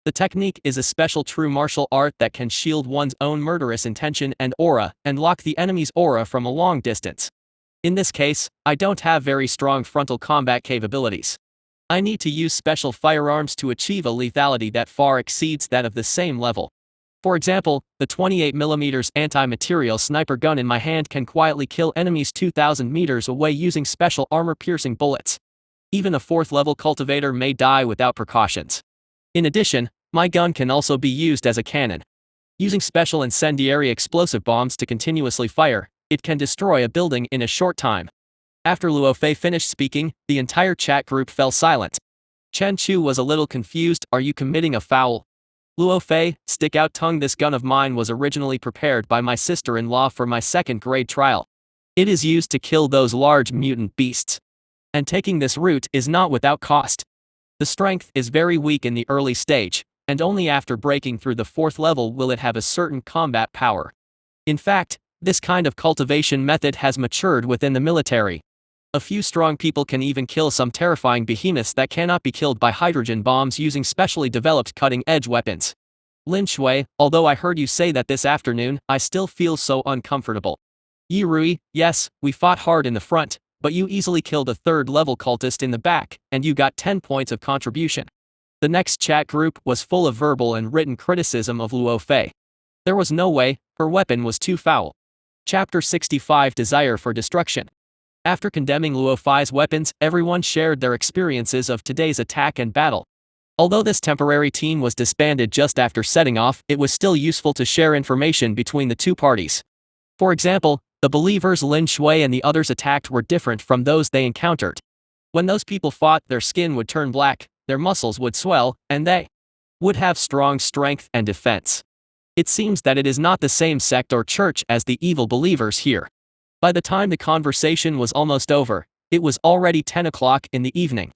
The technique is a special true martial art that can shield one's own murderous intention and aura, and lock the enemy's aura from a long distance. In this case, I don't have very strong frontal combat capabilities. I need to use special firearms to achieve a lethality that far exceeds that of the same level. For example, the 28mm anti-material sniper gun in my hand can quietly kill enemies 2,000 meters away using special armor-piercing bullets. Even a 4th-level cultivator may die without precautions. In addition, my gun can also be used as a cannon. Using special incendiary explosive bombs to continuously fire, it can destroy a building in a short time. After Luo Fei finished speaking, the entire chat group fell silent. Chen Chu was a little confused. Are you committing a foul? Luo Fei, stick out tongue. This gun of mine was originally prepared by my sister-in-law for my 2nd grade trial. It is used to kill those large mutant beasts. And taking this route is not without cost. The strength is very weak in the early stage, and only after breaking through the 4th level will it have a certain combat power. In fact, this kind of cultivation method has matured within the military. A few strong people can even kill some terrifying behemoths that cannot be killed by hydrogen bombs using specially developed cutting-edge weapons. Lin Shui, although I heard you say that this afternoon, I still feel so uncomfortable. Yi Rui, yes, we fought hard in the front, but you easily killed a 3rd-level cultist in the back, and you got 10 points of contribution. The next chat group was full of verbal and written criticism of Luo Fei. There was no way, her weapon was too foul. Chapter 65 Desire for Destruction. After condemning Luo Fei's weapons, everyone shared their experiences of today's attack and battle. Although this temporary team was disbanded just after setting off, it was still useful to share information between the two parties. For example, the believers Lin Shui and the others attacked were different from those they encountered. When those people fought, their skin would turn black, their muscles would swell, and they would have strong strength and defense. It seems that it is not the same sect or church as the evil believers here. By the time the conversation was almost over, it was already 10 o'clock in the evening.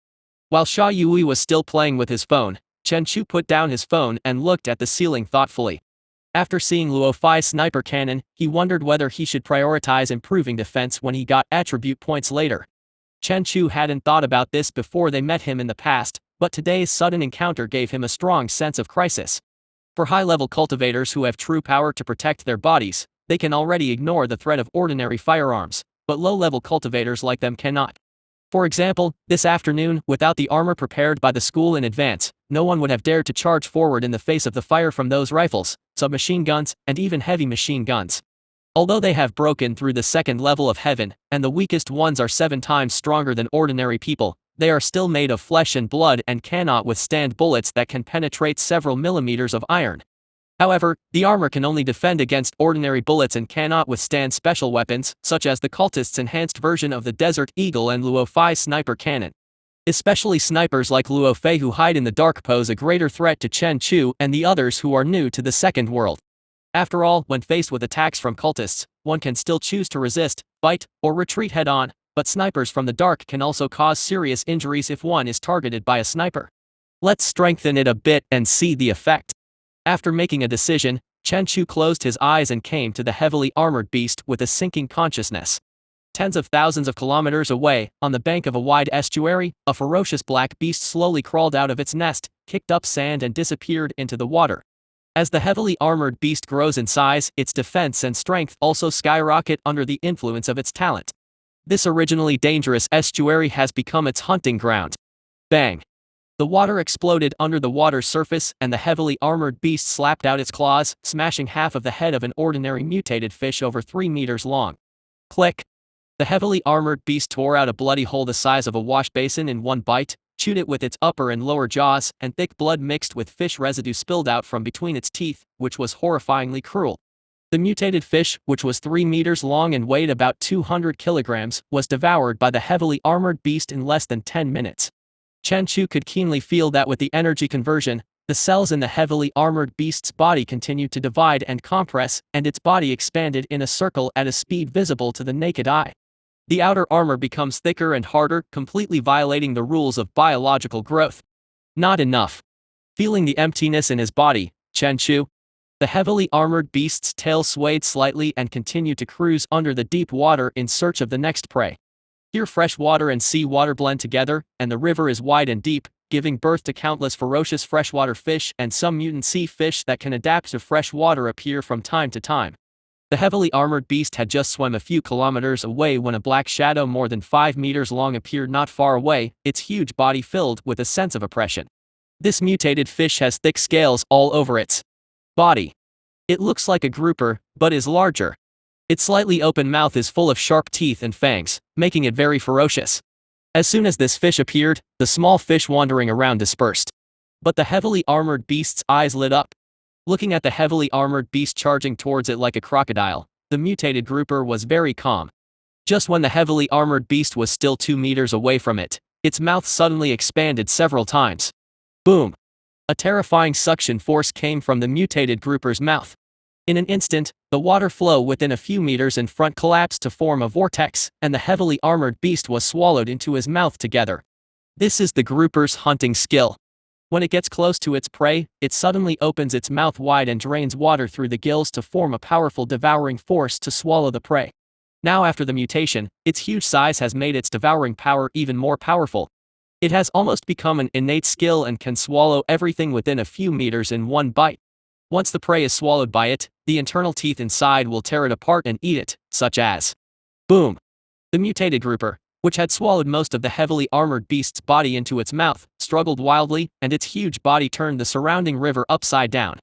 While Xia Yui was still playing with his phone, Chen Chu put down his phone and looked at the ceiling thoughtfully. After seeing Luo Fei's sniper cannon, he wondered whether he should prioritize improving defense when he got attribute points later. Chen Chu hadn't thought about this before they met him in the past, but today's sudden encounter gave him a strong sense of crisis. For high-level cultivators who have true power to protect their bodies, they can already ignore the threat of ordinary firearms, but low-level cultivators like them cannot. For example, this afternoon, without the armor prepared by the school in advance, no one would have dared to charge forward in the face of the fire from those rifles, submachine guns, and even heavy machine guns. Although they have broken through the second level of heaven, and the weakest ones are 7 times stronger than ordinary people, they are still made of flesh and blood and cannot withstand bullets that can penetrate several millimeters of iron. However, the armor can only defend against ordinary bullets and cannot withstand special weapons, such as the cultists' enhanced version of the Desert Eagle and Luo Fei sniper cannon. Especially snipers like Luo Fei who hide in the dark pose a greater threat to Chen Chu and the others who are new to the second world. After all, when faced with attacks from cultists, one can still choose to resist, fight, or retreat head-on, but snipers from the dark can also cause serious injuries if one is targeted by a sniper. Let's strengthen it a bit and see the effect. After making a decision, Chen Chu closed his eyes and came to the heavily armored beast with a sinking consciousness. Tens of thousands of kilometers away, on the bank of a wide estuary, a ferocious black beast slowly crawled out of its nest, kicked up sand and disappeared into the water. As the heavily armored beast grows in size, its defense and strength also skyrocket under the influence of its talent. This originally dangerous estuary has become its hunting ground. Bang! The water exploded under the water's surface and the heavily armored beast slapped out its claws, smashing half of the head of an ordinary mutated fish over 3 meters long. Click! The heavily armored beast tore out a bloody hole the size of a wash basin in one bite, chewed it with its upper and lower jaws, and thick blood mixed with fish residue spilled out from between its teeth, which was horrifyingly cruel. The mutated fish, which was 3 meters long and weighed about 200 kilograms, was devoured by the heavily armored beast in less than 10 minutes. Chen Chu could keenly feel that with the energy conversion, the cells in the heavily armored beast's body continued to divide and compress, and its body expanded in a circle at a speed visible to the naked eye. The outer armor becomes thicker and harder, completely violating the rules of biological growth. Not enough. Feeling the emptiness in his body, Chen Chu, the heavily armored beast's tail swayed slightly and continued to cruise under the deep water in search of the next prey. Here fresh water and sea water blend together, and the river is wide and deep, giving birth to countless ferocious freshwater fish and some mutant sea fish that can adapt to fresh water appear from time to time. The heavily armored beast had just swum a few kilometers away when a black shadow more than 5 meters long appeared not far away, its huge body filled with a sense of oppression. This mutated fish has thick scales all over its body. It looks like a grouper, but is larger. Its slightly open mouth is full of sharp teeth and fangs, making it very ferocious. As soon as this fish appeared, the small fish wandering around dispersed. But the heavily armored beast's eyes lit up. Looking at the heavily armored beast charging towards it like a crocodile, the mutated grouper was very calm. Just when the heavily armored beast was still 2 meters away from it, its mouth suddenly expanded several times. Boom! A terrifying suction force came from the mutated grouper's mouth. In an instant, the water flow within a few meters in front collapsed to form a vortex, and the heavily armored beast was swallowed into his mouth together. This is the grouper's hunting skill. When it gets close to its prey, it suddenly opens its mouth wide and drains water through the gills to form a powerful devouring force to swallow the prey. Now after the mutation, its huge size has made its devouring power even more powerful. It has almost become an innate skill and can swallow everything within a few meters in one bite. Once the prey is swallowed by it, the internal teeth inside will tear it apart and eat it, such as boom! The mutated grouper, which had swallowed most of the heavily armored beast's body into its mouth, struggled wildly, and its huge body turned the surrounding river upside down.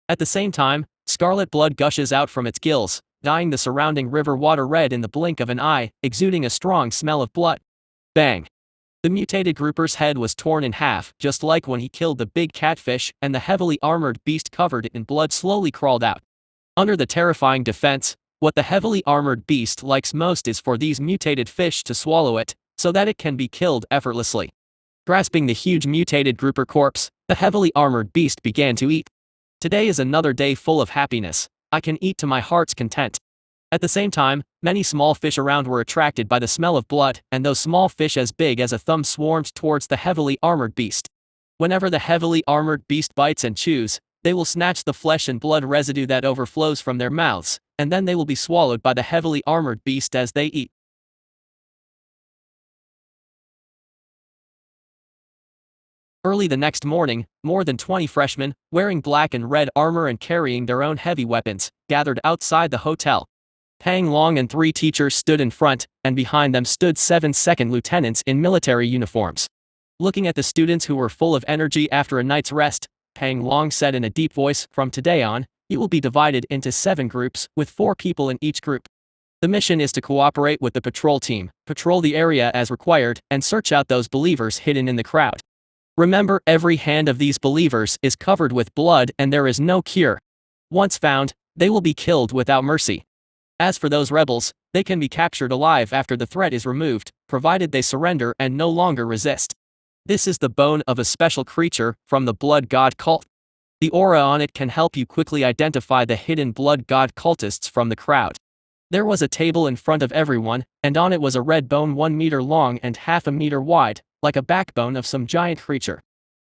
At the same time, scarlet blood gushes out from its gills, dyeing the surrounding river water red in the blink of an eye, exuding a strong smell of blood. Bang! The mutated grouper's head was torn in half, just like when he killed the big catfish, and the heavily armored beast covered in blood slowly crawled out. Under the terrifying defense, what the heavily armored beast likes most is for these mutated fish to swallow it, so that it can be killed effortlessly. Grasping the huge mutated grouper corpse, the heavily armored beast began to eat. Today is another day full of happiness. I can eat to my heart's content. At the same time, many small fish around were attracted by the smell of blood, and those small fish as big as a thumb swarmed towards the heavily armored beast. Whenever the heavily armored beast bites and chews, they will snatch the flesh and blood residue that overflows from their mouths, and then they will be swallowed by the heavily armored beast as they eat. Early the next morning, more than 20 freshmen, wearing black and red armor and carrying their own heavy weapons, gathered outside the hotel. Pang Long and 3 teachers stood in front, and behind them stood 7 second lieutenants in military uniforms. Looking at the students who were full of energy after a night's rest, Pang Long said in a deep voice, "From today on, you will be divided into 7 groups, with 4 people in each group. The mission is to cooperate with the patrol team, patrol the area as required, and search out those believers hidden in the crowd. Remember, every hand of these believers is covered with blood and there is no cure. Once found, they will be killed without mercy. As for those rebels, they can be captured alive after the threat is removed, provided they surrender and no longer resist. This is the bone of a special creature from the blood god cult. The aura on it can help you quickly identify the hidden blood god cultists from the crowd." There was a table in front of everyone, and on it was a red bone 1 meter long and half a meter wide, like a backbone of some giant creature.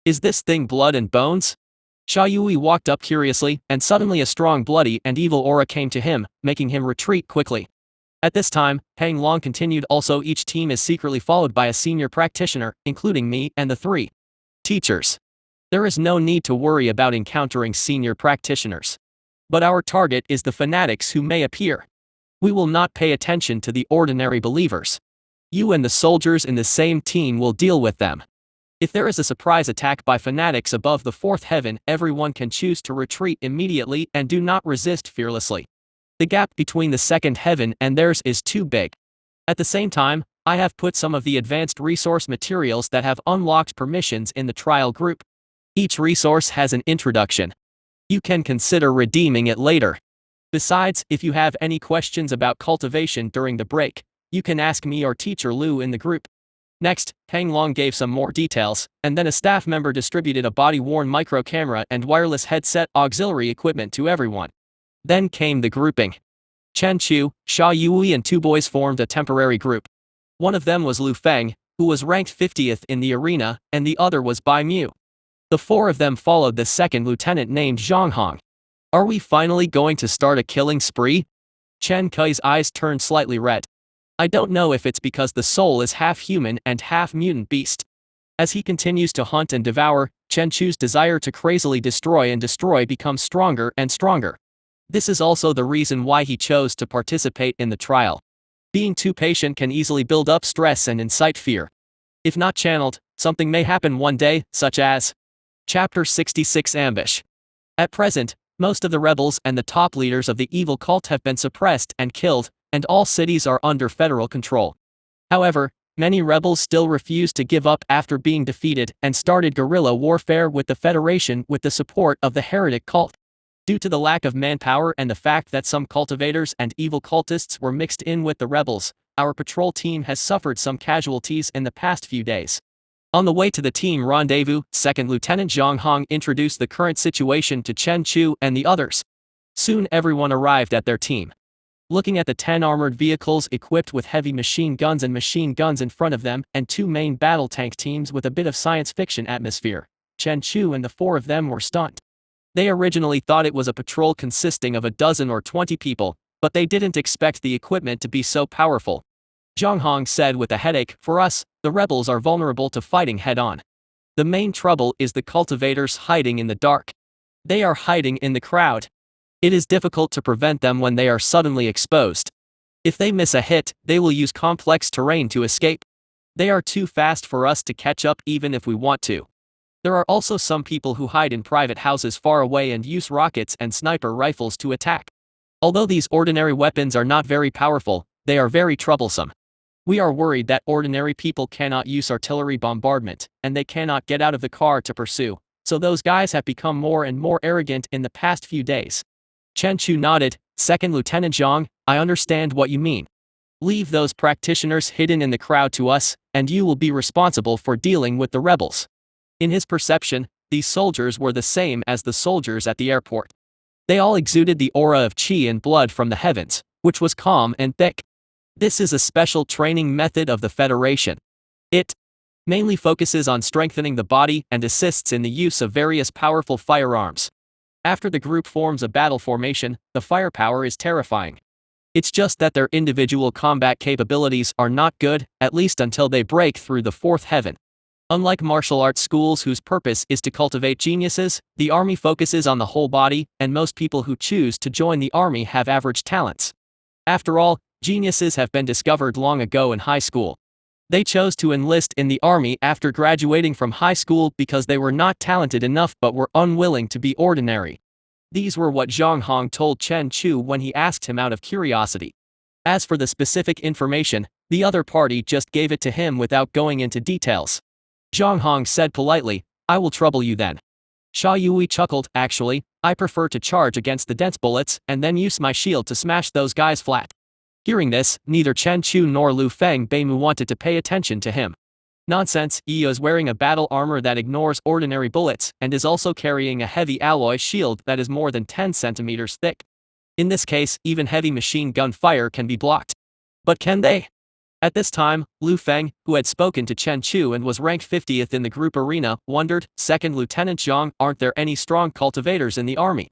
"Is this thing blood and bones?" Sha Yui walked up curiously, and suddenly a strong bloody and evil aura came to him, making him retreat quickly. At this time, Pang Long continued, "Also each team is secretly followed by a senior practitioner, including me and the 3 teachers. There is no need to worry about encountering senior practitioners. But our target is the fanatics who may appear. We will not pay attention to the ordinary believers. You and the soldiers in the same team will deal with them. If there is a surprise attack by fanatics above the 4th heaven, everyone can choose to retreat immediately and do not resist fearlessly. The gap between the 2nd heaven and theirs is too big. At the same time, I have put some of the advanced resource materials that have unlocked permissions in the trial group. Each resource has an introduction. You can consider redeeming it later. Besides, if you have any questions about cultivation during the break, you can ask me or Teacher Lu in the group." Next, Pang Long gave some more details, and then a staff member distributed a body-worn micro camera and wireless headset auxiliary equipment to everyone. Then came the grouping. Chen Chu, Sha Yui and 2 boys formed a temporary group. One of them was Lu Feng, who was ranked 50th in the arena, and the other was Bai Mu. The 4 of them followed the second lieutenant named Zhang Hong. "Are we finally going to start a killing spree?" Chen Kui's eyes turned slightly red. "I don't know if it's because the soul is half human and half mutant beast." As he continues to hunt and devour, Chen Chu's desire to crazily destroy becomes stronger and stronger. This is also the reason why he chose to participate in the trial. Being too patient can easily build up stress and incite fear. If not channeled, something may happen one day, such as Chapter 66 Ambush. At present, most of the rebels and the top leaders of the evil cult have been suppressed and killed, and all cities are under federal control. However, many rebels still refuse to give up after being defeated and started guerrilla warfare with the Federation with the support of the heretic cult. Due to the lack of manpower and the fact that some cultivators and evil cultists were mixed in with the rebels, our patrol team has suffered some casualties in the past few days. On the way to the team rendezvous, 2nd Lieutenant Zhang Hong introduced the current situation to Chen Chu and the others. Soon everyone arrived at their team. Looking at the 10 armored vehicles equipped with heavy machine guns in front of them, and 2 main battle tank teams with a bit of science fiction atmosphere, Chen Chu and the 4 of them were stunned. They originally thought it was a patrol consisting of a dozen or 20 people, but they didn't expect the equipment to be so powerful. Zhang Hong said with a headache, "For us, the rebels are vulnerable to fighting head-on. The main trouble is the cultivators hiding in the dark. They are hiding in the crowd. It is difficult to prevent them when they are suddenly exposed. If they miss a hit, they will use complex terrain to escape. They are too fast for us to catch up even if we want to. There are also some people who hide in private houses far away and use rockets and sniper rifles to attack. Although these ordinary weapons are not very powerful, they are very troublesome. We are worried that ordinary people cannot use artillery bombardment, and they cannot get out of the car to pursue, so those guys have become more and more arrogant in the past few days." Chen Chu nodded. "2nd Lieutenant Zhang, I understand what you mean. Leave those practitioners hidden in the crowd to us, and you will be responsible for dealing with the rebels." In his perception, these soldiers were the same as the soldiers at the airport. They all exuded the aura of qi and blood from the heavens, which was calm and thick. This is a special training method of the Federation. It mainly focuses on strengthening the body and assists in the use of various powerful firearms. After the group forms a battle formation, the firepower is terrifying. It's just that their individual combat capabilities are not good, at least until they break through the 4th heaven. Unlike martial arts schools whose purpose is to cultivate geniuses, the army focuses on the whole body, and most people who choose to join the army have average talents. After all, geniuses have been discovered long ago in high school. They chose to enlist in the army after graduating from high school because they were not talented enough but were unwilling to be ordinary. These were what Zhang Hong told Chen Chu when he asked him out of curiosity. As for the specific information, the other party just gave it to him without going into details. Zhang Hong said politely, "I will trouble you then." Sha Yui chuckled, "Actually, I prefer to charge against the dense bullets and then use my shield to smash those guys flat." Hearing this, neither Chen Chu nor Lu Feng Beimu wanted to pay attention to him. Nonsense, he is wearing a battle armor that ignores ordinary bullets and is also carrying a heavy alloy shield that is more than 10 centimeters thick. In this case, even heavy machine gun fire can be blocked. But can they? At this time, Lu Feng, who had spoken to Chen Chu and was ranked 50th in the group arena, wondered, "Second Lieutenant Zhang, aren't there any strong cultivators in the army?"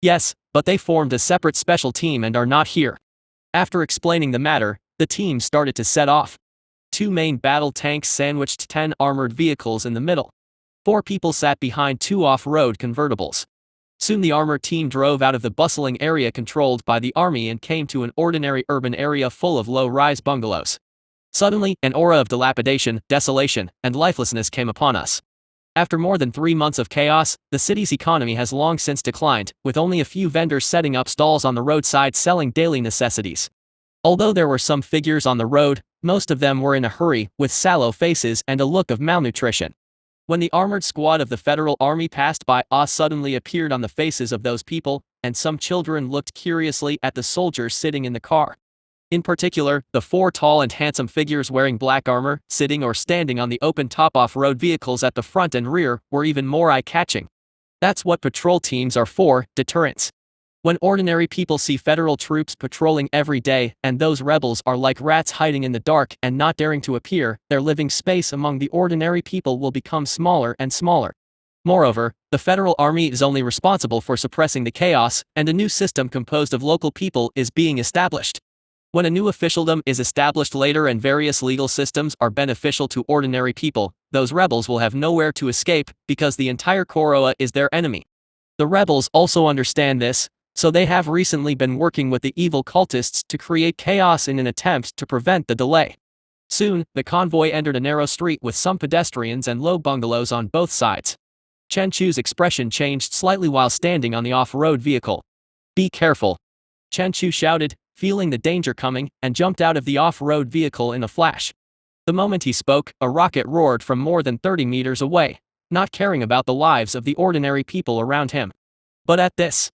"Yes, but they formed a separate special team and are not here." After explaining the matter, the team started to set off. 2 main battle tanks sandwiched 10 armored vehicles in the middle. 4 people sat behind 2 off-road convertibles. Soon the armored team drove out of the bustling area controlled by the army and came to an ordinary urban area full of low-rise bungalows. Suddenly, an aura of dilapidation, desolation, and lifelessness came upon us. After more than 3 months of chaos, the city's economy has long since declined, with only a few vendors setting up stalls on the roadside selling daily necessities. Although there were some figures on the road, most of them were in a hurry, with sallow faces and a look of malnutrition. When the armored squad of the Federal Army passed by, awe suddenly appeared on the faces of those people, and some children looked curiously at the soldiers sitting in the car. In particular, the 4 tall and handsome figures wearing black armor, sitting or standing on the open-top off-road vehicles at the front and rear, were even more eye-catching. That's what patrol teams are for, deterrence. When ordinary people see federal troops patrolling every day, and those rebels are like rats hiding in the dark and not daring to appear, their living space among the ordinary people will become smaller and smaller. Moreover, the Federal Army is only responsible for suppressing the chaos, and a new system composed of local people is being established. When a new officialdom is established later and various legal systems are beneficial to ordinary people, those rebels will have nowhere to escape, because the entire Koroa is their enemy. The rebels also understand this, so they have recently been working with the evil cultists to create chaos in an attempt to prevent the delay. Soon, the convoy entered a narrow street with some pedestrians and low bungalows on both sides. Chen Chu's expression changed slightly while standing on the off-road vehicle. "Be careful," Chen Chu shouted, feeling the danger coming, and jumped out of the off-road vehicle in a flash. The moment he spoke, a rocket roared from more than 30 meters away, not caring about the lives of the ordinary people around him. But at this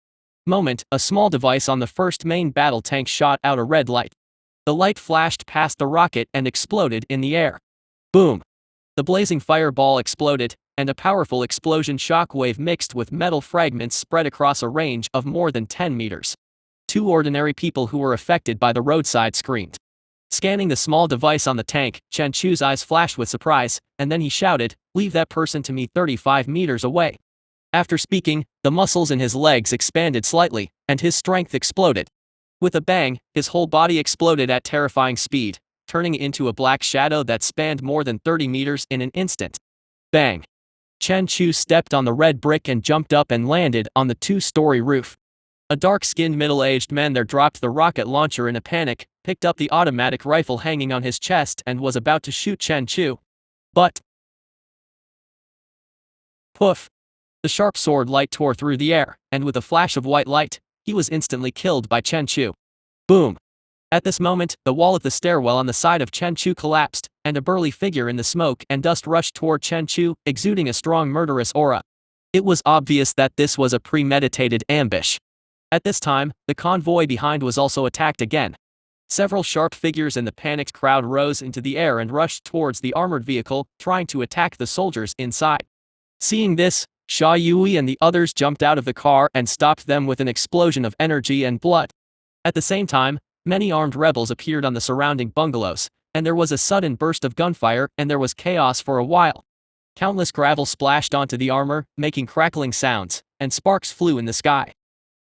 moment, a small device on the first main battle tank shot out a red light. The light flashed past the rocket and exploded in the air. Boom! The blazing fireball exploded, and a powerful explosion shockwave mixed with metal fragments spread across a range of more than 10 meters. 2 ordinary people who were affected by the roadside screamed. Scanning the small device on the tank, Chen Chu's eyes flashed with surprise, and then he shouted, "Leave that person to me 35 meters away." After speaking, the muscles in his legs expanded slightly, and his strength exploded. With a bang, his whole body exploded at terrifying speed, turning into a black shadow that spanned more than 30 meters in an instant. Bang! Chen Chu stepped on the red brick and jumped up and landed on the 2-story roof. A dark-skinned middle-aged man there dropped the rocket launcher in a panic, picked up the automatic rifle hanging on his chest and was about to shoot Chen Chu. But poof! The sharp sword light tore through the air, and with a flash of white light, he was instantly killed by Chen Chu. Boom! At this moment, the wall of the stairwell on the side of Chen Chu collapsed, and a burly figure in the smoke and dust rushed toward Chen Chu, exuding a strong murderous aura. It was obvious that this was a premeditated ambush. At this time, the convoy behind was also attacked again. Several sharp figures in the panicked crowd rose into the air and rushed towards the armored vehicle, trying to attack the soldiers inside. Seeing this, Sha Yui and the others jumped out of the car and stopped them with an explosion of energy and blood. At the same time, many armed rebels appeared on the surrounding bungalows, and there was a sudden burst of gunfire and there was chaos for a while. Countless gravel splashed onto the armor, making crackling sounds, and sparks flew in the sky.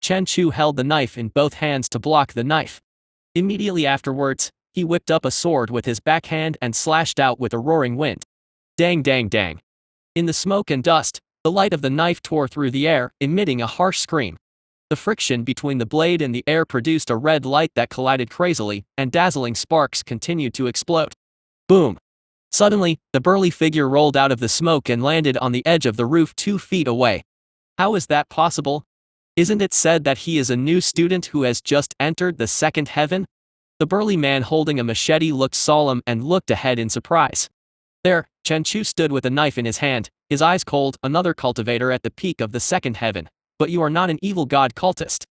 Chen Chu held the knife in both hands to block the knife. Immediately afterwards, he whipped up a sword with his backhand and slashed out with a roaring wind. Dang dang dang. In the smoke and dust, the light of the knife tore through the air, emitting a harsh scream. The friction between the blade and the air produced a red light that collided crazily, and dazzling sparks continued to explode. Boom! Suddenly, the burly figure rolled out of the smoke and landed on the edge of the roof 2 feet away. How is that possible? Isn't it said that he is a new student who has just entered the second heaven? The burly man holding a machete looked solemn and looked ahead in surprise. There, Chen Chu stood with a knife in his hand, his eyes cold, another cultivator at the peak of the second heaven. But you are not an evil god cultist.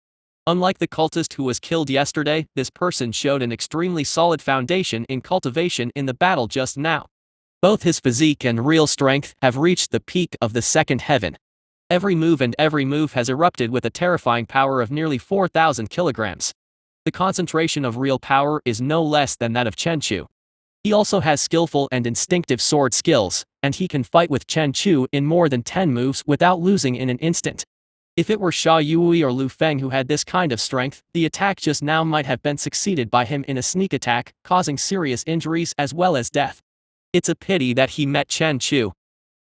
Unlike the cultist who was killed yesterday, this person showed an extremely solid foundation in cultivation in the battle just now. Both his physique and real strength have reached the peak of the second heaven. Every move has erupted with a terrifying power of nearly 4,000 kilograms. The concentration of real power is no less than that of Chen Chu. He also has skillful and instinctive sword skills, and he can fight with Chen Chu in more than 10 moves without losing in an instant. If it were Xia Yui or Lu Feng who had this kind of strength, the attack just now might have been succeeded by him in a sneak attack, causing serious injuries as well as death. It's a pity that he met Chen Chu.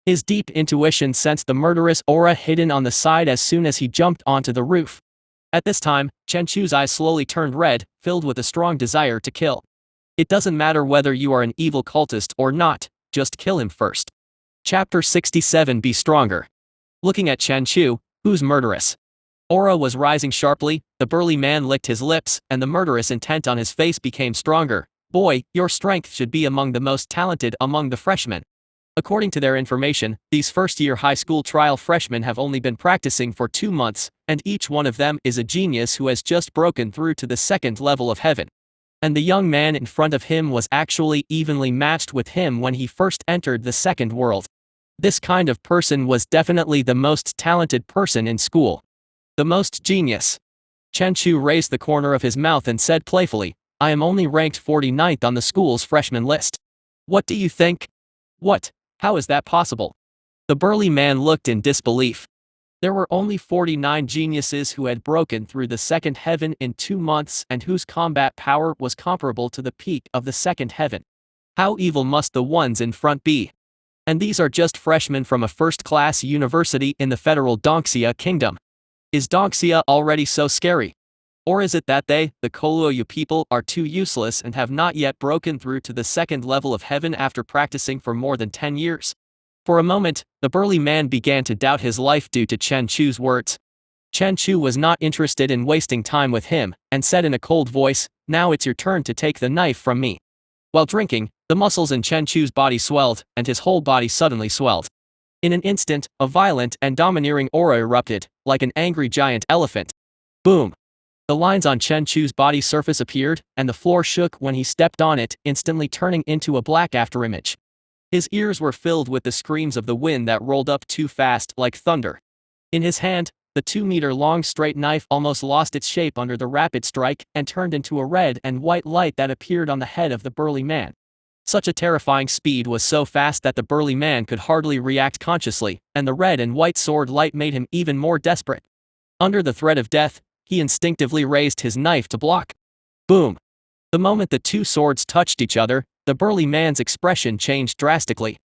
His deep intuition sensed the murderous aura hidden on the side as soon as he jumped onto the roof. At this time, Chen Chu's eyes slowly turned red, filled with a strong desire to kill. It doesn't matter whether you are an evil cultist or not, just kill him first. Chapter 67 Be Stronger. Looking at Chen Chu, who's murderous aura was rising sharply, the burly man licked his lips, and the murderous intent on his face became stronger. Boy, your strength should be among the most talented among the freshmen. According to their information, these first-year high school trial freshmen have only been practicing for 2 months, and each one of them is a genius who has just broken through to the second level of heaven. And the young man in front of him was actually evenly matched with him when he first entered the second world. This kind of person was definitely the most talented person in school. The most genius. Chen Chu raised the corner of his mouth and said playfully, I am only ranked 49th on the school's freshman list. What do you think? What? How is that possible? The burly man looked in disbelief. There were only 49 geniuses who had broken through the second heaven in 2 months and whose combat power was comparable to the peak of the second heaven. How evil must the ones in front be? And these are just freshmen from a first-class university in the federal Dongxia kingdom. Is Dongxia already so scary? Or is it that they, the Koluoyu people, are too useless and have not yet broken through to the second level of heaven after practicing for more than 10 years? For a moment, the burly man began to doubt his life due to Chen Chu's words. Chen Chu was not interested in wasting time with him, and said in a cold voice, now it's your turn to take the knife from me. While drinking, the muscles in Chen Chu's body swelled, and his whole body suddenly swelled. In an instant, a violent and domineering aura erupted, like an angry giant elephant. Boom! The lines on Chen Chu's body surface appeared, and the floor shook when he stepped on it, instantly turning into a black afterimage. His ears were filled with the screams of the wind that rolled up too fast like thunder. In his hand, the 2-meter-long straight knife almost lost its shape under the rapid strike and turned into a red and white light that appeared on the head of the burly man. Such a terrifying speed was so fast that the burly man could hardly react consciously, and the red and white sword light made him even more desperate. Under the threat of death, he instinctively raised his knife to block. Boom! The moment the two swords touched each other, the burly man's expression changed drastically.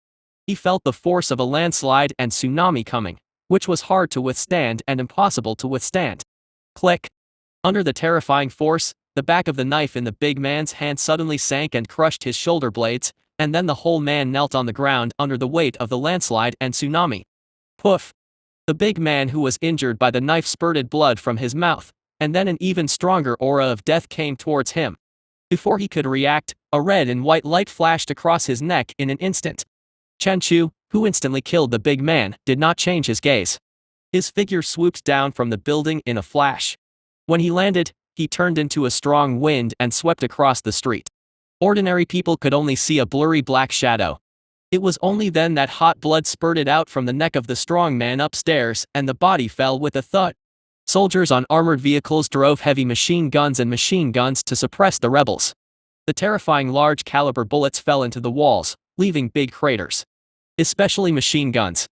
He felt the force of a landslide and tsunami coming, which was hard to withstand and impossible to withstand. Click! Under the terrifying force, the back of the knife in the big man's hand suddenly sank and crushed his shoulder blades, and then the whole man knelt on the ground under the weight of the landslide and tsunami. Poof! The big man who was injured by the knife spurted blood from his mouth, and then an even stronger aura of death came towards him. Before he could react, a red and white light flashed across his neck in an instant. Chen Chu, who instantly killed the big man, did not change his gaze. His figure swooped down from the building in a flash. When he landed, he turned into a strong wind and swept across the street. Ordinary people could only see a blurry black shadow. It was only then that hot blood spurted out from the neck of the strong man upstairs, and the body fell with a thud. Soldiers on armored vehicles drove heavy machine guns and machine guns to suppress the rebels. The terrifying large-caliber bullets fell into the walls, leaving big craters. Especially machine guns.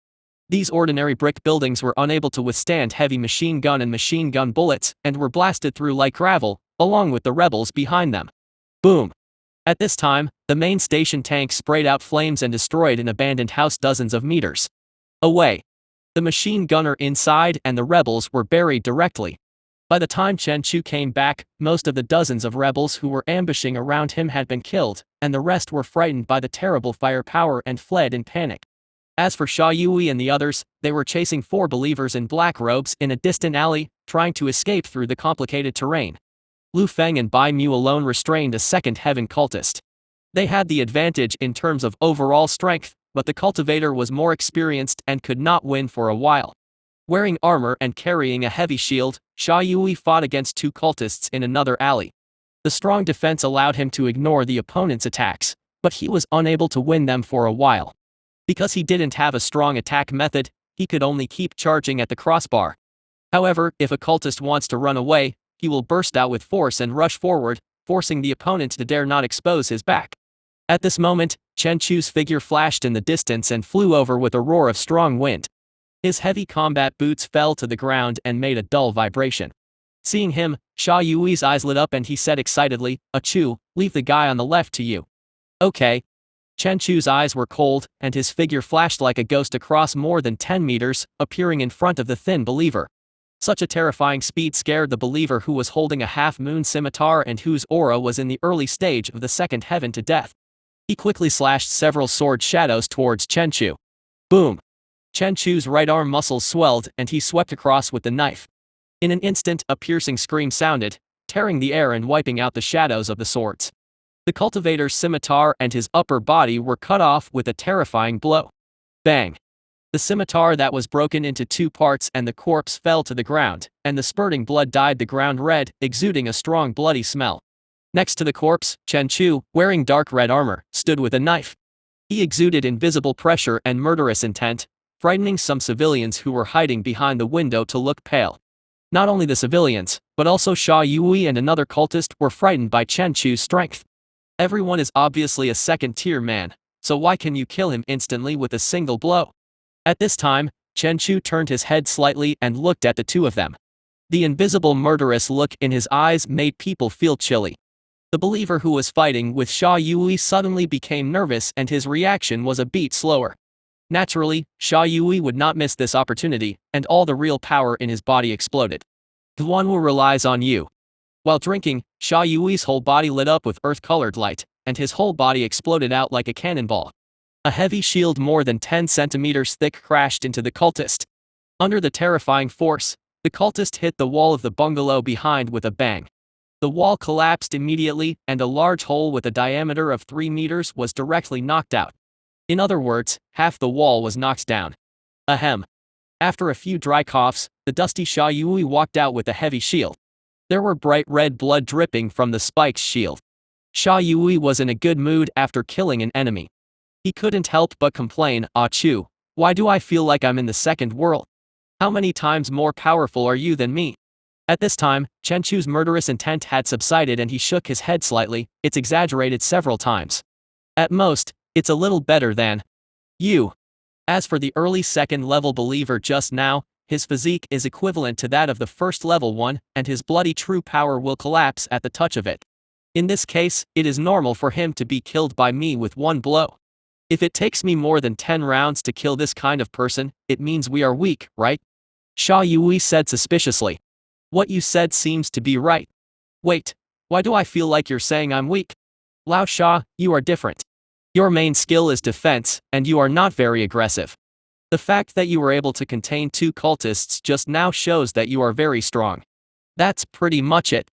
These ordinary brick buildings were unable to withstand heavy machine gun and machine gun bullets, and were blasted through like gravel, along with the rebels behind them. Boom! At this time, The main station tank sprayed out flames and destroyed an abandoned house dozens of meters away. The machine gunner inside and the rebels were buried directly. By the time Chen Chu came back, most of the dozens of rebels who were ambushing around him had been killed, and the rest were frightened by the terrible firepower and fled in panic. As for Sha Yui and the others, they were chasing 4 believers in black robes in a distant alley, trying to escape through the complicated terrain. Lu Feng and Bai Mu alone restrained a second heaven cultist. They had the advantage in terms of overall strength, but the cultivator was more experienced and could not win for a while. Wearing armor and carrying a heavy shield, Sha Yui fought against 2 cultists in another alley. The strong defense allowed him to ignore the opponent's attacks, but he was unable to win them for a while. Because he didn't have a strong attack method, he could only keep charging at the crossbar. However, if a cultist wants to run away, he will burst out with force and rush forward, forcing the opponent to dare not expose his back. At this moment, Chen Chu's figure flashed in the distance and flew over with a roar of strong wind. His heavy combat boots fell to the ground and made a dull vibration. Seeing him, Sha Yui's eyes lit up and he said excitedly, "Chu, leave the guy on the left to you." "Okay." Chen Chu's eyes were cold, and his figure flashed like a ghost across more than 10 meters, appearing in front of the thin believer. Such a terrifying speed scared the believer who was holding a half-moon scimitar and whose aura was in the early stage of the second heaven to death. He quickly slashed several sword shadows towards Chen Chu. Boom! Chen Chu's right arm muscles swelled and he swept across with the knife. In an instant, a piercing scream sounded, tearing the air and wiping out the shadows of the swords. The cultivator's scimitar and his upper body were cut off with a terrifying blow. Bang! The scimitar that was broken into 2 parts and the corpse fell to the ground, and the spurting blood dyed the ground red, exuding a strong bloody smell. Next to the corpse, Chen Chu, wearing dark red armor, stood with a knife. He exuded invisible pressure and murderous intent, frightening some civilians who were hiding behind the window to look pale. Not only the civilians, but also Sha Yui and another cultist were frightened by Chen Chu's strength. Everyone is obviously a second-tier man, so why can you kill him instantly with a single blow? At this time, Chen Chu turned his head slightly and looked at the 2 of them. The invisible murderous look in his eyes made people feel chilly. The believer who was fighting with Sha Yui suddenly became nervous and his reaction was a beat slower. Naturally, Sha Yui would not miss this opportunity, and all the real power in his body exploded. Guanwu relies on you. While drinking, Sha Yui's whole body lit up with earth-colored light, and his whole body exploded out like a cannonball. A heavy shield more than 10 centimeters thick crashed into the cultist. Under the terrifying force, the cultist hit the wall of the bungalow behind with a bang. The wall collapsed immediately, and a large hole with a diameter of 3 meters was directly knocked out. In other words, half the wall was knocked down. Ahem. After a few dry coughs, the dusty Sha Yui walked out with a heavy shield. There were bright red blood dripping from the spike's shield. Sha Yui was in a good mood after killing an enemy. He couldn't help but complain, "Chu, why do I feel like I'm in the second world? How many times more powerful are you than me?" At this time, Chen Chu's murderous intent had subsided and he shook his head slightly. "It's exaggerated several times. At most, it's a little better than you." As for the early second-level believer just now, his physique is equivalent to that of the first-level one, and his bloody true power will collapse at the touch of it. In this case, it is normal for him to be killed by me with 1 blow. If it takes me more than 10 rounds to kill this kind of person, it means we are weak, right? Sha Yui said suspiciously. "What you said seems to be right. Wait, why do I feel like you're saying I'm weak? Lao Sha, you are different. Your main skill is defense, and you are not very aggressive. The fact that you were able to contain 2 cultists just now shows that you are very strong. That's pretty much it."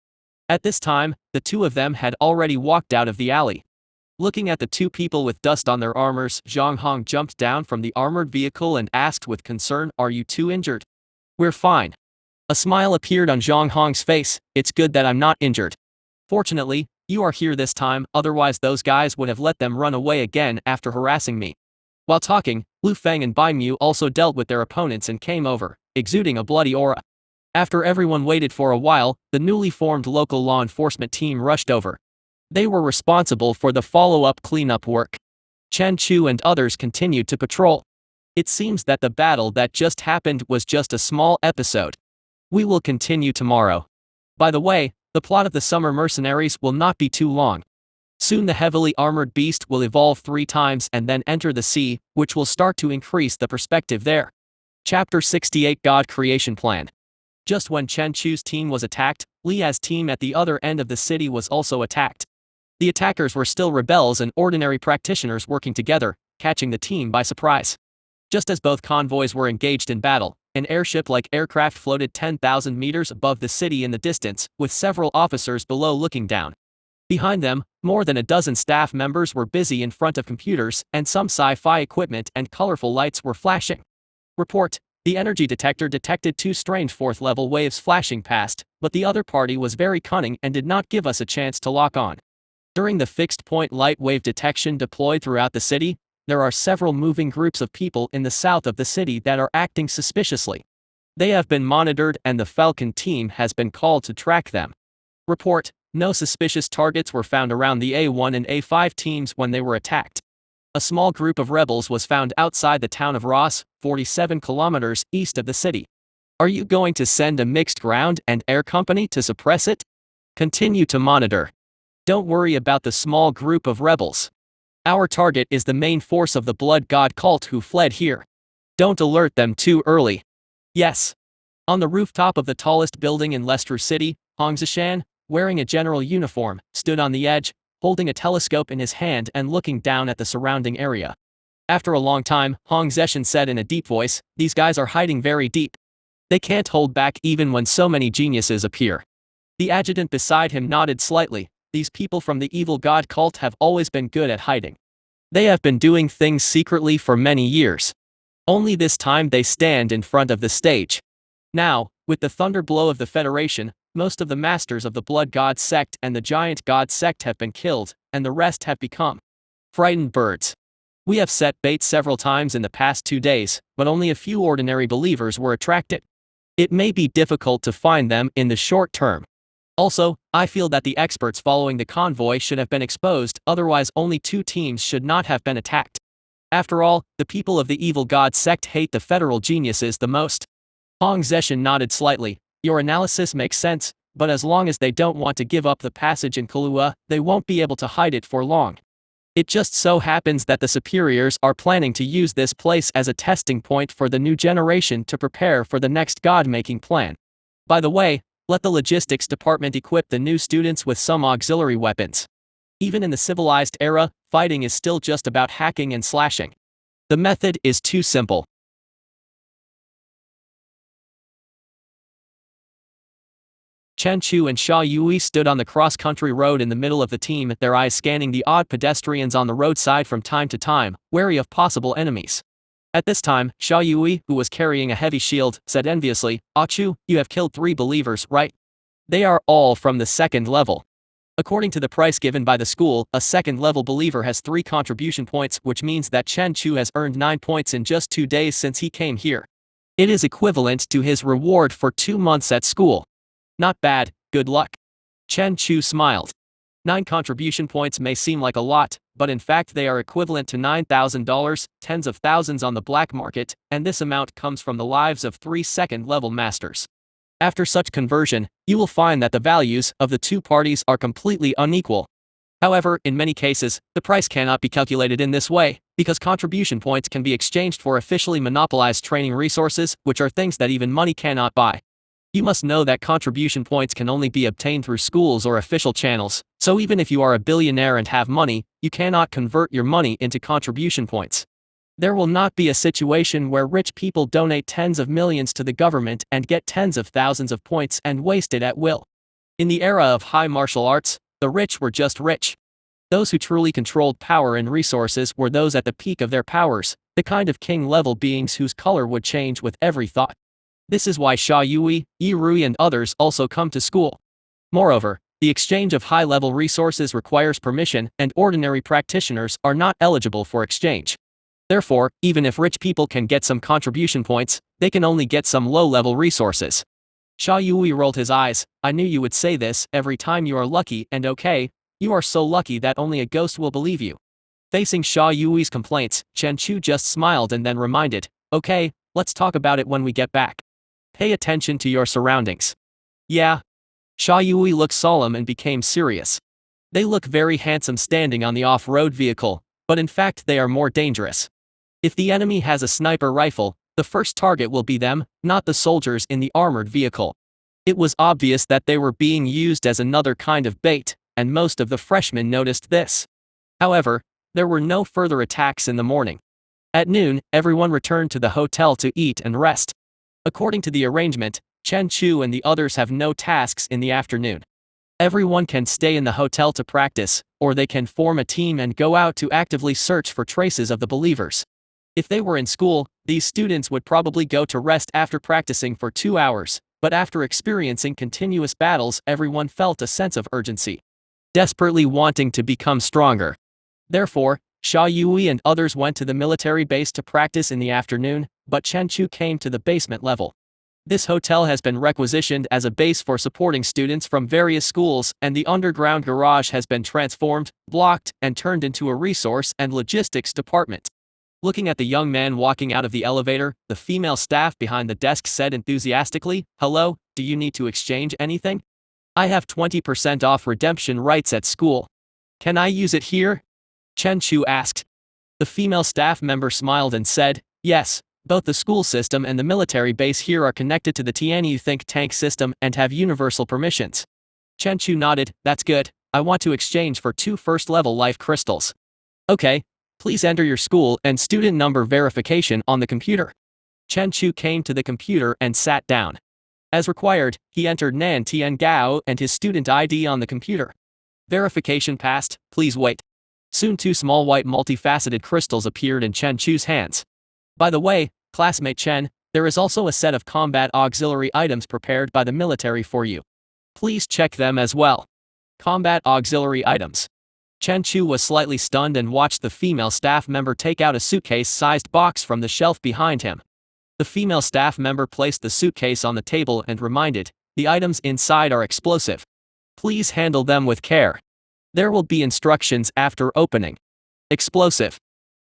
At this time, the 2 of them had already walked out of the alley. Looking at the 2 people with dust on their armors, Zhang Hong jumped down from the armored vehicle and asked with concern, "Are you 2 injured?" "We're fine." A smile appeared on Zhang Hong's face. "It's good that I'm not injured. Fortunately, you are here this time, otherwise those guys would have let them run away again after harassing me." While talking, Lu Feng and Bai Mu also dealt with their opponents and came over, exuding a bloody aura. After everyone waited for a while, the newly formed local law enforcement team rushed over. They were responsible for the follow-up cleanup work. Chen Chu and others continued to patrol. It seems that the battle that just happened was just a small episode. We will continue tomorrow. By the way, the plot of the Summer Mercenaries will not be too long. Soon the heavily armored beast will evolve 3 times and then enter the sea, which will start to increase the perspective there. Chapter 68 God Creation Plan. Just when Chen Chu's team was attacked, Lia's team at the other end of the city was also attacked. The attackers were still rebels and ordinary practitioners working together, catching the team by surprise. Just as both convoys were engaged in battle, an airship-like aircraft floated 10,000 meters above the city in the distance, with several officers below looking down. Behind them, more than a dozen staff members were busy in front of computers, and some sci-fi equipment and colorful lights were flashing. Report: the energy detector detected 2 strange 4th-level waves flashing past, but the other party was very cunning and did not give us a chance to lock on. During the fixed-point light wave detection deployed throughout the city, there are several moving groups of people in the south of the city that are acting suspiciously. They have been monitored and the Falcon team has been called to track them. Report: no suspicious targets were found around the A1 and A5 teams when they were attacked. A small group of rebels was found outside the town of Ross, 47 kilometers east of the city. Are you going to send a mixed ground and air company to suppress it? Continue to monitor. Don't worry about the small group of rebels. Our target is the main force of the blood god cult who fled here. Don't alert them too early. Yes. On the rooftop of the tallest building in Leicester City, Hong Zishan, wearing a general uniform, stood on the edge, holding a telescope in his hand and looking down at the surrounding area. After a long time, Hong Zishan said in a deep voice, "These guys are hiding very deep. They can't hold back even when so many geniuses appear." The adjutant beside him nodded slightly. These people from the evil god cult have always been good at hiding. They have been doing things secretly for many years. Only this time they stand in front of the stage. Now, with the thunder blow of the Federation, most of the masters of the blood god sect and the giant god sect have been killed, and the rest have become frightened birds. We have set bait several times in the past 2 days, but only a few ordinary believers were attracted. It may be difficult to find them in the short term. Also, I feel that the experts following the convoy should have been exposed, otherwise only 2 teams should not have been attacked. After all, the people of the evil god sect hate the federal geniuses the most. Hong Zishan nodded slightly. Your analysis makes sense, but as long as they don't want to give up the passage in Kahlua, they won't be able to hide it for long. It just so happens that the superiors are planning to use this place as a testing point for the new generation to prepare for the next god-making plan. By the way, let the logistics department equip the new students with some auxiliary weapons. Even in the civilized era, fighting is still just about hacking and slashing. The method is too simple. Chen Chu and Xia Yui stood on the cross-country road in the middle of the team, their eyes scanning the odd pedestrians on the roadside from time to time, wary of possible enemies. At this time, Xia Yui, who was carrying a heavy shield, said enviously, "Ah Chu, you have killed 3 believers, right? They are all from the 2nd level. According to the price given by the school, a 2nd-level believer has 3 contribution points, which means that Chen Chu has earned 9 points in just 2 days since he came here. It is equivalent to his reward for 2 months at school. Not bad, good luck." Chen Chu smiled. 9 contribution points may seem like a lot, but in fact they are equivalent to $9,000, tens of thousands on the black market, and this amount comes from the lives of 3 2nd-level masters. After such conversion, you will find that the values of the 2 parties are completely unequal. However, in many cases, the price cannot be calculated in this way, because contribution points can be exchanged for officially monopolized training resources, which are things that even money cannot buy. You must know that contribution points can only be obtained through schools or official channels, so even if you are a billionaire and have money, you cannot convert your money into contribution points. There will not be a situation where rich people donate tens of millions to the government and get tens of thousands of points and waste it at will. In the era of high martial arts, the rich were just rich. Those who truly controlled power and resources were those at the peak of their powers, the kind of king-level beings whose color would change with every thought. This is why Xia Yui, Yi Rui and others also come to school. Moreover, the exchange of high-level resources requires permission, and ordinary practitioners are not eligible for exchange. Therefore, even if rich people can get some contribution points, they can only get some low-level resources. Xia Yui rolled his eyes. "I knew you would say this every time you are lucky, and okay, you are so lucky that only a ghost will believe you." Facing Xia Yui's complaints, Chen Chu just smiled and then reminded, "Okay, let's talk about it when we get back. Pay attention to your surroundings." "Yeah." Xia Yui looked solemn and became serious. They look very handsome standing on the off-road vehicle, but in fact they are more dangerous. If the enemy has a sniper rifle, the first target will be them, not the soldiers in the armored vehicle. It was obvious that they were being used as another kind of bait, and most of the freshmen noticed this. However, there were no further attacks in the morning. At noon, everyone returned to the hotel to eat and rest. According to the arrangement, Chen Chu and the others have no tasks in the afternoon. Everyone can stay in the hotel to practice, or they can form a team and go out to actively search for traces of the believers. If they were in school, these students would probably go to rest after practicing for 2 hours, but after experiencing continuous battles, everyone felt a sense of urgency, desperately wanting to become stronger. Therefore, Xia Yui and others went to the military base to practice in the afternoon, but Chen Chu came to the basement level. This hotel has been requisitioned as a base for supporting students from various schools, and the underground garage has been transformed, blocked, and turned into a resource and logistics department. Looking at the young man walking out of the elevator, the female staff behind the desk said enthusiastically, "Hello, do you need to exchange anything? I have 20% off redemption rights at school. Can I use it here?" Chen Chu asked. The female staff member smiled and said, "Yes, both the school system and the military base here are connected to the Tianyu think tank system and have universal permissions." Chen Chu nodded, "That's good, I want to exchange for 2 first-level life crystals." "Okay, please enter your school and student number verification on the computer." Chen Chu came to the computer and sat down. As required, he entered Nan Tian Gao and his student ID on the computer. Verification passed, please wait. Soon 2 small white multifaceted crystals appeared in Chen Chu's hands. "By the way, classmate Chen, there is also a set of combat auxiliary items prepared by the military for you. Please check them as well." Combat auxiliary items. Chen Chu was slightly stunned and watched the female staff member take out a suitcase-sized box from the shelf behind him. The female staff member placed the suitcase on the table and reminded, "The items inside are explosive. Please handle them with care. There will be instructions after opening." Explosive.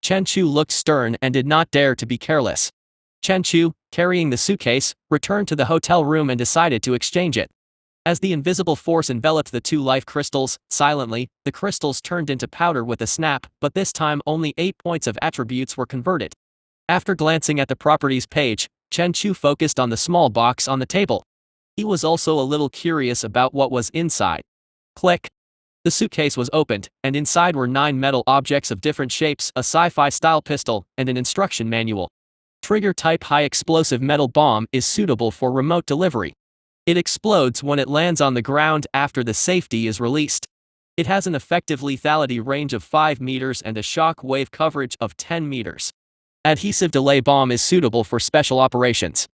Chen Chu looked stern and did not dare to be careless. Chen Chu, carrying the suitcase, returned to the hotel room and decided to exchange it. As the invisible force enveloped the 2 life crystals, silently, the crystals turned into powder with a snap, but this time only 8 points of attributes were converted. After glancing at the properties page, Chen Chu focused on the small box on the table. He was also a little curious about what was inside. Click. The suitcase was opened, and inside were 9 metal objects of different shapes, a sci-fi style pistol, and an instruction manual. Trigger type high explosive metal bomb is suitable for remote delivery. It explodes when it lands on the ground after the safety is released. It has an effective lethality range of 5 meters and a shock wave coverage of 10 meters. Adhesive delay bomb is suitable for special operations.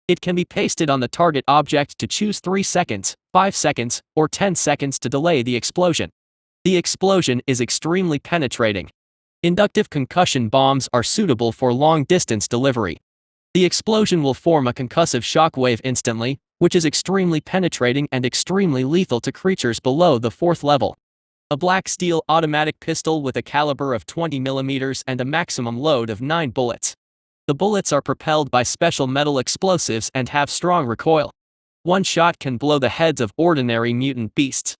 It can be pasted on the target object to choose 3 seconds, 5 seconds, or 10 seconds to delay the explosion. The explosion is extremely penetrating. Inductive concussion bombs are suitable for long-distance delivery. The explosion will form a concussive shock wave instantly, which is extremely penetrating and extremely lethal to creatures below the 4th level. A black steel automatic pistol with a caliber of 20 mm and a maximum load of 9 bullets. The bullets are propelled by special metal explosives and have strong recoil. One shot can blow the heads of ordinary mutant beasts.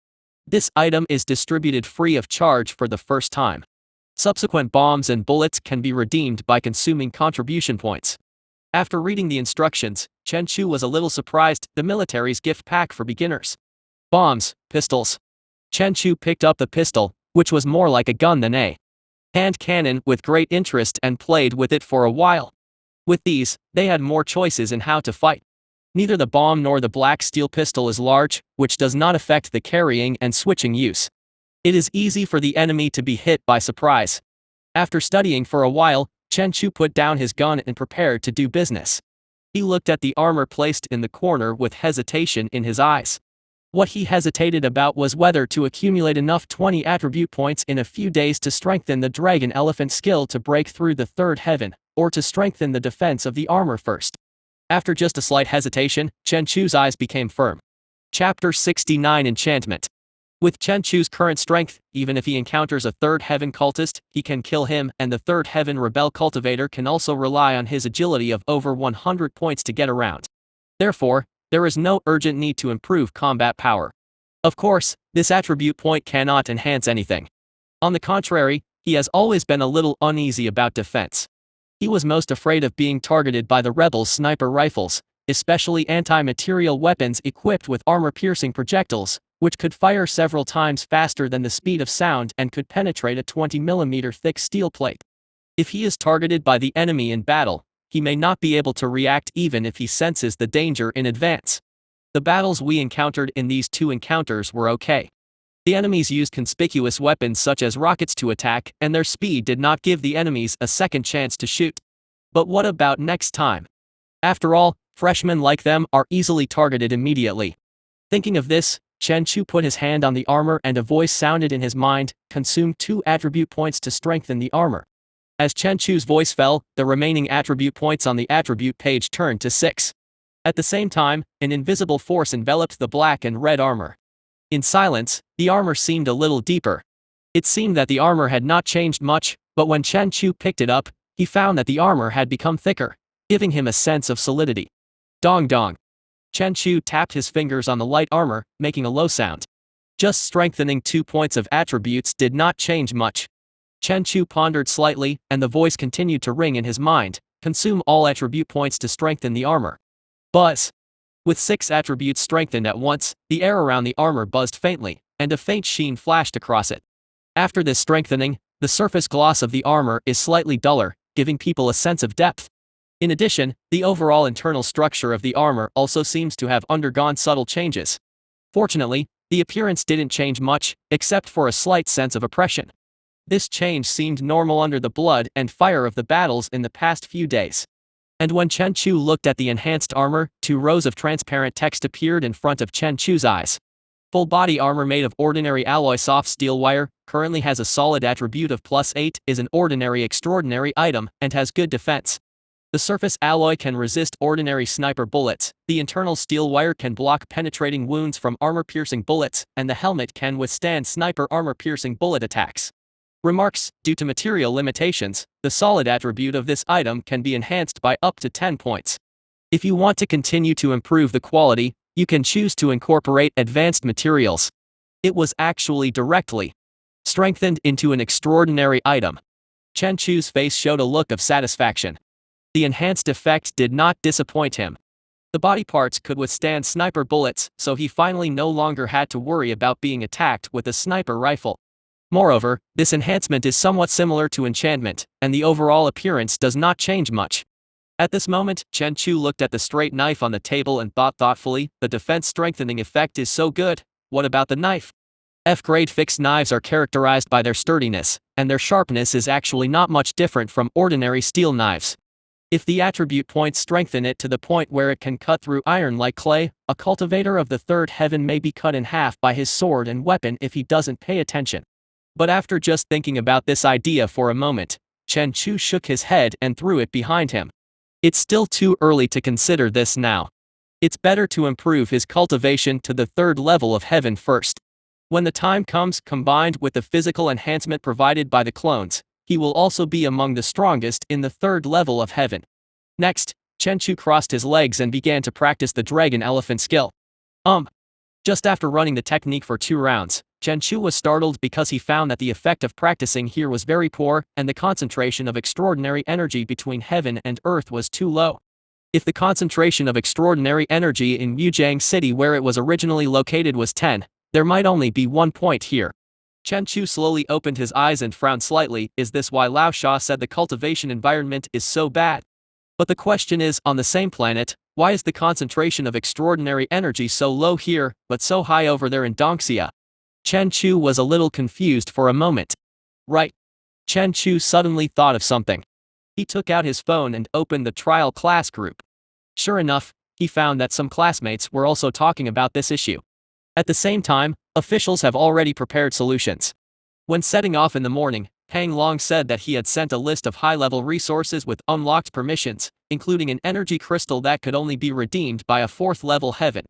This item is distributed free of charge for the first time. Subsequent bombs and bullets can be redeemed by consuming contribution points. After reading the instructions, Chen Chu was a little surprised. The military's gift pack for beginners. Bombs, pistols. Chen Chu picked up the pistol, which was more like a gun than a hand cannon, with great interest and played with it for a while. With these, they had more choices in how to fight. Neither the bomb nor the black steel pistol is large, which does not affect the carrying and switching use. It is easy for the enemy to be hit by surprise. After studying for a while, Chen Chu put down his gun and prepared to do business. He looked at the armor placed in the corner with hesitation in his eyes. What he hesitated about was whether to accumulate enough 20 attribute points in a few days to strengthen the dragon elephant skill to break through the 3rd heaven, or to strengthen the defense of the armor first. After just a slight hesitation, Chen Chu's eyes became firm. Chapter 69 Enchantment. With Chen Chu's current strength, even if he encounters a 3rd heaven cultist, he can kill him, and the 3rd heaven rebel cultivator can also rely on his agility of over 100 points to get around. Therefore, there is no urgent need to improve combat power. Of course, this attribute point cannot enhance anything. On the contrary, he has always been a little uneasy about defense. He was most afraid of being targeted by the rebels' sniper rifles, especially anti-material weapons equipped with armor-piercing projectiles, which could fire several times faster than the speed of sound and could penetrate a 20mm thick steel plate. If he is targeted by the enemy in battle, he may not be able to react even if he senses the danger in advance. The battles we encountered in these two encounters were okay. The enemies used conspicuous weapons such as rockets to attack, and their speed did not give the enemies a second chance to shoot. But what about next time? After all, freshmen like them are easily targeted immediately. Thinking of this, Chen Chu put his hand on the armor and a voice sounded in his mind, consume 2 attribute points to strengthen the armor. As Chen Chu's voice fell, the remaining attribute points on the attribute page turned to 6. At the same time, an invisible force enveloped the black and red armor. In silence, the armor seemed a little deeper. It seemed that the armor had not changed much, but when Chen Chu picked it up, he found that the armor had become thicker, giving him a sense of solidity. Dong dong. Chen Chu tapped his fingers on the light armor, making a low sound. Just strengthening 2 points of attributes did not change much. Chen Chu pondered slightly, and the voice continued to ring in his mind, consume all attribute points to strengthen the armor. Buzz. With 6 attributes strengthened at once, the air around the armor buzzed faintly, and a faint sheen flashed across it. After this strengthening, the surface gloss of the armor is slightly duller, giving people a sense of depth. In addition, the overall internal structure of the armor also seems to have undergone subtle changes. Fortunately, the appearance didn't change much, except for a slight sense of oppression. This change seemed normal under the blood and fire of the battles in the past few days. And when Chen Chu looked at the enhanced armor, 2 rows of transparent text appeared in front of Chen Chu's eyes. Full body armor made of ordinary alloy soft steel wire, currently has a solid attribute of +8, is an ordinary extraordinary item, and has good defense. The surface alloy can resist ordinary sniper bullets, the internal steel wire can block penetrating wounds from armor-piercing bullets, and the helmet can withstand sniper armor-piercing bullet attacks. Remarks, due to material limitations, the solid attribute of this item can be enhanced by up to 10 points. If you want to continue to improve the quality, you can choose to incorporate advanced materials. It was actually directly strengthened into an extraordinary item. Chen Chu's face showed a look of satisfaction. The enhanced effect did not disappoint him. The body parts could withstand sniper bullets, so he finally no longer had to worry about being attacked with a sniper rifle. Moreover, this enhancement is somewhat similar to enchantment, and the overall appearance does not change much. At this moment, Chen Chu looked at the straight knife on the table and thought thoughtfully, the defense strengthening effect is so good, what about the knife? F-grade fixed knives are characterized by their sturdiness, and their sharpness is actually not much different from ordinary steel knives. If the attribute points strengthen it to the point where it can cut through iron like clay, a cultivator of the third heaven may be cut in half by his sword and weapon if he doesn't pay attention. But after just thinking about this idea for a moment, Chen Chu shook his head and threw it behind him. It's still too early to consider this now. It's better to improve his cultivation to the 3rd level of heaven first. When the time comes, combined with the physical enhancement provided by the clones, he will also be among the strongest in the 3rd level of heaven. Next, Chen Chu crossed his legs and began to practice the dragon elephant skill. Just after running the technique for 2 rounds, Chen Chu was startled because he found that the effect of practicing here was very poor, and the concentration of extraordinary energy between heaven and earth was too low. If the concentration of extraordinary energy in Wujiang City where it was originally located was 10, there might only be 1 point here. Chen Chu slowly opened his eyes and frowned slightly. Is this why Lao Sha said the cultivation environment is so bad? But the question is, on the same planet, why is the concentration of extraordinary energy so low here, but so high over there in Dongxia? Chen Chu was a little confused for a moment. Right. Chen Chu suddenly thought of something. He took out his phone and opened the trial class group. Sure enough, he found that some classmates were also talking about this issue. At the same time, officials have already prepared solutions. When setting off in the morning, Pang Long said that he had sent a list of high-level resources with unlocked permissions, including an energy crystal that could only be redeemed by a 4th-level heaven.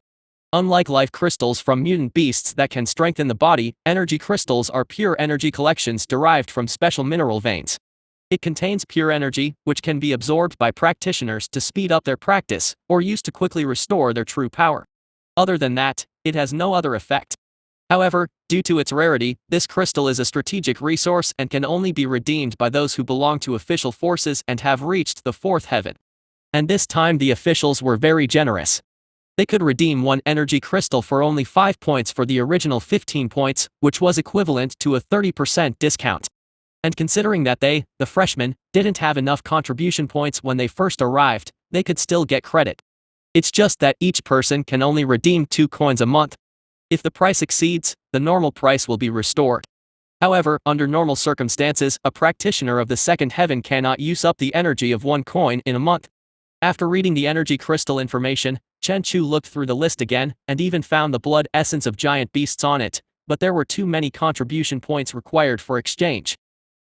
Unlike life crystals from mutant beasts that can strengthen the body, energy crystals are pure energy collections derived from special mineral veins. It contains pure energy, which can be absorbed by practitioners to speed up their practice, or used to quickly restore their true power. Other than that, it has no other effect. However, due to its rarity, this crystal is a strategic resource and can only be redeemed by those who belong to official forces and have reached the fourth heaven. And this time the officials were very generous. They could redeem one energy crystal for only 5 points for the original 15 points, which was equivalent to a 30% discount. And considering that they, the freshmen, didn't have enough contribution points when they first arrived, they could still get credit. It's just that each person can only redeem 2 coins a month. If the price exceeds, the normal price will be restored. However, under normal circumstances, a practitioner of the second heaven cannot use up the energy of 1 coin in a month. After reading the energy crystal information, Chen Chu looked through the list again, and even found the blood essence of giant beasts on it, but there were too many contribution points required for exchange.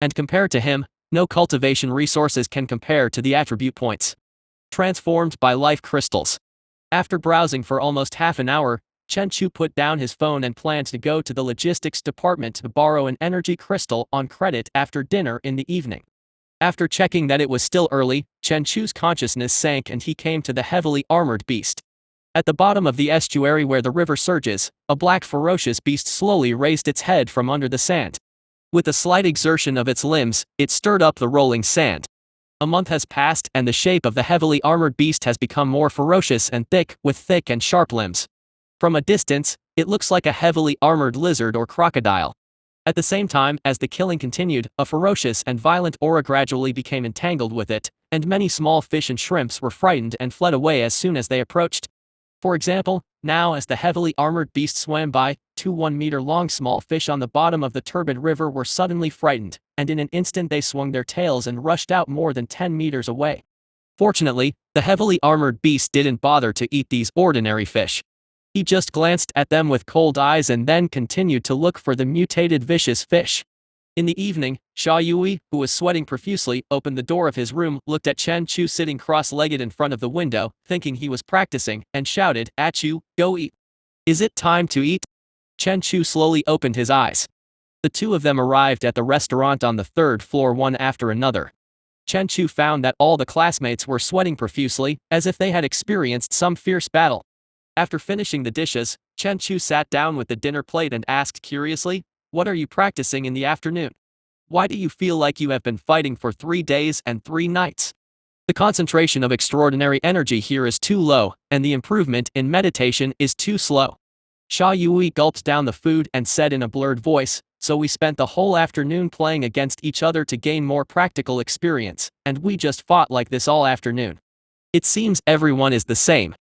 And compared to him, no cultivation resources can compare to the attribute points transformed by life crystals. After browsing for almost half an hour, Chen Chu put down his phone and planned to go to the logistics department to borrow an energy crystal on credit after dinner in the evening. After checking that it was still early, Chen Chu's consciousness sank and he came to the heavily armored beast. At the bottom of the estuary where the river surges, a black ferocious beast slowly raised its head from under the sand. With a slight exertion of its limbs, it stirred up the rolling sand. A month has passed and the shape of the heavily armored beast has become more ferocious and thick, with thick and sharp limbs. From a distance, it looks like a heavily armored lizard or crocodile. At the same time as the killing continued, a ferocious and violent aura gradually became entangled with it, and many small fish and shrimps were frightened and fled away as soon as they approached. For example, now as the heavily armored beast swam by, 2 1-meter-long small fish on the bottom of the turbid river were suddenly frightened, and in an instant they swung their tails and rushed out more than 10 meters away. Fortunately, the heavily armored beast didn't bother to eat these ordinary fish. He just glanced at them with cold eyes and then continued to look for the mutated vicious fish. In the evening, Xia Yui, who was sweating profusely, opened the door of his room, looked at Chen Chu sitting cross-legged in front of the window, thinking he was practicing, and shouted, "Achu, go eat. Is it time to eat?" Chen Chu slowly opened his eyes. The two of them arrived at the restaurant on the 3rd floor one after another. Chen Chu found that all the classmates were sweating profusely, as if they had experienced some fierce battle. After finishing the dishes, Chen Chu sat down with the dinner plate and asked curiously, "What are you practicing in the afternoon? Why do you feel like you have been fighting for 3 days and 3 nights? The concentration of extraordinary energy here is too low, and the improvement in meditation is too slow." Xia Yui gulped down the food and said in a blurred voice, "So we spent the whole afternoon playing against each other to gain more practical experience, and we just fought like this all afternoon. It seems everyone is the same."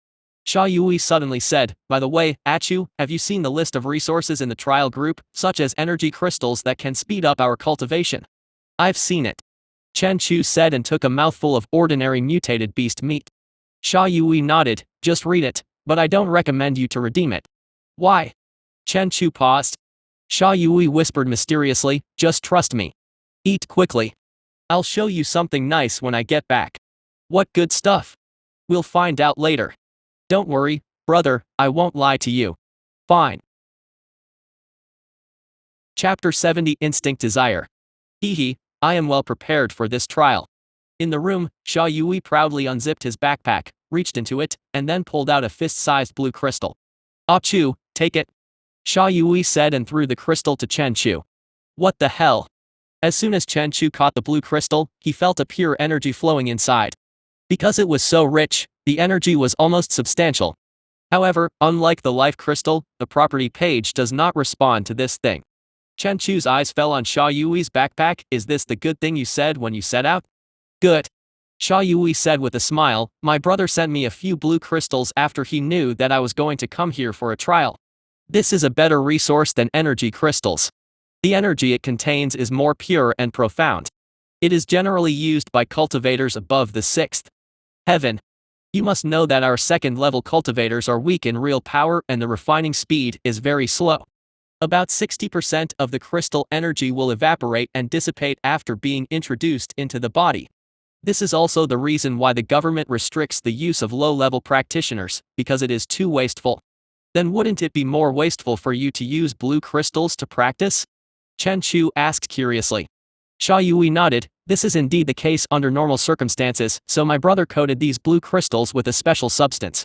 Xia Yui suddenly said, "By the way, Achu, have you seen the list of resources in the trial group, such as energy crystals that can speed up our cultivation?" "I've seen it," Chen Chu said and took a mouthful of ordinary mutated beast meat. Xia Yui nodded, "Just read it, but I don't recommend you to redeem it." "Why?" Chen Chu paused. Xia Yui whispered mysteriously, "Just trust me. Eat quickly. I'll show you something nice when I get back." "What good stuff?" "We'll find out later. Don't worry, brother, I won't lie to you." "Fine." Chapter 70 Instinct Desire. Hehe, I am well prepared for this trial. In the room, Xia Yui proudly unzipped his backpack, reached into it, and then pulled out a fist-sized blue crystal. "Achu, take it," Xia Yui said and threw the crystal to Chen Chu. "What the hell?" As soon as Chen Chu caught the blue crystal, he felt a pure energy flowing inside. Because it was so rich, the energy was almost substantial. However, unlike the life crystal, the property page does not respond to this thing. Chen Chu's eyes fell on Xia Yui's backpack. "Is this the good thing you said when you set out?" "Good," Xia Yui said with a smile. "My brother sent me a few blue crystals after he knew that I was going to come here for a trial. This is a better resource than energy crystals. The energy it contains is more pure and profound. It is generally used by cultivators above the 6th heaven. You must know that our 2nd-level cultivators are weak in real power and the refining speed is very slow. About 60% of the crystal energy will evaporate and dissipate after being introduced into the body. This is also the reason why the government restricts the use of low-level practitioners, because it is too wasteful." "Then wouldn't it be more wasteful for you to use blue crystals to practice?" Chen Chu asked curiously. Xia Yui nodded. "This is indeed the case under normal circumstances, so my brother coated these blue crystals with a special substance.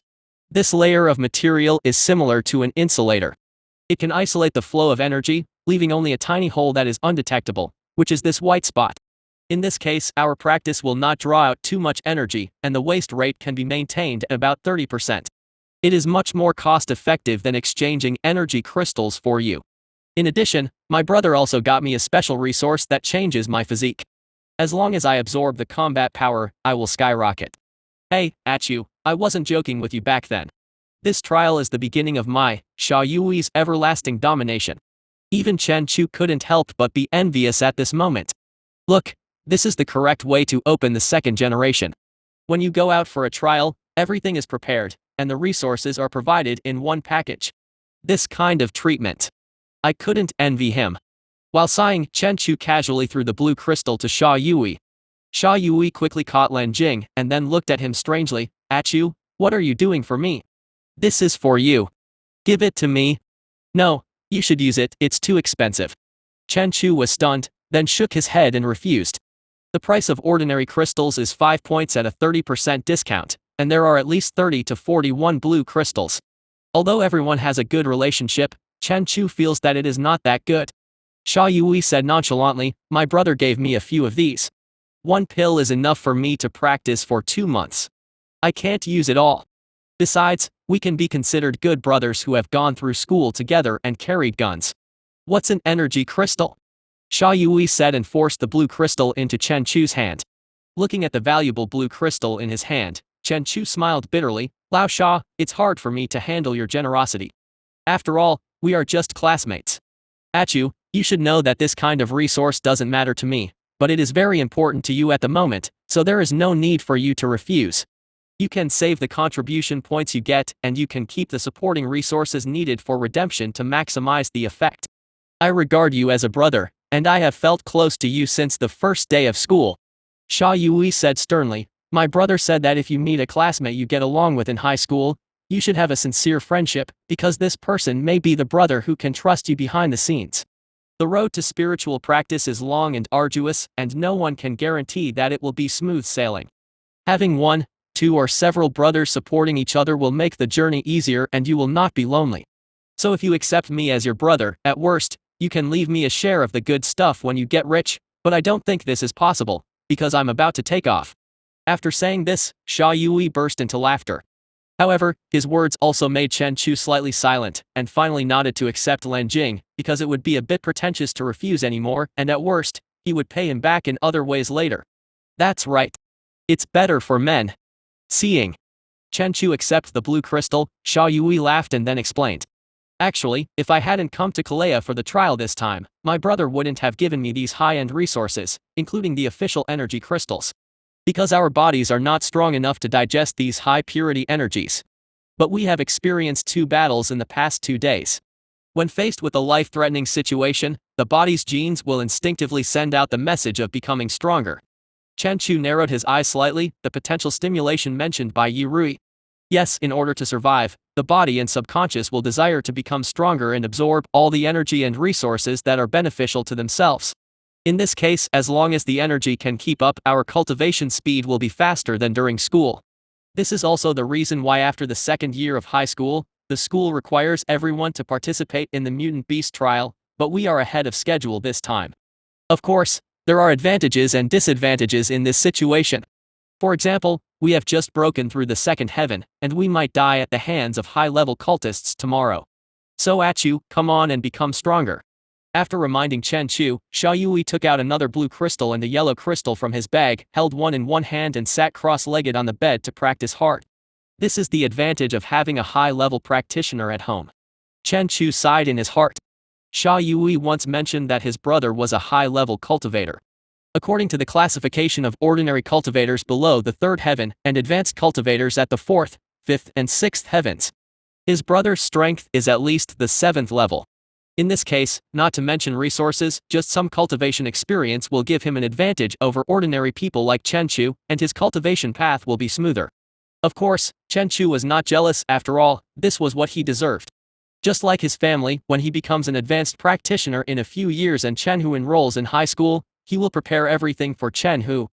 This layer of material is similar to an insulator. It can isolate the flow of energy, leaving only a tiny hole that is undetectable, which is this white spot. In this case, our practice will not draw out too much energy, and the waste rate can be maintained at about 30%. It is much more cost-effective than exchanging energy crystals for you. In addition, my brother also got me a special resource that changes my physique. As long as I absorb the combat power, I will skyrocket. Hey, Chu, I wasn't joking with you back then. This trial is the beginning of my, Sha Yui's everlasting domination. Even Chen Chu couldn't help but be envious at this moment. Look, this is the correct way to open the second generation. When you go out for a trial, everything is prepared, and the resources are provided in one package. This kind of treatment. I couldn't envy him. While sighing, Chen Chu casually threw the blue crystal to Sha Yui. Sha Yui quickly caught Lan Jing and then looked at him strangely. Chu, what are you doing for me? This is for you. Give it to me. No, you should use it, it's too expensive. Chen Chu was stunned, then shook his head and refused. The price of ordinary crystals is 5 points at a 30% discount, and there are at least 30 to 41 blue crystals. Although everyone has a good relationship, Chen Chu feels that it is not that good. Sha Yui said nonchalantly, my brother gave me a few of these. One pill is enough for me to practice for 2 months. I can't use it all. Besides, we can be considered good brothers who have gone through school together and carried guns. What's an energy crystal? Sha Yui said and forced the blue crystal into Chen Chu's hand. Looking at the valuable blue crystal in his hand, Chen Chu smiled bitterly. Lao Sha, it's hard for me to handle your generosity. After all, we are just classmates. Chu, you should know that this kind of resource doesn't matter to me, but it is very important to you at the moment, so there is no need for you to refuse. You can save the contribution points you get, and you can keep the supporting resources needed for redemption to maximize the effect. I regard you as a brother, and I have felt close to you since the first day of school. Sha Yui said sternly, my brother said that if you meet a classmate you get along with in high school, you should have a sincere friendship, because this person may be the brother who can trust you behind the scenes. The road to spiritual practice is long and arduous, and no one can guarantee that it will be smooth sailing. Having 1, 2 or several brothers supporting each other will make the journey easier and you will not be lonely. So if you accept me as your brother, at worst, you can leave me a share of the good stuff when you get rich, but I don't think this is possible, because I'm about to take off. After saying this, Sha Yui burst into laughter. However, his words also made Chen Chu slightly silent, and finally nodded to accept Lan Jing, because it would be a bit pretentious to refuse anymore, and at worst, he would pay him back in other ways later. That's right. It's better for men. Seeing Chen Chu accept the blue crystal, Sha Yui laughed and then explained. Actually, if I hadn't come to Kalea for the trial this time, my brother wouldn't have given me these high-end resources, including the official energy crystals. Because our bodies are not strong enough to digest these high-purity energies. But we have experienced 2 battles in the past 2 days. When faced with a life-threatening situation, the body's genes will instinctively send out the message of becoming stronger. Chen Chu narrowed his eyes slightly, the potential stimulation mentioned by Yi Rui. Yes, in order to survive, the body and subconscious will desire to become stronger and absorb all the energy and resources that are beneficial to themselves. In this case, as long as the energy can keep up, our cultivation speed will be faster than during school. This is also the reason why after the 2nd year of high school, the school requires everyone to participate in the mutant beast trial, but we are ahead of schedule this time. Of course, there are advantages and disadvantages in this situation. For example, we have just broken through the 2nd heaven, and we might die at the hands of high-level cultists tomorrow. So Chu, come on and become stronger. After reminding Chen Chu, Sha Yui took out another blue crystal and a yellow crystal from his bag, held one in one hand and sat cross-legged on the bed to practice hard. This is the advantage of having a high-level practitioner at home. Chen Chu sighed in his heart. Sha Yui once mentioned that his brother was a high-level cultivator. According to the classification of ordinary cultivators below the 3rd heaven and advanced cultivators at the 4th, 5th and 6th heavens, his brother's strength is at least the 7th level. In this case, not to mention resources, just some cultivation experience will give him an advantage over ordinary people like Chen Chu, and his cultivation path will be smoother. Of course, Chen Chu was not jealous, after all, this was what he deserved. Just like his family, when he becomes an advanced practitioner in a few years and Chen Hu enrolls in high school, he will prepare everything for Chen Hu.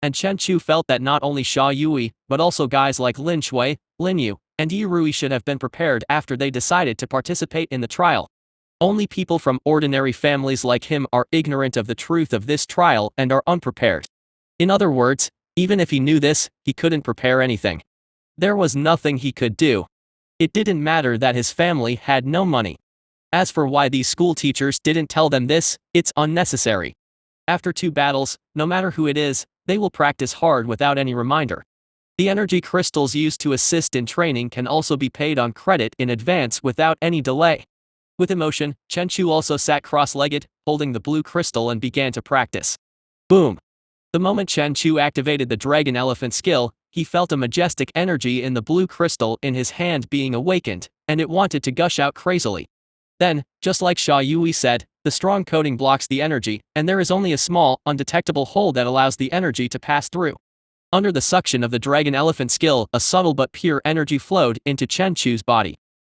And Chen Chu felt that not only Sha Yui, but also guys like Lin Shui, Lin Yu, and Yi Rui should have been prepared after they decided to participate in the trial. Only people from ordinary families like him are ignorant of the truth of this trial and are unprepared. In other words, even if he knew this, he couldn't prepare anything. There was nothing he could do. It didn't matter that his family had no money. As for why these school teachers didn't tell them this, it's unnecessary. After 2 battles, no matter who it is, they will practice hard without any reminder. The energy crystals used to assist in training can also be paid on credit in advance without any delay. With emotion, Chen Chu also sat cross-legged, holding the blue crystal and began to practice. Boom! The moment Chen Chu activated the dragon elephant skill, he felt a majestic energy in the blue crystal in his hand being awakened, and it wanted to gush out crazily. Then, just like Sha Yui said, the strong coating blocks the energy, and there is only a small, undetectable hole that allows the energy to pass through. Under the suction of the dragon elephant skill, a subtle but pure energy flowed into Chen Chu's body.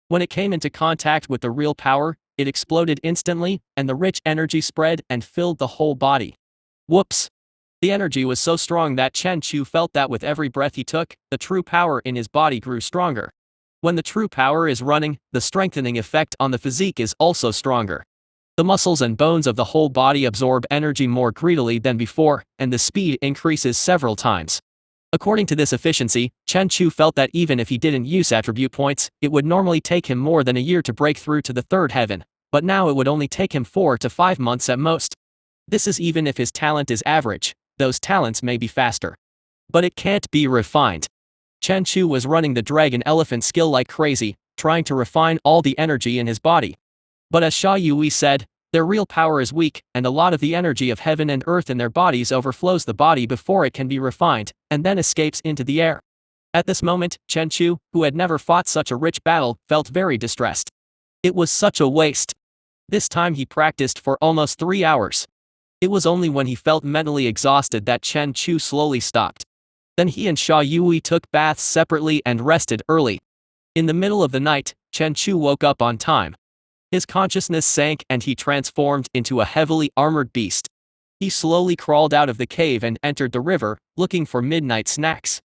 When it came into contact with the real power, it exploded instantly, and the rich energy spread and filled the whole body. Whoops! The energy was so strong that Chen Chu felt that with every breath he took, the true power in his body grew stronger. When the true power is running, the strengthening effect on the physique is also stronger. The muscles and bones of the whole body absorb energy more greedily than before, and the speed increases several times. According to this efficiency, Chen Chu felt that even if he didn't use attribute points, it would normally take him more than a year to break through to the 3rd heaven, but now it would only take him 4 to 5 months at most. This is even if his talent is average. Those talents may be faster. But it can't be refined. Chen Chu was running the dragon elephant skill like crazy, trying to refine all the energy in his body. But as Sha Yui said, their real power is weak, and a lot of the energy of heaven and earth in their bodies overflows the body before it can be refined, and then escapes into the air. At this moment, Chen Chu, who had never fought such a rich battle, felt very distressed. It was such a waste. This time he practiced for almost 3 hours. It was only when he felt mentally exhausted that Chen Chu slowly stopped. Then he and Sha Yui took baths separately and rested early. In the middle of the night, Chen Chu woke up on time. His consciousness sank and he transformed into a heavily armored beast. He slowly crawled out of the cave and entered the river, looking for midnight snacks.